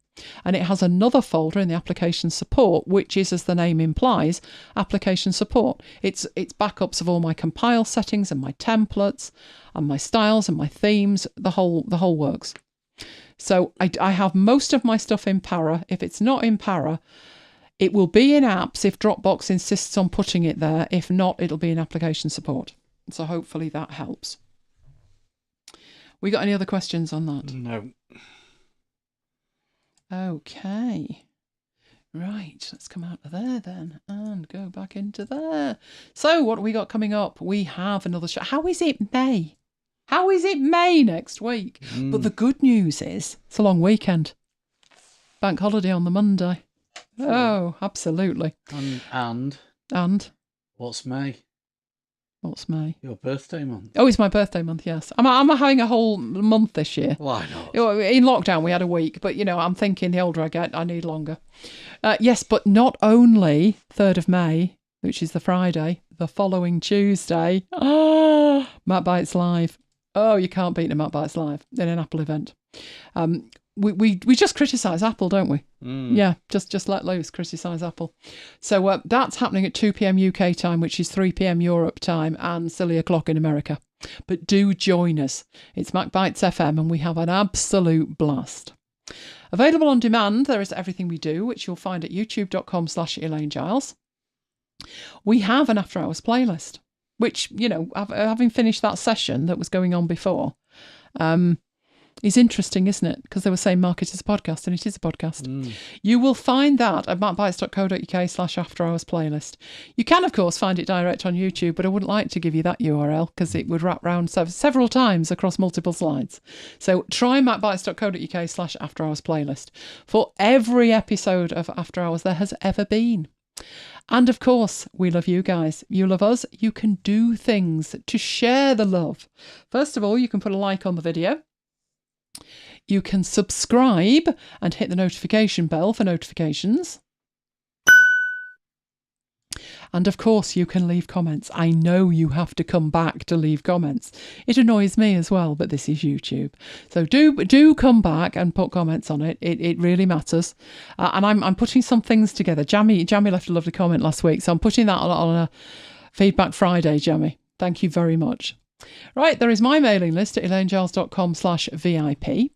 And it has another folder in the application support, which is, as the name implies, application support. It's backups of all my compile settings and my templates and my styles and my themes, the whole works. So I have most of my stuff in Para. If it's not in Para, it will be in apps if Dropbox insists on putting it there. If not, it'll be in application support. So hopefully that helps. We got any other questions on that? No. Okay. Right, let's come out of there then and go back into there. So what have we got coming up? We have another show. How is it May? How is it May next week? But the good news is it's a long weekend. Bank holiday on the Monday. Oh, absolutely. And what's May? What's May? Your birthday month. Oh, it's my birthday month, yes. I'm having a whole month this year. Why not? In lockdown, we had a week, but, I'm thinking the older I get, I need longer. Yes, but not only 3rd of May, which is the Friday, the following Tuesday, MacBites Live. Oh, you can't beat a MacBites Live in an Apple event. We just criticise Apple, don't we? Yeah, just let loose, criticise Apple. So that's happening at 2 p.m. UK time, which is 3 p.m. Europe time and silly o'clock in America. But do join us. It's MacBites FM and we have an absolute blast. Available on demand, there is Everything We Do, which you'll find at youtube.com/Elaine Giles. We have an After Hours playlist, which, having finished that session that was going on before, is interesting, isn't it? Because they were saying market is a podcast, and it is a podcast. You will find that at macbites.co.uk/After Hours playlist. You can, of course, find it direct on YouTube, but I wouldn't like to give you that URL because it would wrap round several times across multiple slides. So try macbites.co.uk/After Hours playlist for every episode of After Hours there has ever been. And of course, we love you guys. You love us. You can do things to share the love. First of all, you can put a like on the video. You can subscribe and hit the notification bell for notifications. And of course, you can leave comments. I know you have to come back to leave comments. It annoys me as well, but this is YouTube. So do come back and put comments on it. It really matters. And I'm putting some things together. Jamie left a lovely comment last week, so I'm putting that on a Feedback Friday, Jamie. Thank you very much. Right, there is my mailing list at elainegiles.com/VIP.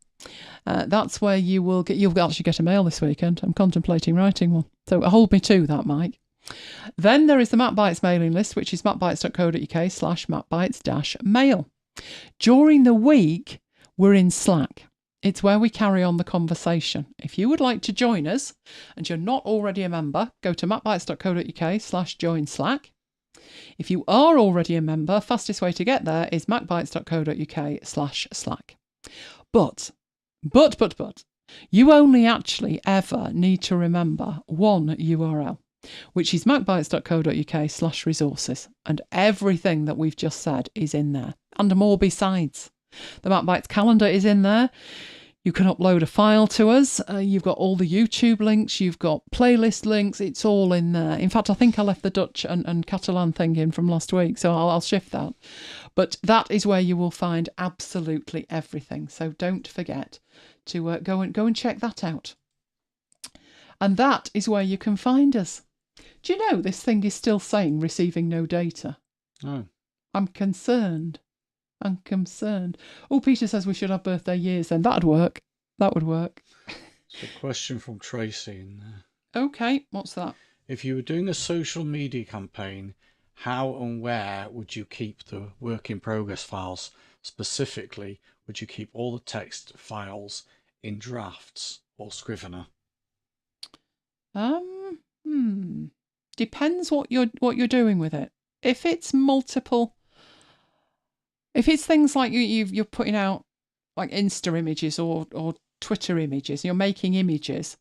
That's where you'll actually get a mail this weekend. I'm contemplating writing one. So hold me to that, Mike. Then there is the MacBites mailing list, which is macbites.co.uk/MacBites-mail. During the week, we're in Slack. It's where we carry on the conversation. If you would like to join us and you're not already a member, go to macbites.co.uk/join Slack. If you are already a member, fastest way to get there is macbites.co.uk/Slack. But, you only actually ever need to remember one URL, which is macbites.co.uk/resources. And everything that we've just said is in there. And more besides. The MacBites calendar is in there. You can upload a file to us. You've got all the YouTube links. You've got playlist links. It's all in there. In fact, I think I left the Dutch and Catalan thing in from last week, so I'll shift that. But that is where you will find absolutely everything. So don't forget to go and check that out. And that is where you can find us. Do you know this thing is still saying receiving no data? Oh. I'm concerned. Oh, Peter says we should have birthday years then. That'd work. That would work. It's a question from Tracy in there. Okay, what's that? If you were doing a social media campaign, how and where would you keep the work in progress files? Specifically, would you keep all the text files in drafts or Scrivener? Depends what you're doing with it. If it's multiple, if it's things like you're putting out like Insta images or Twitter images, you're making images,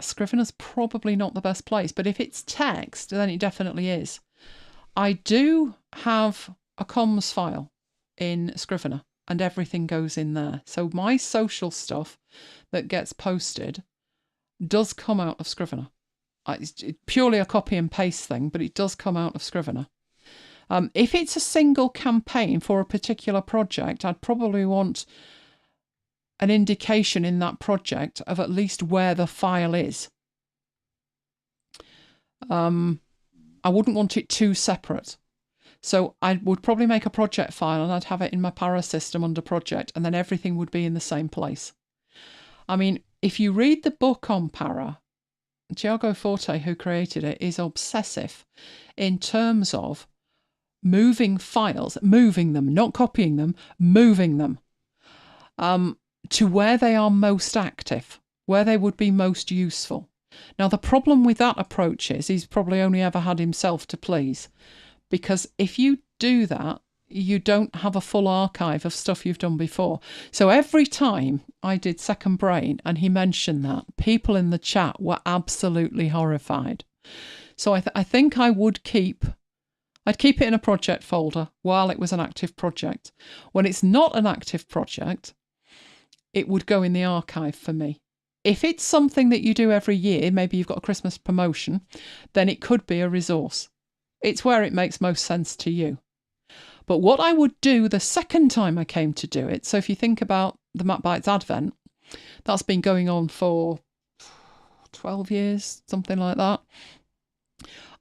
Scrivener's probably not the best place. But if it's text, then it definitely is. I do have a comms file in Scrivener and everything goes in there. So my social stuff that gets posted does come out of Scrivener. It's purely a copy and paste thing, but it does come out of Scrivener. If it's a single campaign for a particular project, I'd probably want an indication in that project of at least where the file is. I wouldn't want it too separate. So I would probably make a project file and I'd have it in my Para system under project, and then everything would be in the same place. I mean, if you read the book on Para, Tiago Forte, who created it, is obsessive in terms of moving files, moving them, not copying them, moving them to where they are most active, where they would be most useful. Now, the problem with that approach is he's probably only ever had himself to please, because if you do that, you don't have a full archive of stuff you've done before. So every time I did Second Brain and he mentioned that, people in the chat were absolutely horrified. So I think I would I'd keep it in a project folder while it was an active project. When it's not an active project, it would go in the archive for me. If it's something that you do every year, maybe you've got a Christmas promotion, then it could be a resource. It's where it makes most sense to you. But what I would do the second time I came to do it, so if you think about the MacBites Advent, that's been going on for 12 years, something like that.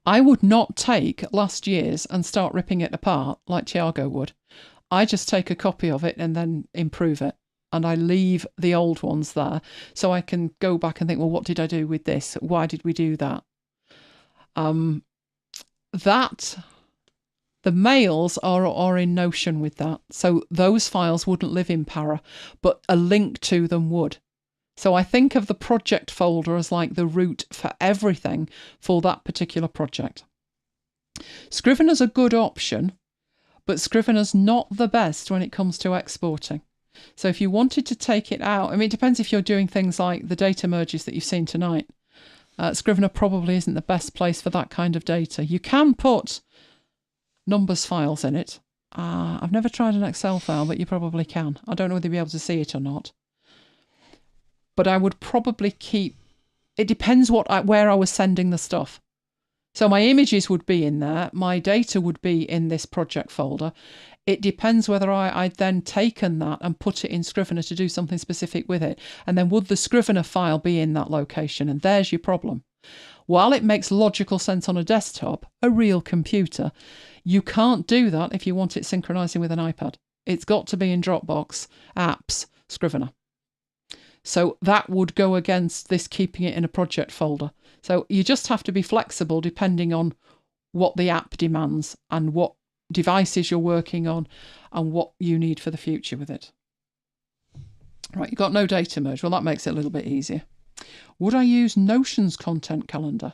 I would not take last year's and start ripping it apart like Tiago would. I just take a copy of it and then improve it. And I leave the old ones there so I can go back and think, well, what did I do with this? Why did we do that? The mails are in Notion with that. So those files wouldn't live in Para, but a link to them would. So I think of the project folder as like the root for everything for that particular project. Scrivener's a good option, but Scrivener's not the best when it comes to exporting. So if you wanted to take it out, I mean, it depends if you're doing things like the data merges that you've seen tonight. Scrivener probably isn't the best place for that kind of data. You can put numbers files in it. I've never tried an Excel file, but you probably can. I don't know whether you'll be able to see it or not. But I would probably keep, it depends where I was sending the stuff. So my images would be in there, my data would be in this project folder. It depends whether I'd then taken that and put it in Scrivener to do something specific with it. And then would the Scrivener file be in that location? And there's your problem. While it makes logical sense on a desktop, a real computer, you can't do that if you want it synchronizing with an iPad. It's got to be in Dropbox, Apps, Scrivener. So that would go against this keeping it in a project folder. So you just have to be flexible depending on what the app demands and what devices you're working on, and what you need for the future with it. Right, you've got no data merge. Well, that makes it a little bit easier. Would I use Notion's content calendar?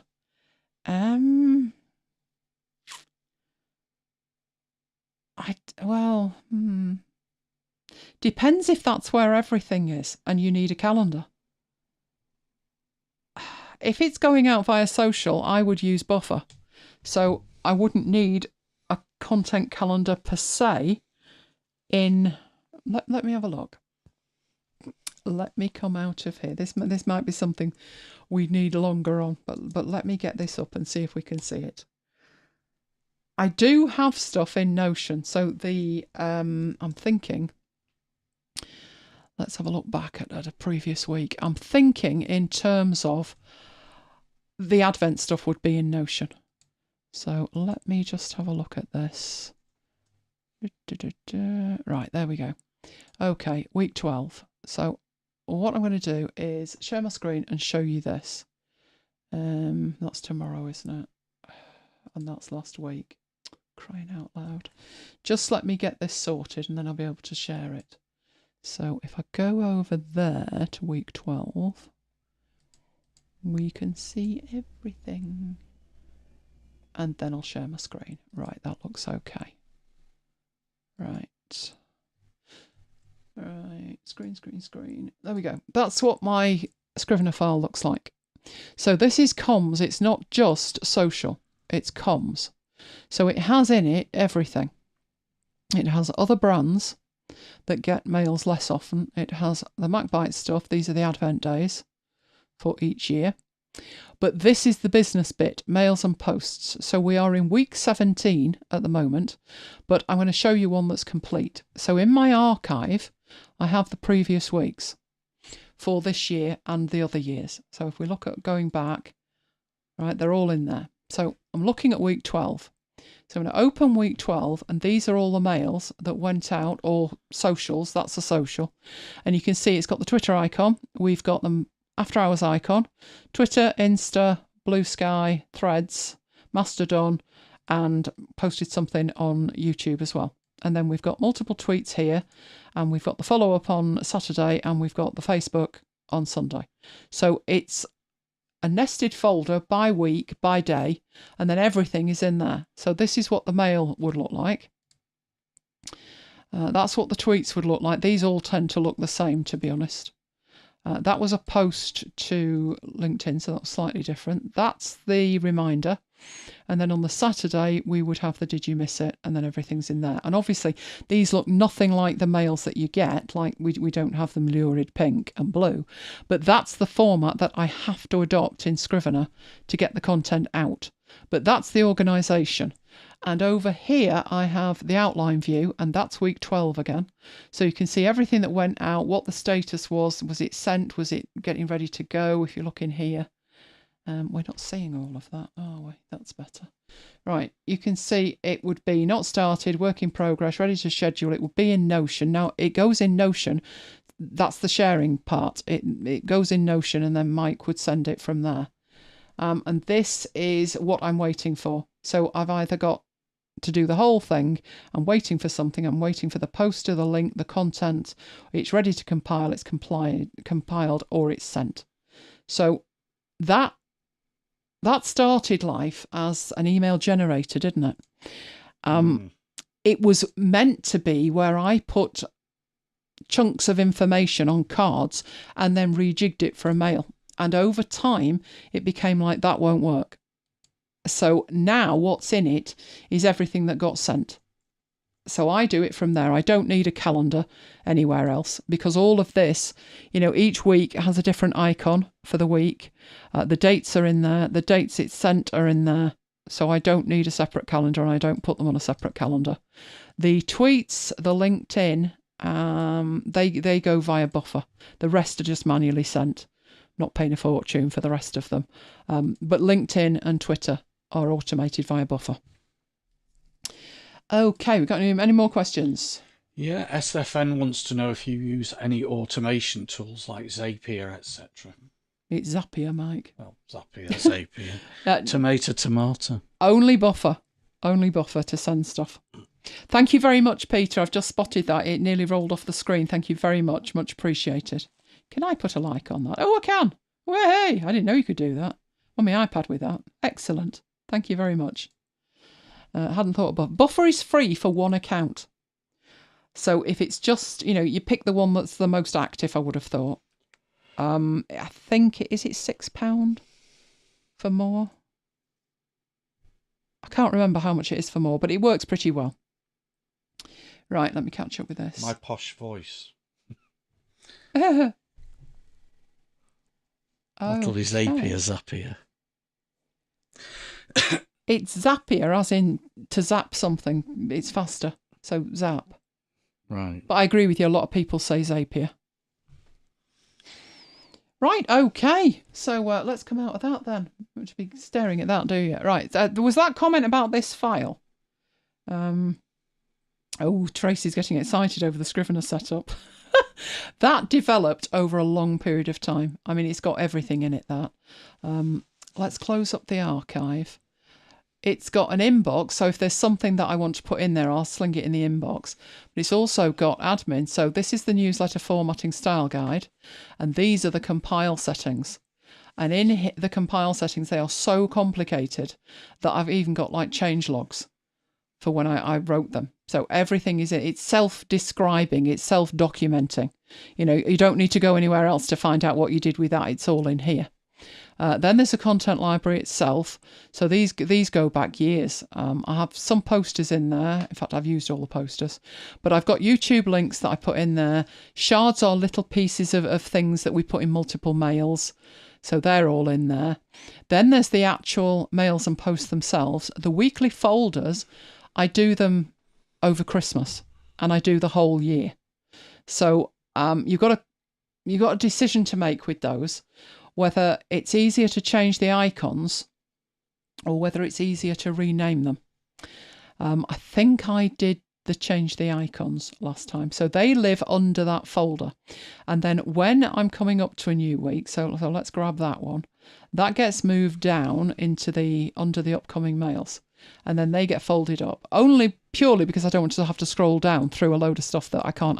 Depends if that's where everything is and you need a calendar. If it's going out via social, I would use Buffer. So I wouldn't need a content calendar per se in... Let me have a look. Let me come out of here. This might be something we need longer on, but let me get this up and see if we can see it. I do have stuff in Notion. So the I'm thinking... Let's have a look back at a previous week. I'm thinking in terms of the Advent stuff would be in Notion. So let me just have a look at this. Right, there we go. Okay, week 12. So what I'm going to do is share my screen and show you this. That's tomorrow, isn't it? And that's last week. Crying out loud. Just let me get this sorted and then I'll be able to share it. So if I go over there to week 12, we can see everything. And then I'll share my screen. Right, that looks okay. Right. Right, screen. There we go. That's what my Scrivener file looks like. So this is comms. It's not just social. It's comms. So it has in it everything. It has other brands that get mails less often. It has the MacBites stuff. These are the Advent days for each year. But this is the business bit, mails and posts. So we are in week 17 at the moment, but I'm going to show you one that's complete. So in my archive, I have the previous weeks for this year and the other years. So if we look at going back, right, they're all in there. So I'm looking at week 12. So I'm going to open week 12, and these are all the mails that went out, or socials. That's a social. And you can see it's got the Twitter icon. We've got the After Hours icon, Twitter, Insta, Blue Sky, Threads, Mastodon, and posted something on YouTube as well. And then we've got multiple tweets here, and we've got the follow-up on Saturday, and we've got the Facebook on Sunday. So it's a nested folder by week, by day, and then everything is in there. So this is what the mail would look like. That's what the tweets would look like. These all tend to look the same, to be honest. That was a post to LinkedIn, so that's slightly different. That's the reminder. And then on the Saturday, we would have the Did You Miss It? And then everything's in there. And obviously, these look nothing like the mails that you get. Like we don't have them lurid pink and blue. But that's the format that I have to adopt in Scrivener to get the content out. But that's the organisation. And over here, I have the outline view, and that's week 12 again. So you can see everything that went out, what the status was. Was it sent? Was it getting ready to go? If you look in here. We're not seeing all of that, are we? That's better. Right, you can see it would be not started, work in progress, ready to schedule. It would be in Notion. Now, it goes in Notion. That's the sharing part. It goes in Notion, and then Mike would send it from there. And this is what I'm waiting for. So I've either got to do the whole thing. I'm waiting for something. I'm waiting for the poster, the link, the content. It's ready to compile. It's compiled, or it's sent. So that started life as an email generator, didn't it? It was meant to be where I put chunks of information on cards and then rejigged it for a mail. And over time, it became like that won't work. So now what's in it is everything that got sent. So I do it from there. I don't need a calendar anywhere else, because all of this, each week has a different icon for the week. The dates are in there. The dates it's sent are in there. So I don't need a separate calendar, and I don't put them on a separate calendar. The tweets, the LinkedIn, they go via Buffer. The rest are just manually sent. Not paying a fortune for the rest of them. But LinkedIn and Twitter are automated via Buffer. Okay, we've got any more questions? Yeah, SFN wants to know if you use any automation tools like Zapier, etc. It's Zapier, Mike. Well, Zapier, Zapier. Tomato. Only Buffer. Only buffer to send stuff. Thank you very much, Peter. I've just spotted that. It nearly rolled off the screen. Thank you very much. Much appreciated. Can I put a like on that? Oh, I can. Well, hey, I didn't know you could do that. On my iPad with that. Excellent. Thank you very much. Hadn't thought about buffer is free for one account. So if it's just, you pick the one that's the most active, I would have thought. I think, is it £6 for more? I can't remember how much it is for more, but it works pretty well. Right, let me catch up with this. My posh voice. Oh, Utterly Zapier Zapier. It's Zapier, as in to zap something. It's faster, so zap. Right. But I agree with you, a lot of people say Zapier. Right, okay. So let's come out of that then. You should be staring at that, do you? Right, there was that comment about this file. Oh, Tracy's getting excited over the Scrivener setup. That developed over a long period of time. I mean, it's got everything in it, that. Let's close up the archive. It's got an inbox, so if there's something that I want to put in there, I'll sling it in the inbox. But it's also got admin. So this is the newsletter formatting style guide, and these are the compile settings. And in the compile settings, they are so complicated that I've even got like change logs for when I wrote them. So everything it's self-describing, it's self-documenting. You don't need to go anywhere else to find out what you did with that. It's all in here. Then there's a content library itself. So these go back years. I have some posters in there. In fact, I've used all the posters. But I've got YouTube links that I put in there. Shards are little pieces of things that we put in multiple mails. So they're all in there. Then there's the actual mails and posts themselves. The weekly folders, I do them over Christmas. And I do the whole year. So you've got a decision to make with those. Whether it's easier to change the icons or whether it's easier to rename them. I think I did the change the icons last time. So they live under that folder. And then when I'm coming up to a new week, so let's grab that one, that gets moved down into under the upcoming mails. And then they get folded up. Only purely because I don't want to have to scroll down through a load of stuff that I can't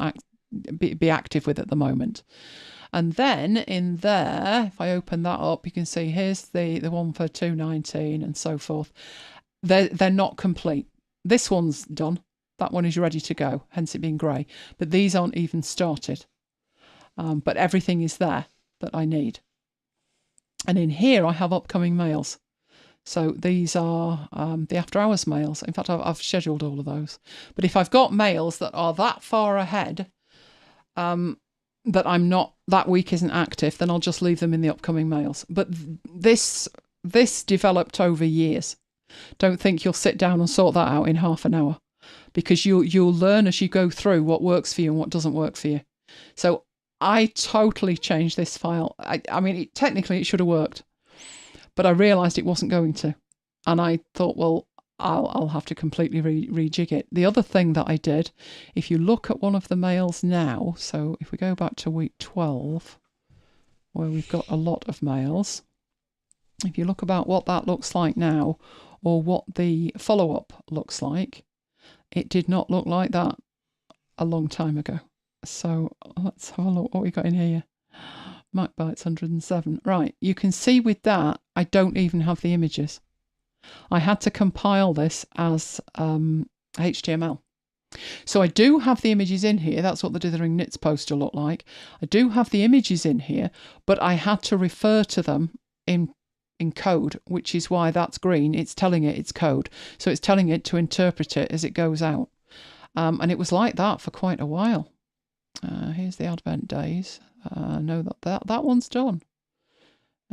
be active with at the moment. And then in there, if I open that up, you can see here's the one for 219 and so forth. They're not complete. This one's done. That one is ready to go, hence it being grey. But these aren't even started. But everything is there that I need. And in here, I have upcoming mails. So these are the After Hours mails. In fact, I've scheduled all of those. But if I've got mails that are that far ahead, that I'm not, that week isn't active, then I'll just leave them in the upcoming mails. But this developed over years. Don't think you'll sit down and sort that out in half an hour, because you'll learn as you go through what works for you and what doesn't work for you. So I totally changed this file. I mean, technically it should have worked, but I realised it wasn't going to. And I thought, well, I'll have to completely rejig it. The other thing that I did, if you look at one of the mails now, so if we go back to week 12, where we've got a lot of mails, if you look about what that looks like now, or what the follow-up looks like, it did not look like that a long time ago. So let's have a look what we got in here. MacBites 107. Right, you can see with that, I don't even have the images. I had to compile this as HTML. So I do have the images in here. That's what the Dithering Knits poster looked like. I do have the images in here, but I had to refer to them in code, which is why that's green. It's telling it it's code. So it's telling it to interpret it as it goes out. And it was like that for quite a while. Here's the Advent days. No, that one's done.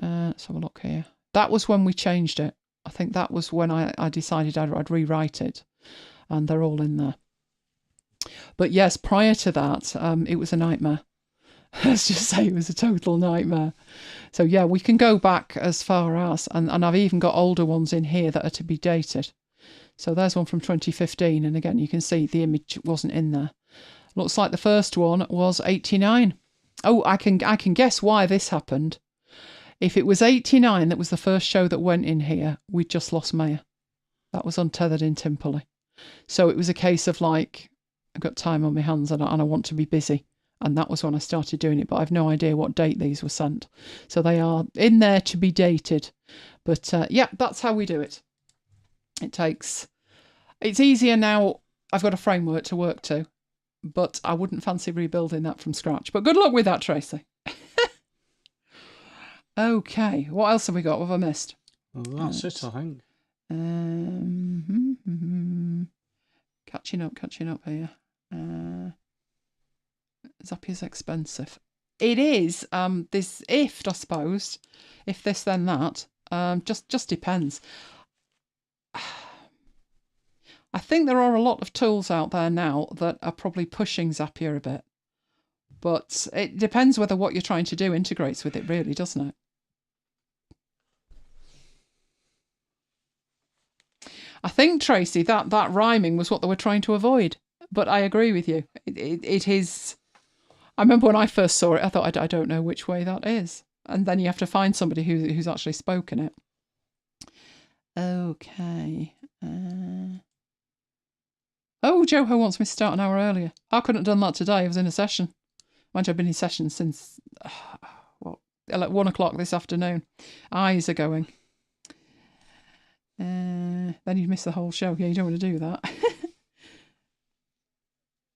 Let's have a look here. That was when we changed it. I think that was when I decided I'd rewrite it, and they're all in there. But yes, prior to that, it was a nightmare. Let's just say it was a total nightmare. So yeah, we can go back as far as, and I've even got older ones in here that are to be dated. So there's one from 2015, and again, you can see the image wasn't in there. Looks like the first one was 89. Oh, I can guess why this happened. If it was 89 that was the first show that went in here, we'd just lost Maya. That was untethered in Timperley. So it was a case of like, I've got time on my hands and I want to be busy. And that was when I started doing it, but I've no idea what date these were sent. So they are in there to be dated. But yeah, that's how we do it. It's easier now. I've got a framework to work to, but I wouldn't fancy rebuilding that from scratch. But good luck with that, Tracy. Okay, what else have we got? What have I missed? Well, that's it, I think. Catching up here. Zappia's expensive. It is. This if, I suppose. If this, then that. Just depends. I think there are a lot of tools out there now that are probably pushing Zapier a bit. But it depends whether what you're trying to do integrates with it, really, doesn't it? I think, Tracy, that rhyming was what they were trying to avoid. But I agree with you. It is... I remember when I first saw it, I thought, I don't know which way that is. And then you have to find somebody who's actually spoken it. Okay. Oh, Joho wants me to start an hour earlier. I couldn't have done that today. I was in a session. Mind you, I've been in session since, 1 o'clock this afternoon. Eyes are going. Then you'd miss the whole show. Yeah, you don't want to do that.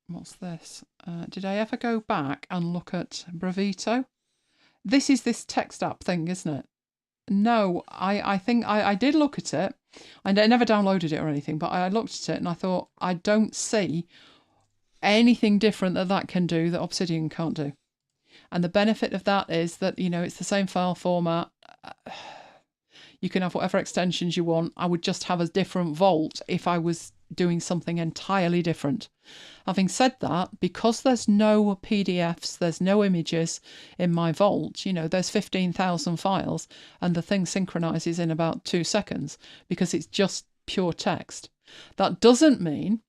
What's this? Did I ever go back and look at Bravito? This is this text app thing, isn't it? No, I think I did look at it. I never downloaded it or anything, but I looked at it and I thought, I don't see anything different that can do that Obsidian can't do. And the benefit of that is that, it's the same file format. You can have whatever extensions you want. I would just have a different vault if I was doing something entirely different. Having said that, because there's no PDFs, there's no images in my vault, there's 15,000 files and the thing synchronizes in about 2 seconds because it's just pure text. That doesn't mean...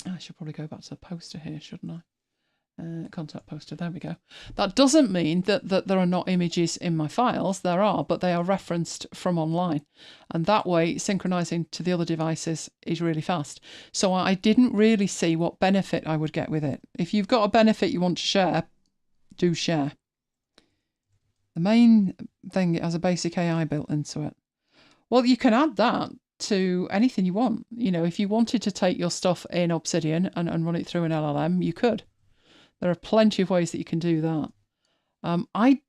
I should probably go back to the poster here, shouldn't I? Contact poster, there we go. That doesn't mean that there are not images in my files. There are, but they are referenced from online. And that way, synchronizing to the other devices is really fast. So I didn't really see what benefit I would get with it. If you've got a benefit you want to share, do share. The main thing, it has a basic AI built into it. Well, you can add that to anything you want. If you wanted to take your stuff in Obsidian and run it through an LLM, you could. There are plenty of ways that you can do that. I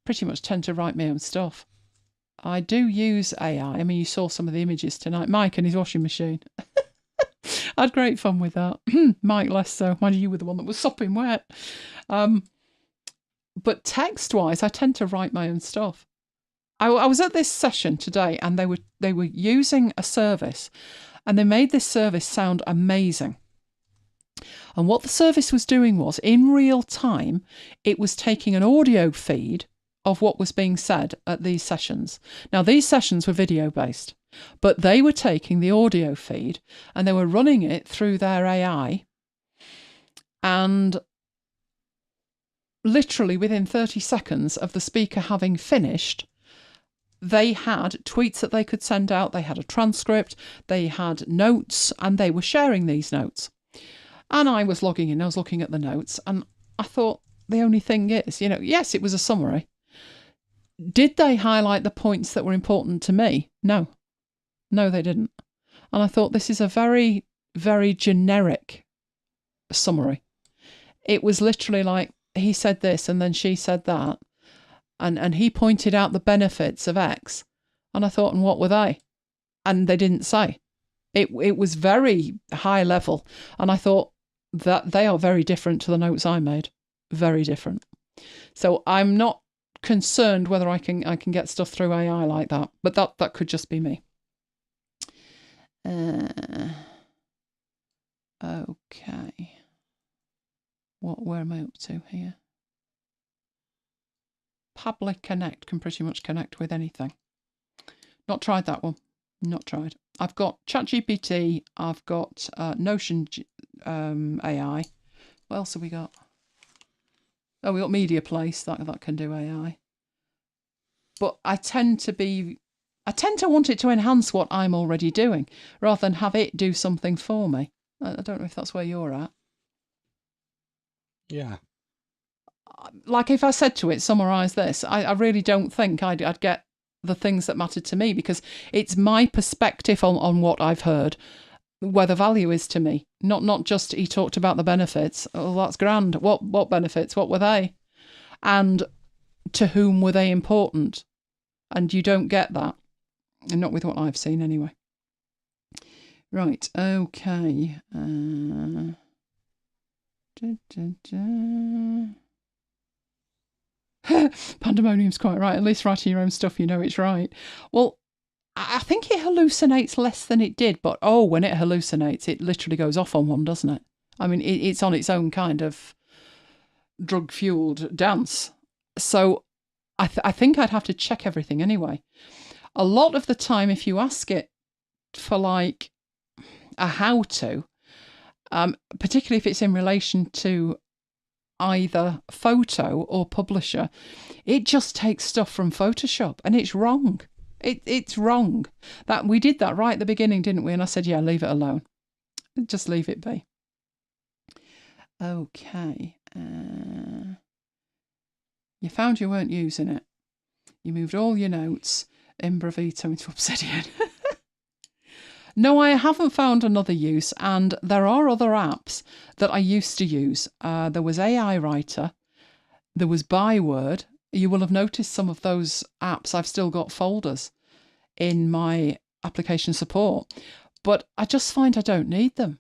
pretty much tend to write my own stuff. I do use AI. I mean, you saw some of the images tonight. Mike and his washing machine. I had great fun with that. Mike less so. Mind you were the one that was sopping wet. But text-wise, I tend to write my own stuff. I was at this session today and they were using a service and they made this service sound amazing. And what the service was doing was, in real time, it was taking an audio feed of what was being said at these sessions. Now, these sessions were video-based, but they were taking the audio feed and they were running it through their AI. And literally within 30 seconds of the speaker having finished, they had tweets that they could send out, they had a transcript, they had notes, and they were sharing these notes. And I was logging in, I was looking at the notes, and I thought the only thing is, yes, it was a summary. Did they highlight the points that were important to me? No. No, they didn't. And I thought this is a very, very generic summary. It was literally like, he said this and then she said that. And he pointed out the benefits of X. And I thought, and what were they? And they didn't say. It was very high level. And I thought that they are very different to the notes I made. Very different. So I'm not concerned whether I can get stuff through AI like that. But that could just be me. Okay. Where am I up to here? Pably Connect can pretty much connect with anything. Not tried that one. Not tried. I've got ChatGPT. I've got Notion AI. What else have we got? Oh, we got Media Place. That can do AI. But I tend to I tend to want it to enhance what I'm already doing rather than have it do something for me. I don't know if that's where you're at. Yeah. Like if I said to it, summarise this, I really don't think I'd get the things that mattered to me, because it's my perspective on what I've heard, where the value is to me. Not just he talked about the benefits. Oh, that's grand. What benefits? What were they? And to whom were they important? And you don't get that. And not with what I've seen anyway. Right, okay. Pandemonium's quite right. At least writing your own stuff, you know it's right. Well, I think it hallucinates less than it did, but when it hallucinates, it literally goes off on one, doesn't it? I mean, it's on its own kind of drug-fueled dance. So I think I'd have to check everything anyway. A lot of the time, if you ask it for like a how-to, particularly if it's in relation to either photo or publisher, it just takes stuff from Photoshop, and it's wrong. It's wrong. That we did that right at the beginning, didn't we? And I said, yeah, leave it alone. Just leave it be. Okay. You found you weren't using it. You moved all your notes in Bravito into Obsidian. No, I haven't found another use, and there are other apps that I used to use. There was AI Writer, there was Byword. You will have noticed some of those apps, I've still got folders in my application support, but I just find I don't need them.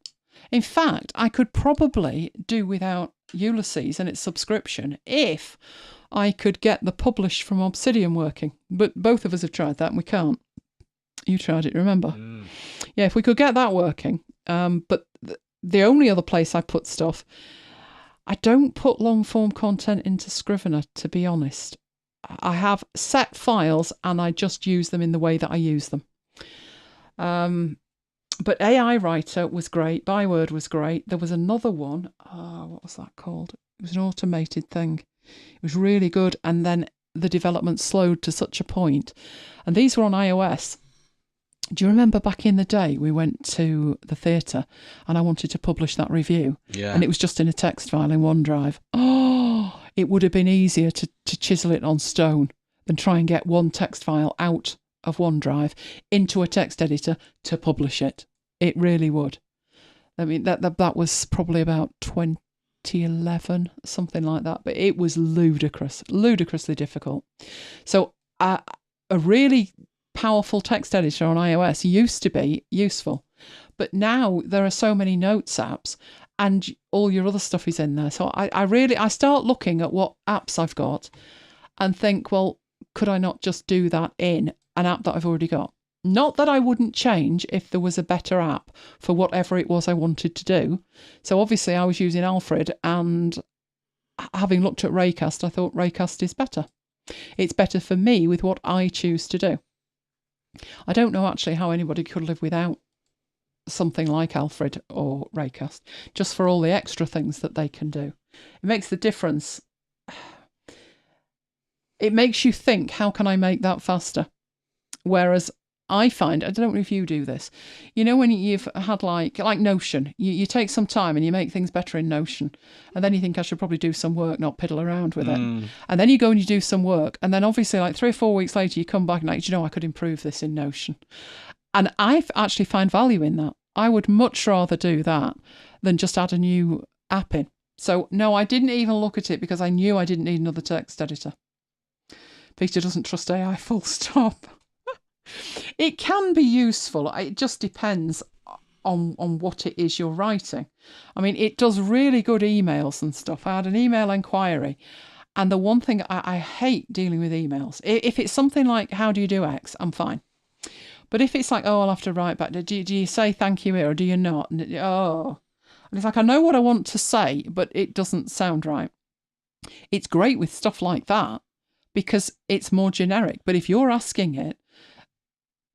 In fact, I could probably do without Ulysses and its subscription if I could get the publish from Obsidian working, but both of us have tried that and we can't. You tried it, remember? Yeah, if we could get that working. But the only other place I put stuff, I don't put long form content into Scrivener, to be honest. I have set files and I just use them in the way that I use them. But AI Writer was great. Byword was great. There was another one. What was that called? It was an automated thing. It was really good. And then the development slowed to such a point. And these were on iOS. Do you remember back in the day we went to the theatre and I wanted to publish that review? Yeah. And it was just in a text file in OneDrive. Oh, it would have been easier to chisel it on stone than try and get one text file out of OneDrive into a text editor to publish it. It really would. I mean, that was probably about 2011, something like that. But it was ludicrously difficult. So a really powerful text editor on iOS used to be useful, but now there are so many notes apps and all your other stuff is in there. So I start looking at what apps I've got and think, well, could I not just do that in an app that I've already got? Not that I wouldn't change if there was a better app for whatever it was I wanted to do. So obviously I was using Alfred, and having looked at Raycast, I thought Raycast is better. It's better for me with what I choose to do. I don't know actually how anybody could live without something like Alfred or Raycast, just for all the extra things that they can do. It makes the difference. It makes you think, how can I make that faster? Whereas I find, I don't know if you do this, you know, when you've had like Notion, you take some time and you make things better in Notion, and then you think I should probably do some work, not piddle around with it. And then you go and you do some work, and then obviously like 3 or 4 weeks later you come back and like, you know, I could improve this in Notion. And I actually find value in that. I would much rather do that than just add a new app in. So no, I didn't even look at it because I knew I didn't need another text editor. Peter doesn't trust AI, full stop. It can be useful. It just depends on what it is you're writing. I mean, it does really good emails and stuff. I had an email inquiry, and the one thing I hate dealing with emails. If it's something like, how do you do X, I'm fine. But if it's like, oh, I'll have to write back, do you say thank you here or do you not? And it's like, I know what I want to say, but it doesn't sound right. It's great with stuff like that because it's more generic. But if you're asking it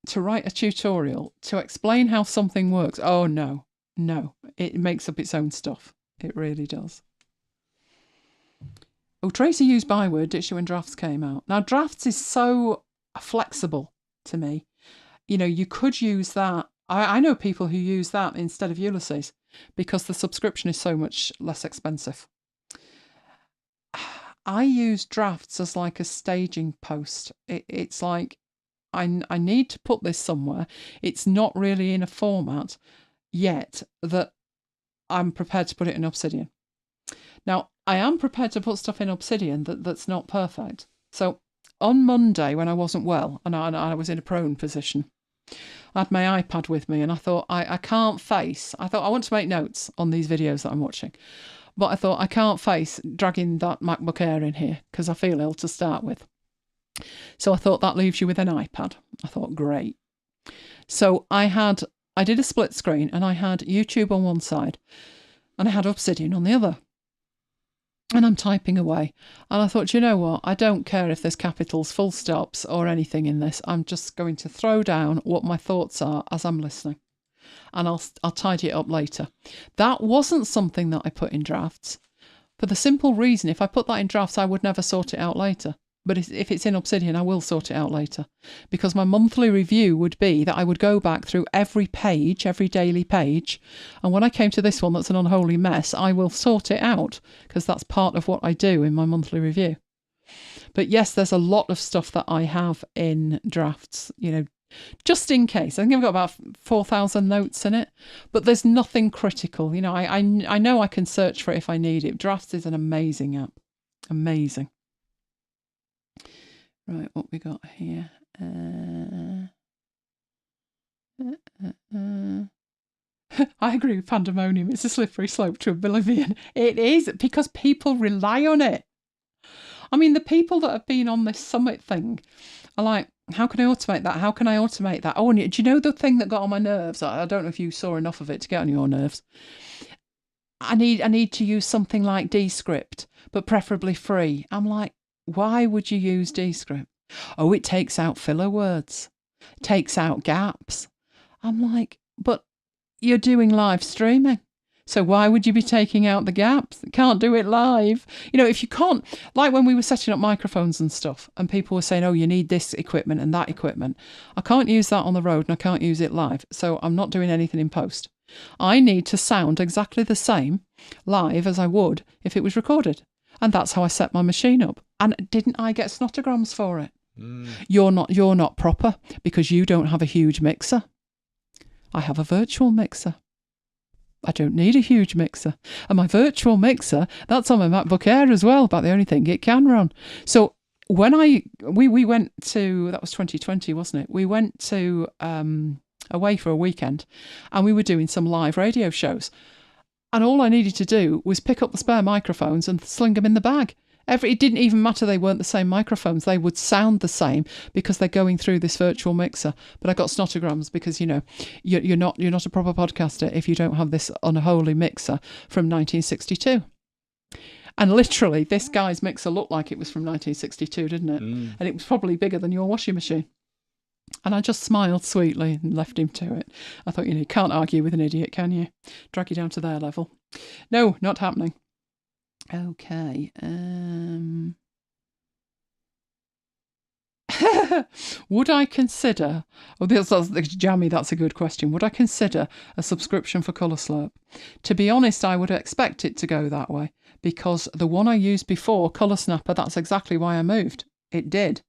to write a tutorial to explain how something works, oh no, it makes up its own stuff. It really does. Oh, Tracy used Byword, did she, when Drafts came out? Now, Drafts is so flexible to me. You know, you could use that. I know people who use that instead of Ulysses because the subscription is so much less expensive. I use drafts as like a staging post. It's like I need to put this somewhere. It's not really in a format yet that I'm prepared to put it in Obsidian. Now, I am prepared to put stuff in Obsidian that's not perfect. So on Monday when I wasn't well and I was in a prone position, I had my iPad with me and I thought I can't face. I thought I want to make notes on these videos that I'm watching. But I thought I can't face dragging that MacBook Air in here because I feel ill to start with. So I thought that leaves you with an iPad. I thought, great. So I did a split screen and I had YouTube on one side and I had Obsidian on the other. And I'm typing away. And I thought, you know what? I don't care if there's capitals, full stops or anything in this. I'm just going to throw down what my thoughts are as I'm listening. And I'll tidy it up later. That wasn't something that I put in drafts for the simple reason if I put that in drafts I would never sort it out later. But if it's in Obsidian I will sort it out later because my monthly review would be that I would go back through every page, every daily page, and when I came to this one that's an unholy mess I will sort it out because that's part of what I do in my monthly review. But yes, there's a lot of stuff that I have in drafts, you know, just in case. I think I've got about 4,000 notes in it, but there's nothing critical. You know, I know I can search for it if I need it. Drafts is an amazing app. Amazing. Right, what we got here? I agree with Pandemonium. It's a slippery slope to oblivion. It is, because people rely on it. I mean, the people that have been on this summit thing are like, how can I automate that? How can I automate that? Oh, and do you know the thing that got on my nerves? I don't know if you saw enough of it to get on your nerves. I need to use something like Descript, but preferably free. I'm like, why would you use Descript? Oh, it takes out filler words, takes out gaps. I'm like, but you're doing live streaming. So why would you be taking out the gaps? You can't do it live. You know, if you can't, like when we were setting up microphones and stuff and people were saying, oh, you need this equipment and that equipment. I can't use that on the road and I can't use it live. So I'm not doing anything in post. I need to sound exactly the same live as I would if it was recorded. And that's how I set my machine up. And didn't I get snotograms for it? You're not proper because you don't have a huge mixer. I have a virtual mixer. I don't need a huge mixer. And my virtual mixer, that's on my MacBook Air as well, about the only thing it can run. So when we went to, that was 2020, wasn't it? We went to away for a weekend and we were doing some live radio shows. And all I needed to do was pick up the spare microphones and sling them in the bag. It didn't even matter they weren't the same microphones. They would sound the same because they're going through this virtual mixer. But I got snotograms because, you know, you're not a proper podcaster if you don't have this unholy mixer from 1962. And literally, this guy's mixer looked like it was from 1962, didn't it? And it was probably bigger than your washing machine. And I just smiled sweetly and left him to it. I thought, you know, you can't argue with an idiot, can you? Drag you down to their level. No, not happening. Okay. Would I consider... Oh, that's Jammy, that's a good question. Would I consider a subscription for Colour Slurp? To be honest, I would expect it to go that way because the one I used before, Colour Snapper, that's exactly why I moved. It did.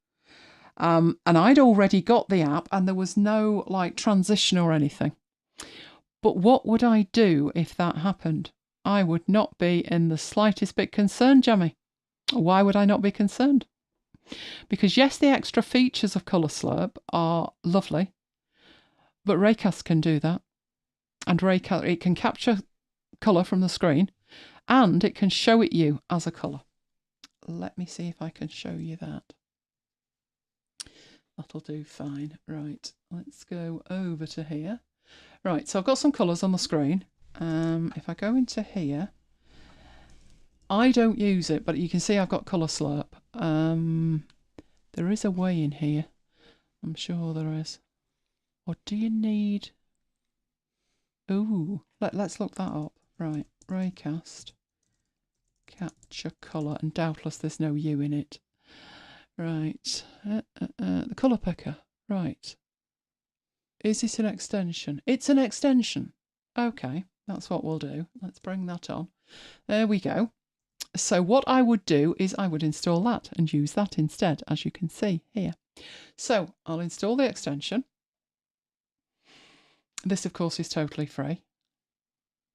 And I'd already got the app and there was no like transition or anything. But what would I do if that happened? I would not be in the slightest bit concerned, Jammy. Why would I not be concerned? Because yes, the extra features of Colour Slurp are lovely, but Raycast can do that. And Raycast, it can capture colour from the screen and it can show it you as a colour. Let me see if I can show you that. That'll do fine. Right, let's go over to here. Right, so I've got some colours on the screen. If I go into here, I don't use it, but you can see I've got Colour Slurp. There is a way in here. I'm sure there is. Or do you need... Ooh, let's look that up. Right, Raycast. Capture colour, and doubtless there's no U in it. Right, the colour picker. Right. Is it an extension? It's an extension. Okay, that's what we'll do. Let's bring that on. There we go. So what I would do is I would install that and use that instead, as you can see here. So I'll install the extension. This, of course, is totally free.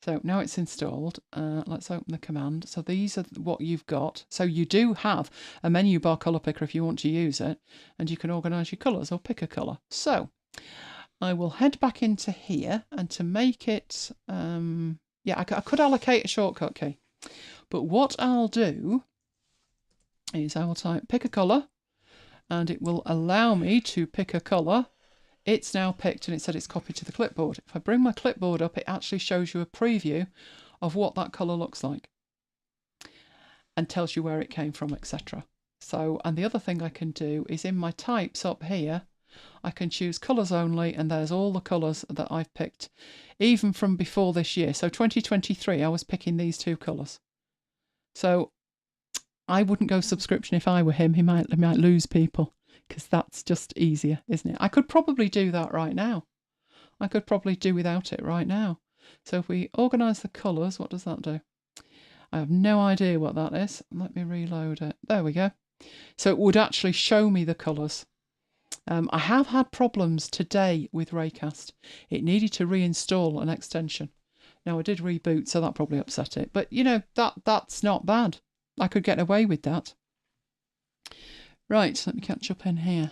So now it's installed. Let's open the command. So these are what you've got. So you do have a menu bar colour picker if you want to use it, and you can organise your colours or pick a colour. So I will head back into here, and to make it, I could allocate a shortcut key. But what I'll do is I will type pick a colour, and it will allow me to pick a colour. It's now picked, and it said it's copied to the clipboard. If I bring my clipboard up, it actually shows you a preview of what that colour looks like and tells you where it came from, etc. So, and the other thing I can do is in my types up here, I can choose colours only, and there's all the colours that I've picked, even from before this year. So 2023, I was picking these two colours. So I wouldn't go subscription if I were him. He might lose people, because that's just easier, isn't it? I could probably do that right now. I could probably do without it right now. So if we organise the colours, what does that do? I have no idea what that is. Let me reload it. There we go. So it would actually show me the colours. I have had problems today with Raycast. It needed to reinstall an extension. Now I did reboot, so that probably upset it. But you know, that's not bad. I could get away with that. Right, let me catch up in here.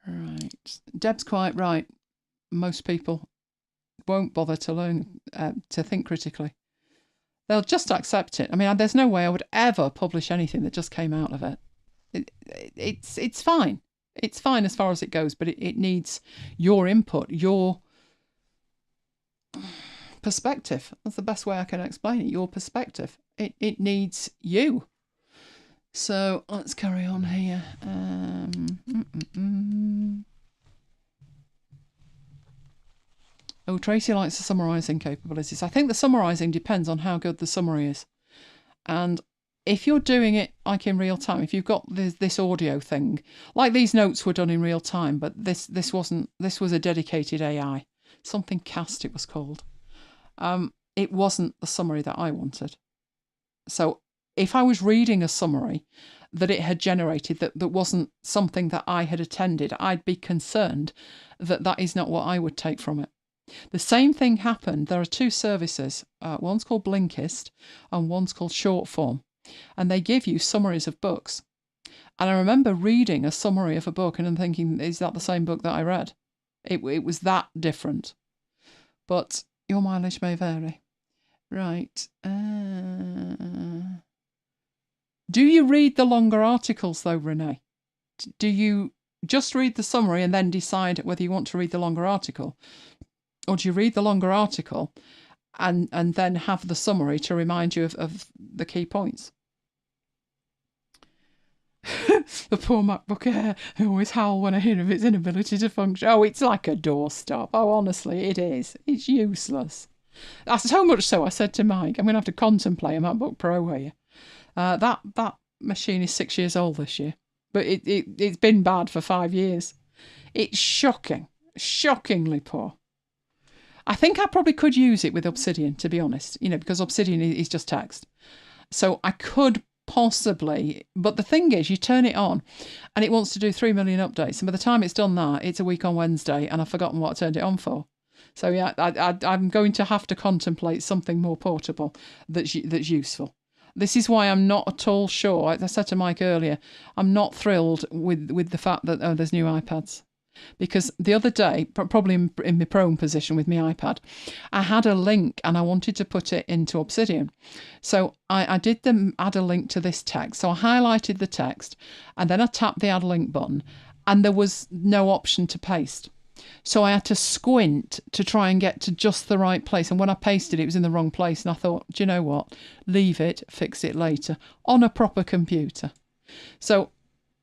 Right, Deb's quite right. Most people won't bother to learn to think critically. They'll just accept it. I mean, there's no way I would ever publish anything that just came out of it. It's fine. It's fine as far as it goes, but it needs your input, your perspective. That's the best way I can explain it. Your perspective. It needs you. So let's carry on here. Oh, Tracy likes the summarising capabilities. I think the summarising depends on how good the summary is. And if you're doing it like in real time, if you've got this audio thing, like these notes were done in real time, but this wasn't. This was a dedicated AI, something cast it was called. It wasn't the summary that I wanted. So if I was reading a summary that it had generated that wasn't something that I had attended, I'd be concerned that is not what I would take from it. The same thing happened. There are two services. One's called Blinkist and one's called Shortform. And they give you summaries of books. And I remember reading a summary of a book and thinking, is that the same book that I read? It was that different. But your mileage may vary. Right. Do you read the longer articles though, Renee? Do you just read the summary and then decide whether you want to read the longer article? Or do you read the longer article and then have the summary to remind you of the key points? The poor MacBook Air, I always howl when I hear of its inability to function. Oh, it's like a doorstop. Oh, honestly, it is. It's useless. That's so much so I said to Mike, I'm going to have to contemplate a MacBook Pro here. That machine is 6 years old this year, but it's been bad for 5 years. It's shocking, shockingly poor. I think I probably could use it with Obsidian, to be honest, because Obsidian is just text. So I could possibly, but the thing is, you turn it on and it wants to do 3 million updates. And by the time it's done that, it's a week on Wednesday and I've forgotten what I turned it on for. So yeah, I'm going to have to contemplate something more portable that's useful. This is why I'm not at all sure. Like I said to Mike earlier, I'm not thrilled with the fact that there's new iPads. Because the other day, probably in my prone position with my iPad, I had a link and I wanted to put it into Obsidian. So I did add a link to this text. So I highlighted the text and then I tapped the add link button and there was no option to paste. So I had to squint to try and get to just the right place. And when I pasted it was in the wrong place. And I thought, do you know what? Leave it, fix it later on a proper computer. So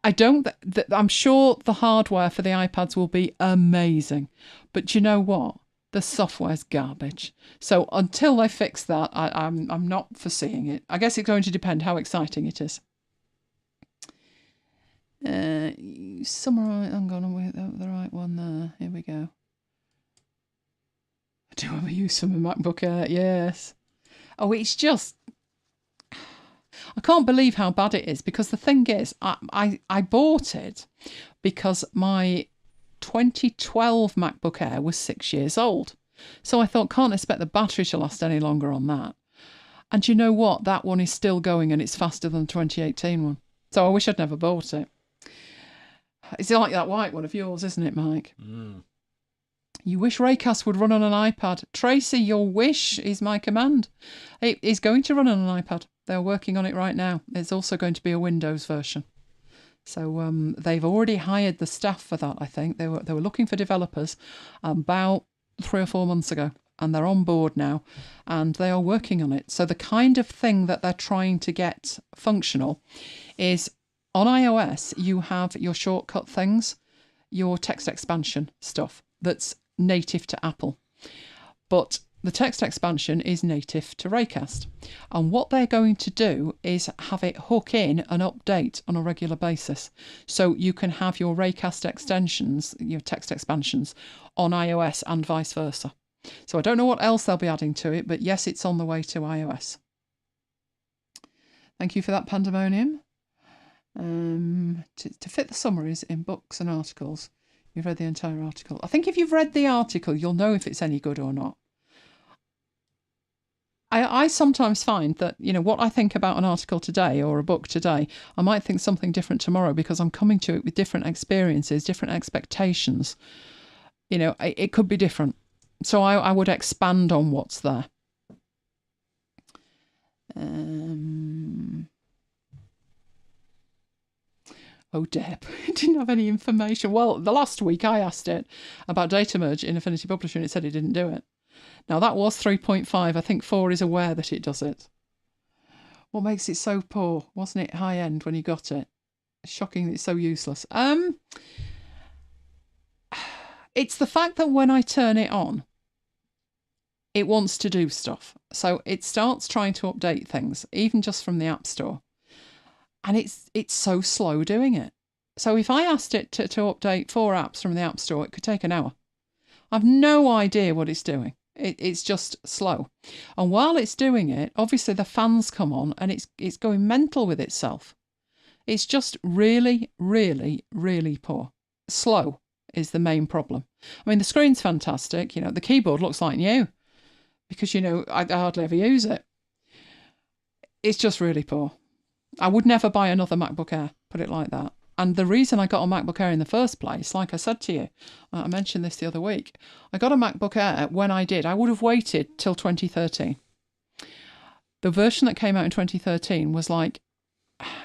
I'm sure the hardware for the iPads will be amazing. But do you know what? The software's garbage. So until they fix that, I'm not foreseeing it. I guess it's going to depend how exciting it is. Summarise. Hang on, with the right one there. Here we go. Do I use from a MacBook Air? Yes. Oh, it's just... I can't believe how bad it is, because the thing is, I bought it because my 2012 MacBook Air was 6 years old. So I thought, can't expect the battery to last any longer on that. And you know what? That one is still going, and it's faster than the 2018 one. So I wish I'd never bought it. It's like that white one of yours, isn't it, Mike? Mm. You wish Raycast would run on an iPad. Tracy, your wish is my command. It is going to run on an iPad. They're working on it right now. It's also going to be a Windows version. So they've already hired the staff for that, I think. They were looking for developers about 3 or 4 months ago, and they're on board now, and they are working on it. So the kind of thing that they're trying to get functional is, on iOS, you have your shortcut things, your text expansion stuff that's native to Apple. But the text expansion is native to Raycast. And what they're going to do is have it hook in and update on a regular basis. So you can have your Raycast extensions, your text expansions, on iOS and vice versa. So I don't know what else they'll be adding to it, but yes, it's on the way to iOS. Thank you for that, Pandemonium. To fit the summaries in books and articles. You've read the entire article. I think if you've read the article, you'll know if it's any good or not. I sometimes find that, you know, what I think about an article today or a book today, I might think something different tomorrow, because I'm coming to it with different experiences, different expectations. You know, it could be different. So I would expand on what's there. Oh, Deb, it didn't have any information. Well, the last week I asked it about data merge in Affinity Publisher, and it said it didn't do it. Now, that was 3.5. I think 4 is aware that it does it. What makes it so poor? Wasn't it high end when you got it? It's shocking that it's so useless. It's the fact that when I turn it on, it wants to do stuff. So it starts trying to update things, even just from the App Store. And it's so slow doing it. So if I asked it to update 4 apps from the App Store, it could take an hour. I've no idea what it's doing. It's just slow. And while it's doing it, obviously the fans come on and it's going mental with itself. It's just really, really, really poor. Slow is the main problem. I mean, the screen's fantastic. You know, the keyboard looks like new because, you know, I hardly ever use it. It's just really poor. I would never buy another MacBook Air, put it like that. And the reason I got a MacBook Air in the first place, like I said to you, I mentioned this the other week, I got a MacBook Air when I did. I would have waited till 2013. The version that came out in 2013 was like,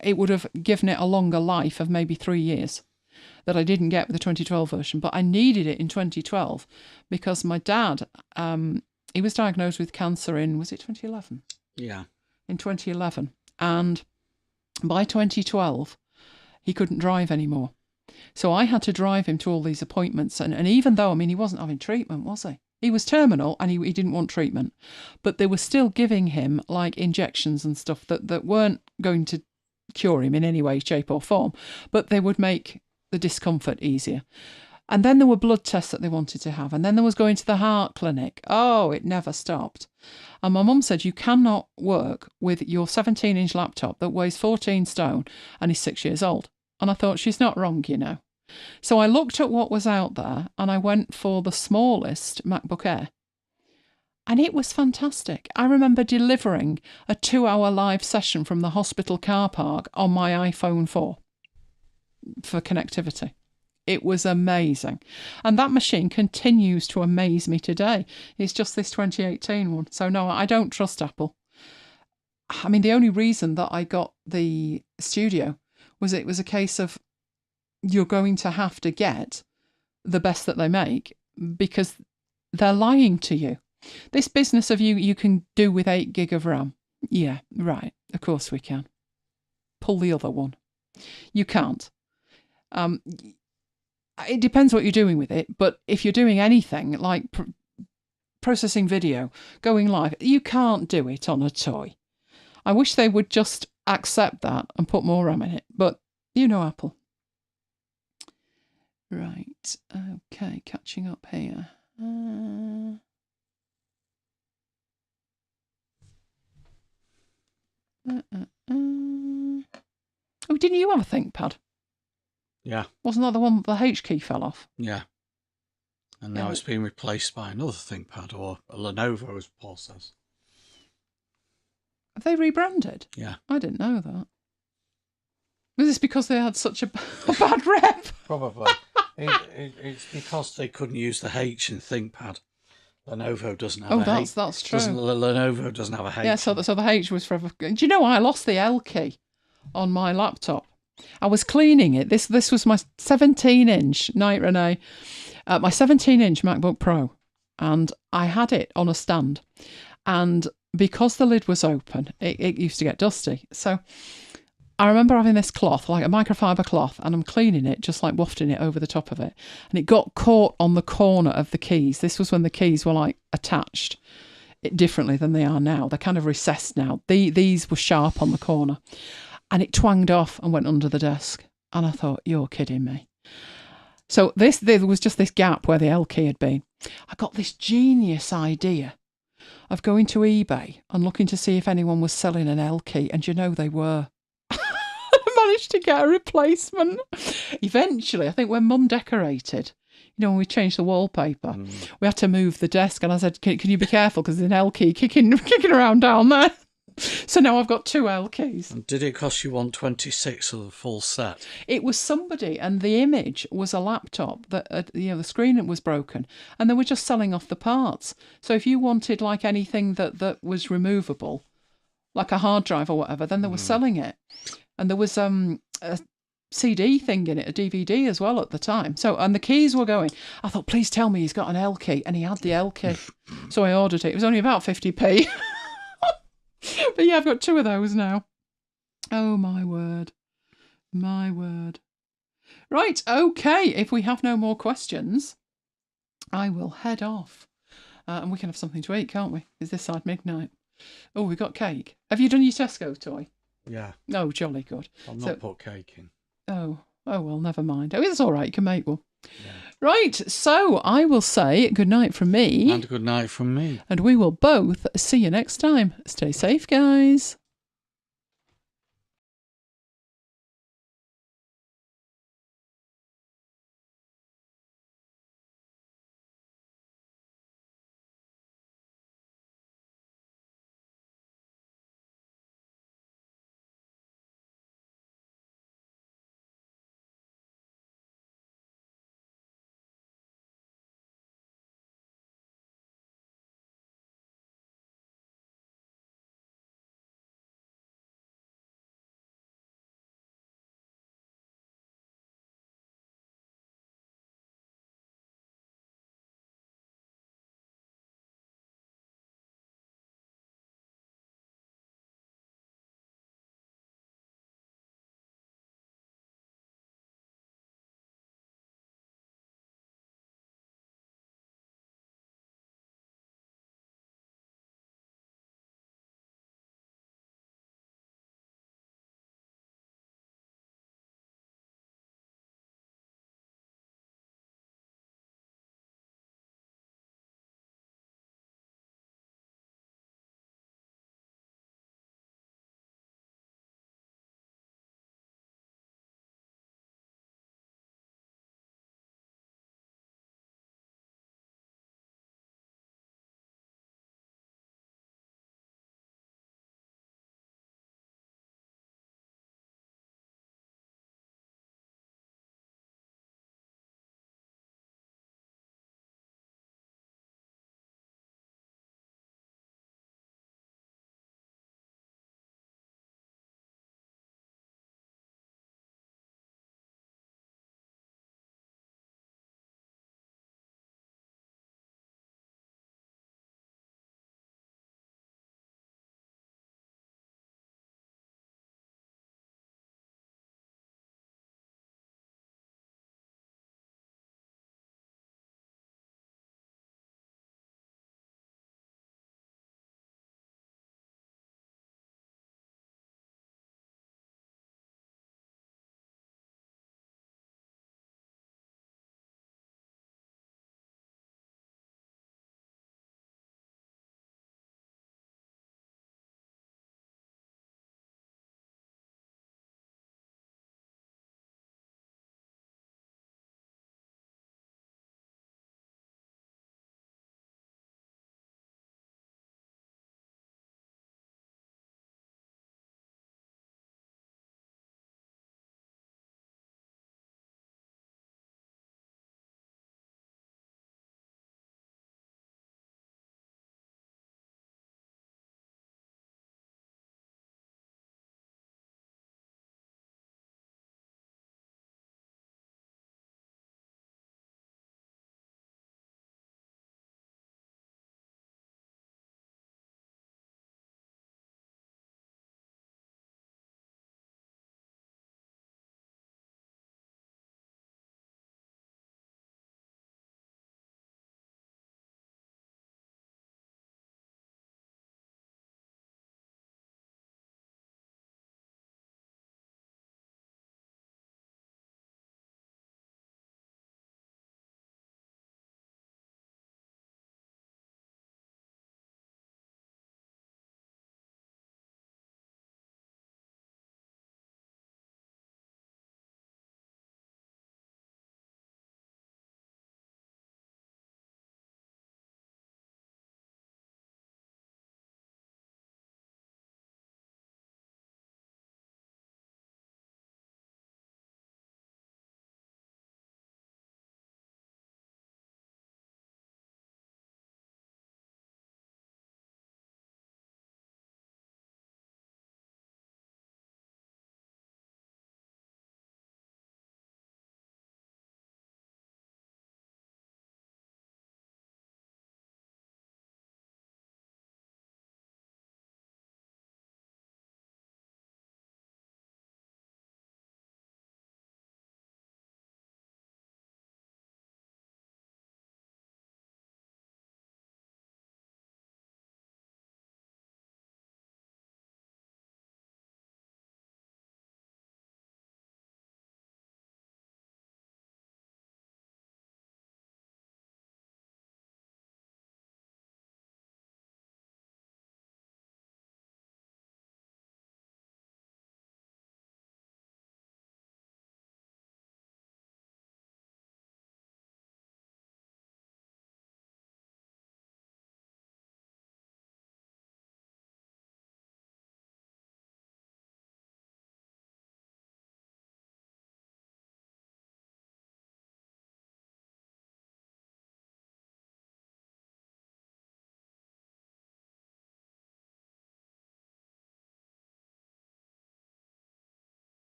it would have given it a longer life of maybe 3 years that I didn't get with the 2012 version. But I needed it in 2012 because my dad, he was diagnosed with cancer in, was it 2011? Yeah. In 2011. And by 2012, he couldn't drive anymore. So I had to drive him to all these appointments. And even though, I mean, he wasn't having treatment, was he? He was terminal and he didn't want treatment. But they were still giving him like injections and stuff that weren't going to cure him in any way, shape or form. But they would make the discomfort easier. And then there were blood tests that they wanted to have. And then there was going to the heart clinic. Oh, it never stopped. And my mum said, you cannot work with your 17-inch laptop that weighs 14 stone and is 6 years old. And I thought, she's not wrong, you know. So I looked at what was out there and I went for the smallest MacBook Air. And it was fantastic. I remember delivering a 2-hour live session from the hospital car park on my iPhone 4 for connectivity. It was amazing. And that machine continues to amaze me today. It's just this 2018 one. So no, I don't trust Apple. I mean, the only reason that I got the Studio was it was a case of you're going to have to get the best that they make because they're lying to you. This business of you can do with 8 gig of RAM. Yeah, right. Of course we can. Pull the other one. You can't. It depends what you're doing with it, but if you're doing anything like processing video, going live, you can't do it on a toy. I wish they would just accept that and put more RAM in it, but you know Apple. Right. Okay, catching up here. Oh, didn't you have a ThinkPad? Yeah. Wasn't that the one the H key fell off? Yeah. And now it's being replaced by another ThinkPad, or a Lenovo, as Paul says. Have they rebranded? Yeah. I didn't know that. Was this because they had such a bad rep? Probably. It's because they couldn't use the H in ThinkPad. Lenovo doesn't have a H. That's true. Lenovo doesn't have a H. Yeah, so the H was forever. Do you know I lost the L key on my laptop? I was cleaning it. This was my 17-inch, Night Renee, my 17-inch MacBook Pro, and I had it on a stand. And because the lid was open, it used to get dusty. So I remember having this cloth, like a microfiber cloth, and I'm cleaning it, just like wafting it over the top of it. And it got caught on the corner of the keys. This was when the keys were like attached differently than they are now. They're kind of recessed now. These were sharp on the corner. And it twanged off and went under the desk. And I thought, you're kidding me. So there was just this gap where the L key had been. I got this genius idea of going to eBay and looking to see if anyone was selling an L key. And you know they were. I managed to get a replacement. Eventually, I think when Mum decorated, when we changed the wallpaper, we had to move the desk. And I said, can you be careful because there's an L key kicking around down there. So now I've got 2 L keys. And did it cost you $126 for the full set? It was somebody, and the image was a laptop that the screen was broken, and they were just selling off the parts. So if you wanted like anything that was removable, like a hard drive or whatever, then they were selling it. And there was a CD thing in it, a DVD as well at the time. So, and the keys were going. I thought, please tell me he's got an L key, and he had the L key. So I ordered it. It was only about 50p. But yeah, I've got 2 of those now. Oh, my word. My word. Right, okay. If we have no more questions, I will head off. And we can have something to eat, can't we? Is this side midnight? Oh, we got cake. Have you done your Tesco toy? Yeah. Oh, jolly good. I've not put cake in. Oh, well, never mind. Oh, it's all right. You can make one. Yeah. Right, so I will say good night from me. And good night from me. And we will both see you next time. Stay safe, guys.